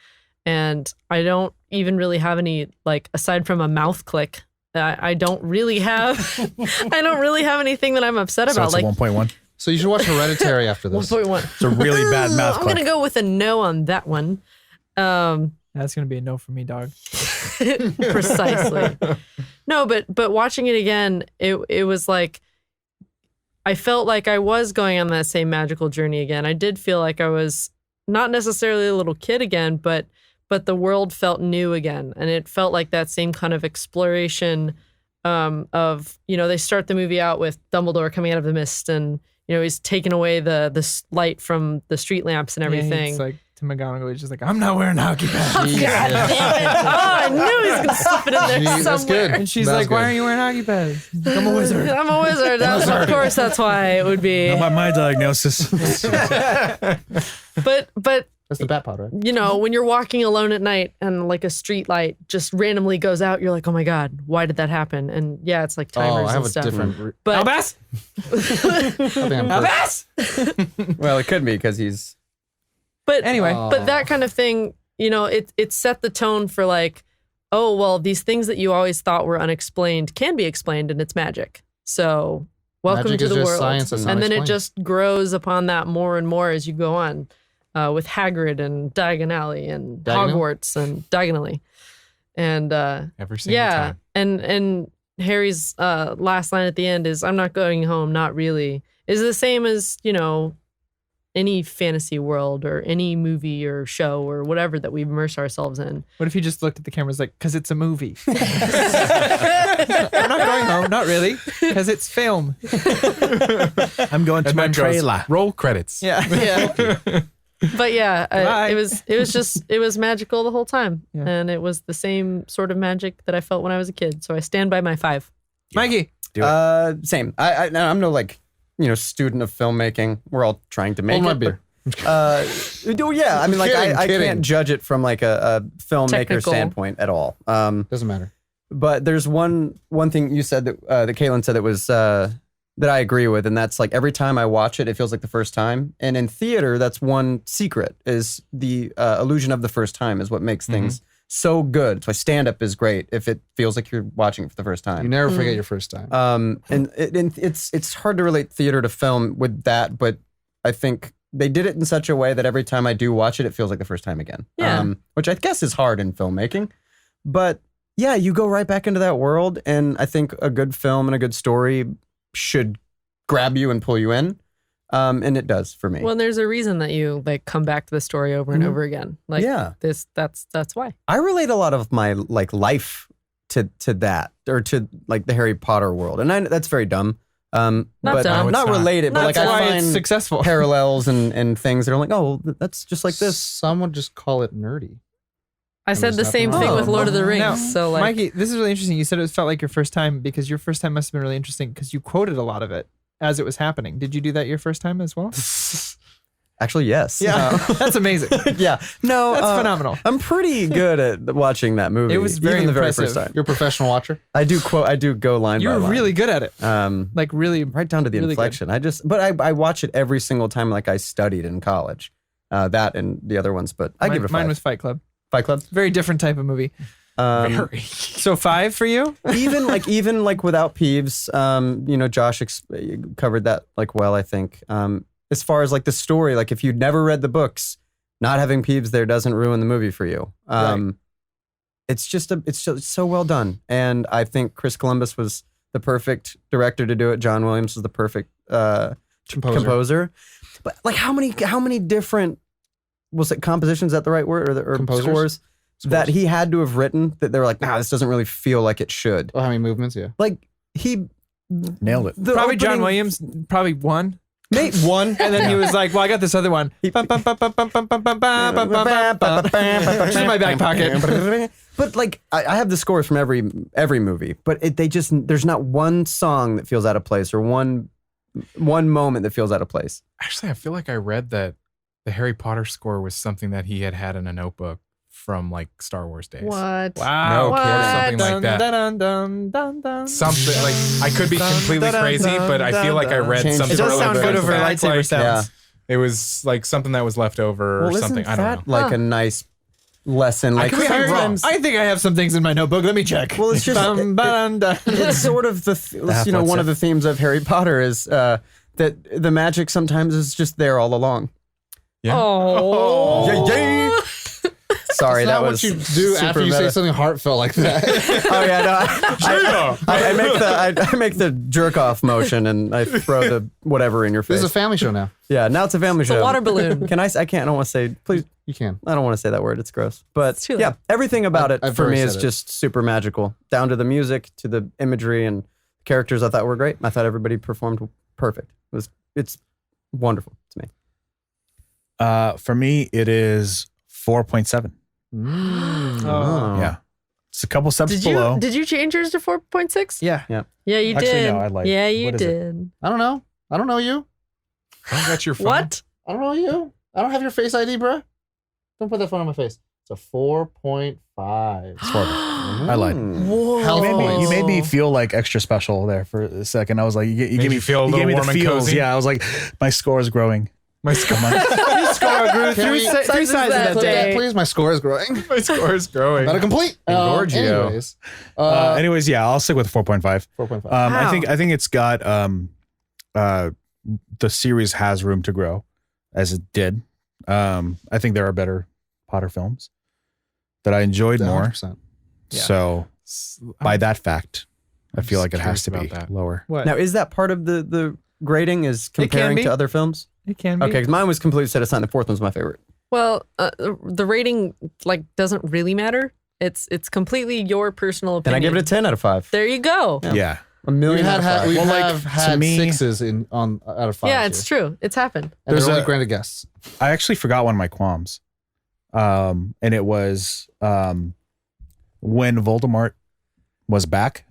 And I don't even really have any, like, aside from a mouth click, I don't really have anything that I'm upset So about. it's Like a 1.1. So you should watch Hereditary after this. 1.1. It's a really bad mouth I'm click. gonna go with a no on that one. That's gonna be a no for me, dog. Precisely. No, but watching it again, it was like I felt like I was going on that same magical journey again. I did feel like I was not necessarily a little kid again, but the world felt new again, and it felt like that same kind of exploration of, you know, they start the movie out with Dumbledore coming out of the mist, and you know he's taking away the light from the street lamps and everything. It's like to McGonagall, he's just like, I'm not wearing hockey pads. God damn it. Oh, I knew he was gonna slip it in there That's somewhere. good. And she's That's like, why good. aren't you wearing hockey pads? He's like, I'm a wizard. I'm a wizard. Of course, that's why it would be. Not by my diagnosis. But That's the bat pod, right? you know, when you're walking alone at night and like a street light just randomly goes out, you're like, oh my God, why did that happen? And yeah, it's like timers I have and a stuff. different. But Albus! I think I'm first. Well, it could be because he's. Anyway. but that kind of thing, you know, it set the tone for like, oh, well, these things that you always thought were unexplained can be explained, and it's magic. So welcome Magic to is the just world. science that's And then it unexplained. just grows upon that more and more as you go on, with Hagrid and Diagon Alley and Diagonal? Hogwarts and Diagonally. And Every single yeah, time. and Harry's last line at the end is, "I'm not going home, not really," is the same as, you know, any fantasy world or any movie or show or whatever that we immerse ourselves in. What if you just looked at the cameras like, because it's a movie? I'm not going home, not really, because it's film. I'm going to And my then goes, trailer. roll credits. Yeah. Yeah. But yeah, Goodbye. it was magical the whole time. Yeah. And it was the same sort of magic that I felt when I was a kid. So I stand by my 5. Mikey. Same. I'm no like, you know, student of filmmaking. We're all trying to make Hold my it. beer. Yeah, I mean, like I Kidding. can't judge it from like a filmmaker Technical. standpoint at all. Doesn't matter. But there's one thing you said that Caitlin said that was that I agree with, and that's like every time I watch it, it feels like the first time. And in theater, that's one secret, is the illusion of the first time is what makes things so good. So stand up is great if it feels like you're watching it for the first time. You never forget your first time. And it's hard to relate theater to film with that, but I think they did it in such a way that every time I do watch it, it feels like the first time again. Yeah. Which I guess is hard in filmmaking, but yeah, you go right back into that world, and I think a good film and a good story should grab you and pull you in, and it does for me. Well, there's a reason that you like come back to the story over and over again. Like Yeah. that's why. I relate a lot of my like life to that, or to like the Harry Potter world, and that's very dumb. But dumb. not related, but like That's why I it's find successful. parallels and things that are like, oh, that's just like this. Some would just call it nerdy. I said there's the nothing same wrong thing with with Lord of the Rings. Now, So like, Mikey, this is really interesting. You said it felt like your first time because your first time must have been really interesting because you quoted a lot of it as it was happening. Did you do that your first time as well? Actually, yes. That's amazing. Yeah. No, That's phenomenal. I'm pretty good at watching that movie. It was very even the very impressive. first time. You're a professional watcher. I do go line You by were line. really good at it. Like Really. right down to the really good. inflection. I watch it every single time like I studied in college. That and the other ones, but I give it a 5. Mine was Fight Club. Fight Club. Very different type of movie. So 5 for you? even like without Peeves, you know, Josh covered that like well, I think. As far as like the story, like if you'd never read the books, not having Peeves there doesn't ruin the movie for you. Right. It's just so well done, and I think Chris Columbus was the perfect director to do it. John Williams was the perfect composer. But like how many different, was it compositions, is that the right word, or Composers? scores that he had to have written that they were like, nah, this doesn't really feel like it should. Oh, how many movements? Yeah. Like he Nailed it. the Probably John opening- Williams, probably 1. Mate, one. And then he was like, well, I got this other one. This is my back pocket. But like, I have the scores from every movie, but there's not one song that feels out of place, or one moment that feels out of place. Actually, I feel like I read that the Harry Potter score was something that he had in a notebook from like Star Wars days. what? Wow. No kidding. Something like that. Dun, dun, dun, dun. Something like, I could be completely crazy, but I feel like I read Change something. it does really sound like good over that. lightsaber Like, sounds. Yeah. It was like something that was left over or Well, something. isn't I don't that know. like a nice lesson. Like could be wrong. sometimes, I think I have some things in my notebook. Let me check. well, it's just it's sort of one of the themes of Harry Potter is that the magic sometimes is just there all along. Yeah. Oh. Sorry, That's that not was what you do super after you say meta. something heartfelt like that. Oh yeah, no, I make the jerk off motion and I throw the whatever in your This face. is a family show now. Yeah, now it's a family It's a show. water balloon. Can I can't. I don't want to say. Please, You can. I don't want to say that word. It's gross. But It's too late. yeah, everything about it I've for already me said is it. just super magical. Down to the music, to the imagery and characters. I thought were great. I thought everybody performed perfect. It's wonderful to me. For me, it is 4.7. Oh. Yeah, it's a couple steps Did below. you change yours to 4.6? Yeah. Yeah, you Actually, did. no, I like- Yeah, you what is it? did. I don't know. I don't know you. I got your phone. What? I don't know you. I don't have your face ID, bruh. Don't put that phone on my face. It's a 4.5. It's horrible. I lied. Whoa. Health You made me points. feel like extra special there for a second. I was like, you Made gave me you feel a you little gave me the warm and feels. cozy? Yeah, I was like, my score is growing. My score, Your score grew Can we- three Sizes sizes that that day. day. Please, my score is growing. my score is growing. About a complete. Engorgio. Anyways, Anyways, yeah, I'll stick with 4.5. 4.5. I Wow. think it's got the series has room to grow, as it did. I think there are better Potter films that I enjoyed more. 100%. Yeah. So by that fact, I I'm feel just like it has to be curious about that. lower. What? Now, is that part of the grading? Is comparing be. to other films? It can be. Okay, because mine was completely set aside. The fourth one's my favorite. Well, the rating doesn't really matter. It's completely your personal Then opinion. I give it a 10 out of 5. There you go. Yeah. A million We out of 5. we Well, like, have to had me- 6s out of 5. Yeah, it's true. It's happened. And There's they're only a- granted guests. I actually forgot one of my qualms. And it was when Voldemort was back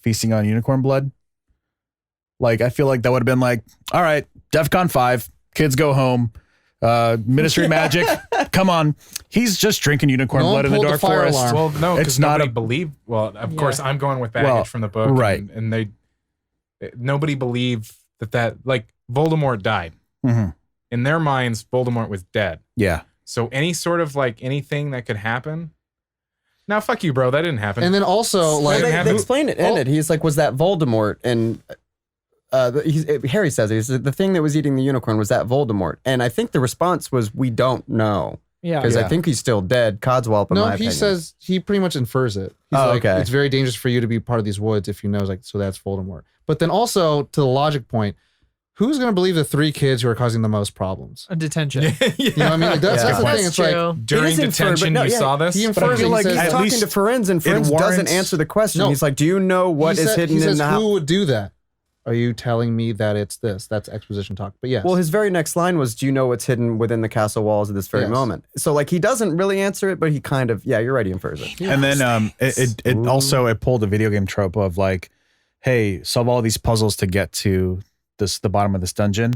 feasting on unicorn blood. Like, I feel like that would have been like, all right, DEFCON 5, kids go home. Ministry magic, come on. He's just drinking unicorn No one blood in the pulled the dark fire forest. alarm. Well, no, It's because not nobody a- believed. Well, of Yeah. course, I'm going with baggage Well, from the book, right. And nobody believed that like Voldemort died. Mhm. In their minds, Voldemort was dead. Yeah. So any sort of like anything that could happen. Now, fuck you, bro. That didn't happen. And then also, Well, like, they explained it in it. He's like, was that Voldemort? And Harry says it. He says, the thing that was eating the unicorn, was that Voldemort? And I think the response was, we don't know. Yeah. Because I Yeah. think he's still dead. Codswallop, in no, my he opinion. says, he pretty much infers it. He's Oh, like, okay. it's very dangerous for you to be part of these woods if you know, like, so that's Voldemort. But then also, to the logic point, who's going to believe the 3 kids who are causing the most problems? A detention. yeah. You know what I mean? Like, that's, Yeah. that's the thing. That's It's like, true. During It is inferred, detention, but no, you yeah, saw this. he But I infers feel it. like He says, at He's talking least to Ferenz, and it Ferenz doesn't warrants- answer the question. No. He's like, do you know what he is said- hidden he in says, the house? who would do that? Are you telling me that it's this? That's exposition talk. But yes. Well, his very next line was, do you know what's hidden within the castle walls at this very Yes. moment? So, like, he doesn't really answer it, but he kind of, yeah, you're right, he infers it. And then it also it pulled a video game trope of like, hey, solve all these puzzles to get to the bottom of this dungeon.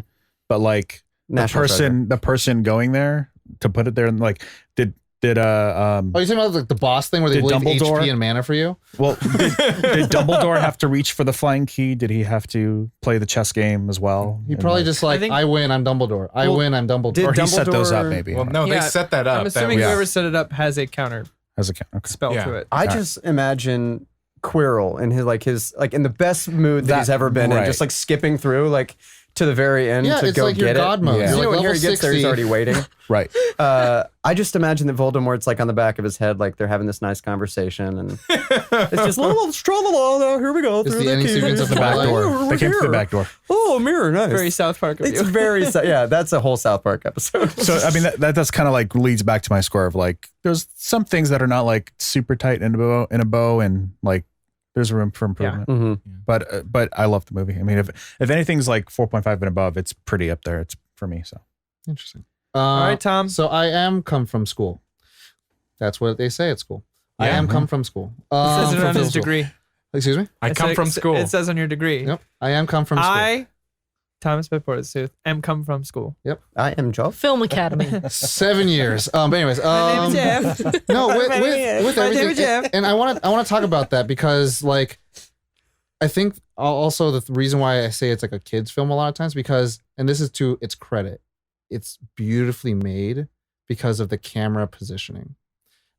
But like National the person going there to put it there, and like did Oh, you're talking about like the boss thing where they Did leave Dumbledore- HP and mana for you? well did Dumbledore have to reach for the flying key? Did he have to play the chess game as well? He And, probably like, just like, think- I win, I'm Dumbledore. I Well, win, I'm Dumbledore. did or he set those up Dumbledore- maybe. Well, no, Yeah, they set that up. I'm That assuming was- whoever set it up has a counter as a okay. spell Yeah. to it. I Okay. just imagine Quirrell in his in the best mood that he's ever been in, right. just like skipping through like to the very end Yeah, to it's go like your get God it. mode. Yeah. You You're know, like when Harry level gets there, he's 60. already waiting. Right. I just imagine that Voldemort's like on the back of his head, like they're having this nice conversation, and it's just little stroll along. Now here we go It's through the ending key. sequence of The back Twilight. door. We're They came through the here. back door. Oh, a mirror, nice. Very South Park of it's you. very yeah. That's a whole South Park episode. So I mean that's kind of like leads back to my score of like there's some things that are not like super tight in a bow and like there's room for improvement. Mhm. But I love the movie. I mean if anything's like 4.5 and above, it's pretty up there. It's for me. So Interesting. All right, Tom. So I am come from school. That's what they say at school. I Yeah. am come from school. It says it from on his school. degree. Excuse me? I It come says- from school. It says on your degree. Yep. I am come from school. I, Thomas Bedford, am come from school. I am Joe. Film Academy. 7 years. But anyways, My name's Jeff. no, with My name everything, is Jeff. and I want to talk about that because like I think also the reason why I say it's like a kids film a lot of times because and this is to its credit, it's beautifully made because of the camera positioning.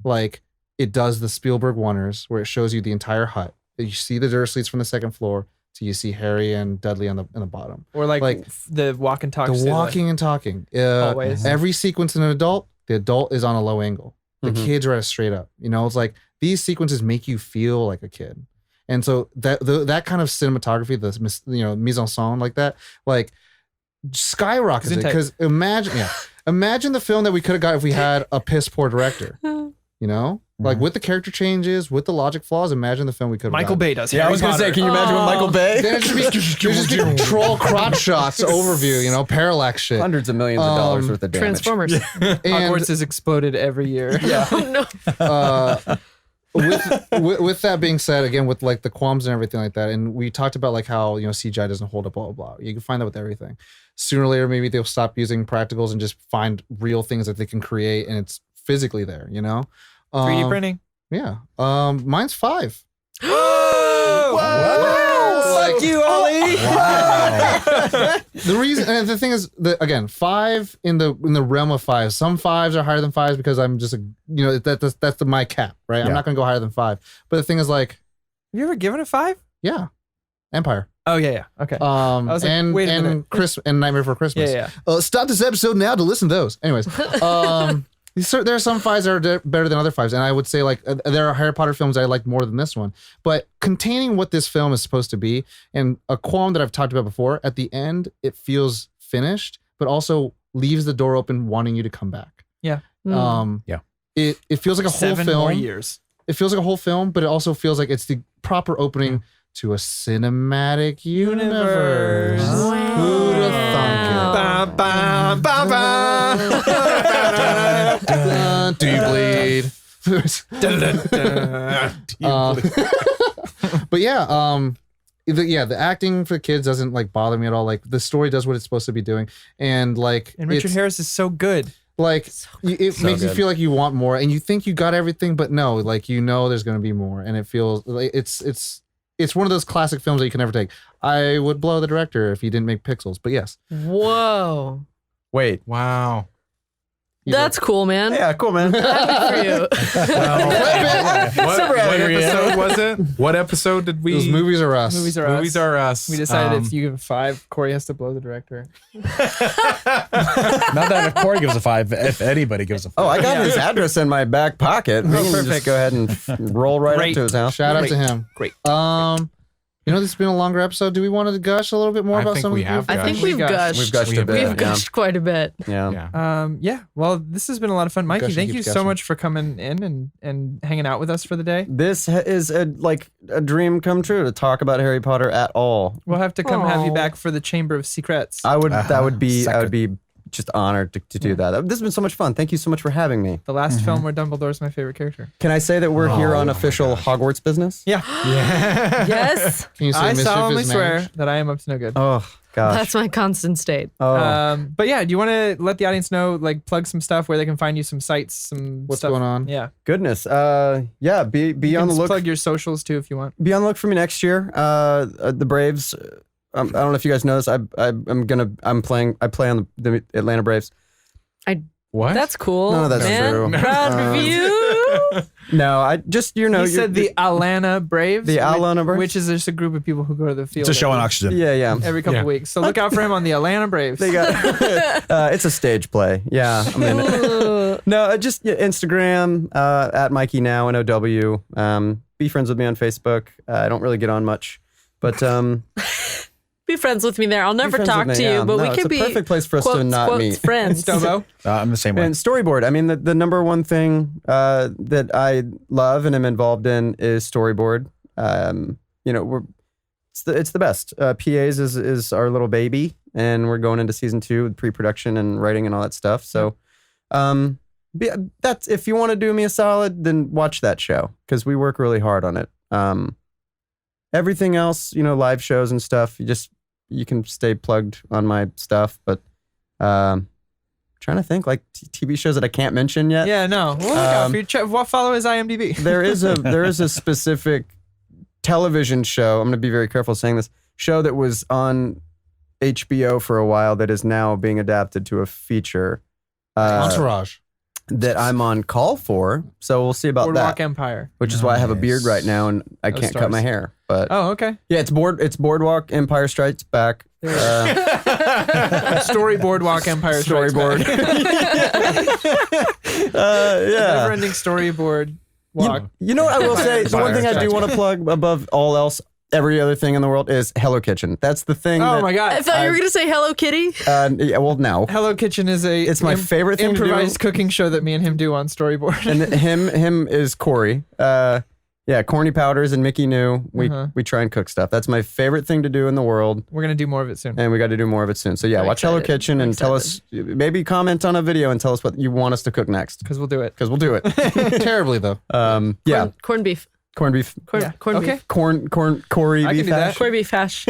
like it does the Spielberg wonders where it shows you the entire hut. You see the Dursleys from the second floor, so you see Harry and Dudley on the bottom. Or like the walk and talk. The walking and talking. Hallways. Every sequence in an adult, the adult is on a low angle. The kids are at a straight up. You know, it's like these sequences make you feel like a kid. And so that kind of cinematography, the mise en scène like that, like skyrockets it. Because imagine the film that we could have got if we had a piss poor director. You know, like with the character changes, with the logic flaws. Imagine the film we could have. Michael gotten. Bay does. Yeah, I was gonna say, can you imagine with Michael Bay? Then it should be troll crotch shots overview. You know, parallax shit. Hundreds of millions of dollars worth of damage. Transformers. Hogwarts is exploded every year. Yeah. Oh, no. With that being said, again, with like the qualms and everything like that, and we talked about like how, you know, CGI doesn't hold up, blah, blah, blah. You can find that with everything. Sooner or later, maybe they'll stop using practicals and just find real things that they can create and it's physically there, you know? 3D printing. Yeah. Mine's 5. Fuck you, Ollie. Wow. The reason, and the thing is that again, 5 in the realm of 5. Some 5s are higher than 5s because I'm just that's my cap, right? Yeah. I'm not gonna go higher than 5. But the thing is, like, Have you ever given it 5? yeah, Empire. Oh yeah. Okay. Was like, and wait a minute. And Nightmare Before Christmas. Yeah. Stop this episode now to listen to those. Anyways, there are some 5s that are better than other 5s, and I would say like there are Harry Potter films I like more than this one. But containing what this film is supposed to be, and a qualm that I've talked about before, at the end it feels finished, but also leaves the door open, wanting you to come back. Yeah. It feels like a whole 7 film. more years. It feels like a whole film, but it also feels like it's the proper opening to a cinematic universe. Wow. Who'd have thunk it? Ba, ba, ba, ba. Do you bleed? But yeah, the acting for the kids doesn't like bother me at all. Like the story does what it's supposed to be doing, and like And Richard it's- Harris is so good. like it So makes you good. feel like you want more, and you think you got everything, but no, like you know there's going to be more, and it feels like it's one of those classic films that you can never take. I would blow the director if he didn't make Pixels, but yes, Whoa. Wait. Wow. That's cool, man. Yeah, cool, man. Happy for you. What episode was it? What episode did we? those movies are us. Movies are Movies us. are us. We decided if you give 5, Corey has to blow the director. Not that if Corey gives a 5, if anybody gives a 5. Oh, I got his address in my back pocket. We can just perfect. go ahead and roll right Great. up to his house. Shout out to Great. him. Great. You know, this has been a longer episode. Do we want to gush a little bit more I about think some we of the have I think We've we've gushed. gushed. We've gushed We a have bit. We've Yeah. gushed quite a bit. Yeah. Yeah. Yeah. Well, this has been a lot of fun. Mikey, Gushing thank you keeps so gushing. much for coming in and hanging out with us for the day. This is a dream come true to talk about Harry Potter at all. We'll have to come have you Aw. back for the Chamber of Secrets. I would be Second. just honored to do that. This has been so much fun. Thank you so much for having me. The last film where Dumbledore's my favorite character. Can I say that we're here on official Hogwarts business? Yeah. Yes. Can you say I mischief solemnly is swear managed? that I am up to no good. Oh gosh. That's my constant state. But yeah, do you want to let the audience know, like plug some stuff where they can find you, some sites, some What's stuff? going on? Yeah. Goodness. Yeah. Be You on can the look. plug your socials too if you want. Be on the look for me next year. The Braves. I don't know if you guys know this. I play on the Atlanta Braves. What? That's cool. None of that's man. true. Proud of you. No, I just You said the Atlanta Braves. The Atlanta Braves? Which is just a group of people who go to the field It's a show on every- oxygen. Yeah. every couple Yeah. weeks. So look out for him on the Atlanta Braves. They got it's a stage play. Yeah, I'm in it. Ooh. No, just Instagram at Mikey Nau NOW. Be friends with me on Facebook. I don't really get on much, but Be friends with me there. I'll never friends talk with to me, you, yeah. but No, we it's can a be perfect place for us to not meet. friends. Stobo. I'm the same way. and storyboard. I mean, the number one thing that I love and am involved in is storyboard. It's the best. PAs is our little baby, and we're going into season 2 with pre-production and writing and all that stuff. So, that's if you want to do me a solid, then watch that show because we work really hard on it. Everything else, live shows and stuff, you can stay plugged on my stuff, but trying to think like TV shows that I can't mention yet. Yeah, no. We'll look out for you. Follow his IMDb. There is a specific television show. I'm going to be very careful saying this show that was on HBO for a while that is now being adapted to a feature. Entourage. that I'm on call for. So we'll see about Boardwalk that. Empire. Which is why I have a beard Nice. right now and I No can't cut stars. my hair. But Oh, okay. yeah, it's Boardwalk Empire Strikes Back. Story Boardwalk Empire Strikes Storyboard. Back. Yeah. Never-ending storyboard walk. You know what I will say? The one thing I do want to plug above all else, every other thing in the world, is Hello Kitchen. That's the thing. Oh that, my god! I thought you were gonna say Hello Kitty. Yeah, well, no. Hello Kitchen is It's my favorite thing to do. improvised cooking show that me and him do on Storyboard. And him is Corey. Yeah, Corny Powders and Mickey Nau. We try and cook stuff. That's my favorite thing to do in the world, We're gonna do more of it soon. and we got to do more of it soon. So yeah, I'm watch Hello excited. Kitchen I'm and tell us. Maybe comment on a video and tell us what you want us to cook next, Because we'll do it. because we'll do it. Terribly though. Yeah, Corned beef. corned beef, Corned Okay. beef. Corey I can beef do that. hash. Corned beef hash.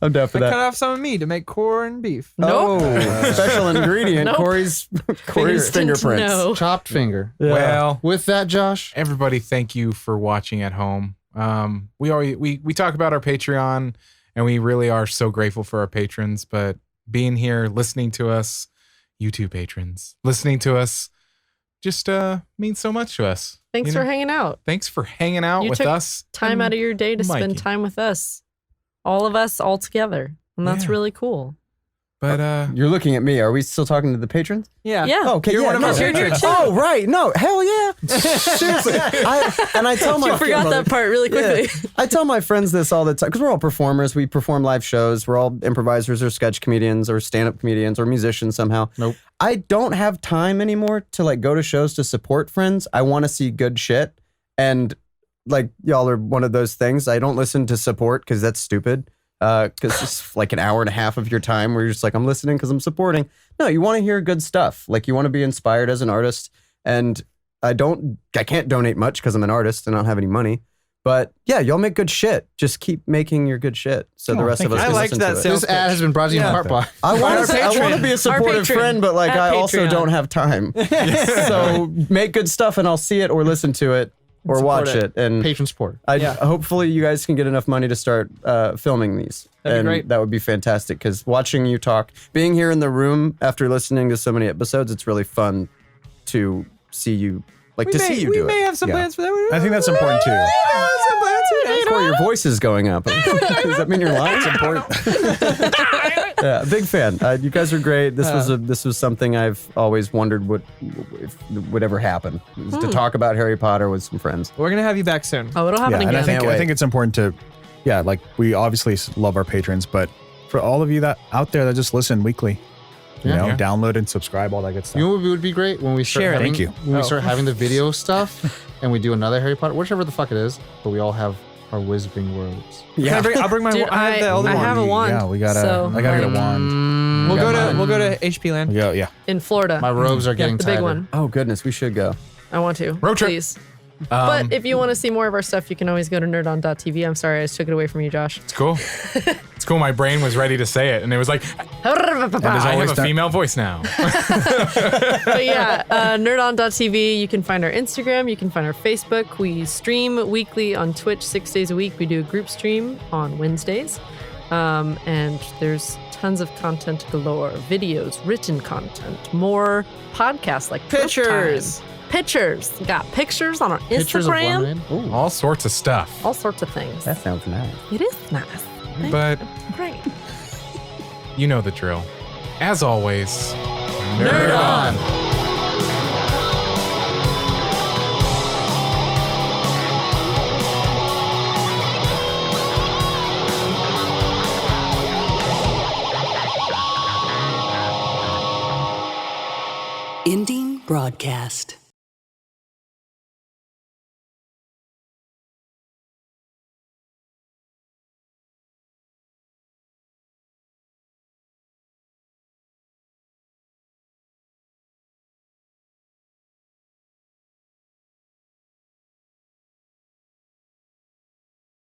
I'm down for I cut that. off some of me to make corned beef. Nope. Oh, special ingredient. Nope. Corey's Didn't fingerprints. know. Chopped finger. Yeah. Well, With that, Josh, everybody, thank you for watching at home. We talk about our Patreon, and we really are so grateful for our patrons. But being here, listening to us, you two patrons, listening to us, just means so much to us. Thanks You for know? hanging out. Thanks for hanging out You with took us. Time and out of your day to Mikey. spend time with us. All of us all together. And that's Yeah. really cool. But You're looking at me. Are we still talking to the patrons? Yeah. Yeah. Oh, okay, You're yeah, one of no. our patrons. Oh, right. No, hell yeah. Seriously. I tell my You forgot that part really quickly. I tell my friends this all the time because we're all performers. We perform live shows. We're all improvisers or sketch comedians or stand-up comedians or musicians somehow. Nope. I don't have time anymore to like go to shows to support friends. I want to see good shit. And like y'all are one of those things. I don't listen to support because that's stupid. Because it's like an hour and a half of your time where you're just like, I'm listening because I'm supporting. No, you want to hear good stuff. Like you want to be inspired as an artist. And I can't donate much because I'm an artist and I don't have any money. But yeah, y'all make good shit. Just keep making your good shit. So the Oh, rest of thank us you. can I liked listen that to it. sales this ad has been brought to you in Yeah. part by. I Our want to patron. be a supportive patron. friend, but like At I also Patreon. don't have time. So make good stuff and I'll see it or listen to it or Support watch it. it. And Patron support. Yeah. hopefully you guys can get enough money to start filming these. That'd be and great. that would be fantastic because watching you talk, being here in the room after listening to so many episodes, it's really fun to see you, like to see you do we may it. have some Yeah. plans for that. I think that's important too. Some plans for that. Corey, your voice is going up. Does that mean your line's important? Yeah, big fan. You guys are great. This was something I've always wondered if would ever happen. Was to talk about Harry Potter with some friends. We're gonna have you back soon. Oh, it'll happen Yeah, and again. I think Can't wait. it's important to, yeah, like we obviously love our patrons, but for all of you that out there that just listen weekly, you know, Yeah. download and subscribe, all that good stuff. You know what would be great when we start Share it. having, Thank you. when we Oh. start having the video stuff and we do another Harry Potter, whichever the fuck it is, but we all have our Wizarding robes. I'll bring my. Dude, I have the Elder I wand. have a wand. Yeah, we gotta. So, I gotta get a like, wand. We'll got go to mine. we'll go to HP Land. We go, yeah. in Florida. My robes are getting the big tighter. one. Oh goodness, we should go. I want to. Road trip. Please. But if you want to see more of our stuff, you can always go to nerdon.tv. I'm sorry, I just took it away from you, Josh. it's cool. It's cool. My brain was ready to say it, and it was like, I have a female voice now. But yeah, nerdon.tv. You can find our Instagram. You can find our Facebook. We stream weekly on Twitch 6 days a week. We do a group stream on Wednesdays. And there's tons of content galore. Videos, written content, more podcasts like Proof Pictures. Time. Pictures. We got pictures on our Pictures of Instagram. lemonade. Ooh, All sorts of stuff. All sorts of things. that sounds nice. It is nice. Thank But you. Great. you know the drill. As always, Nerd on. Ending broadcast.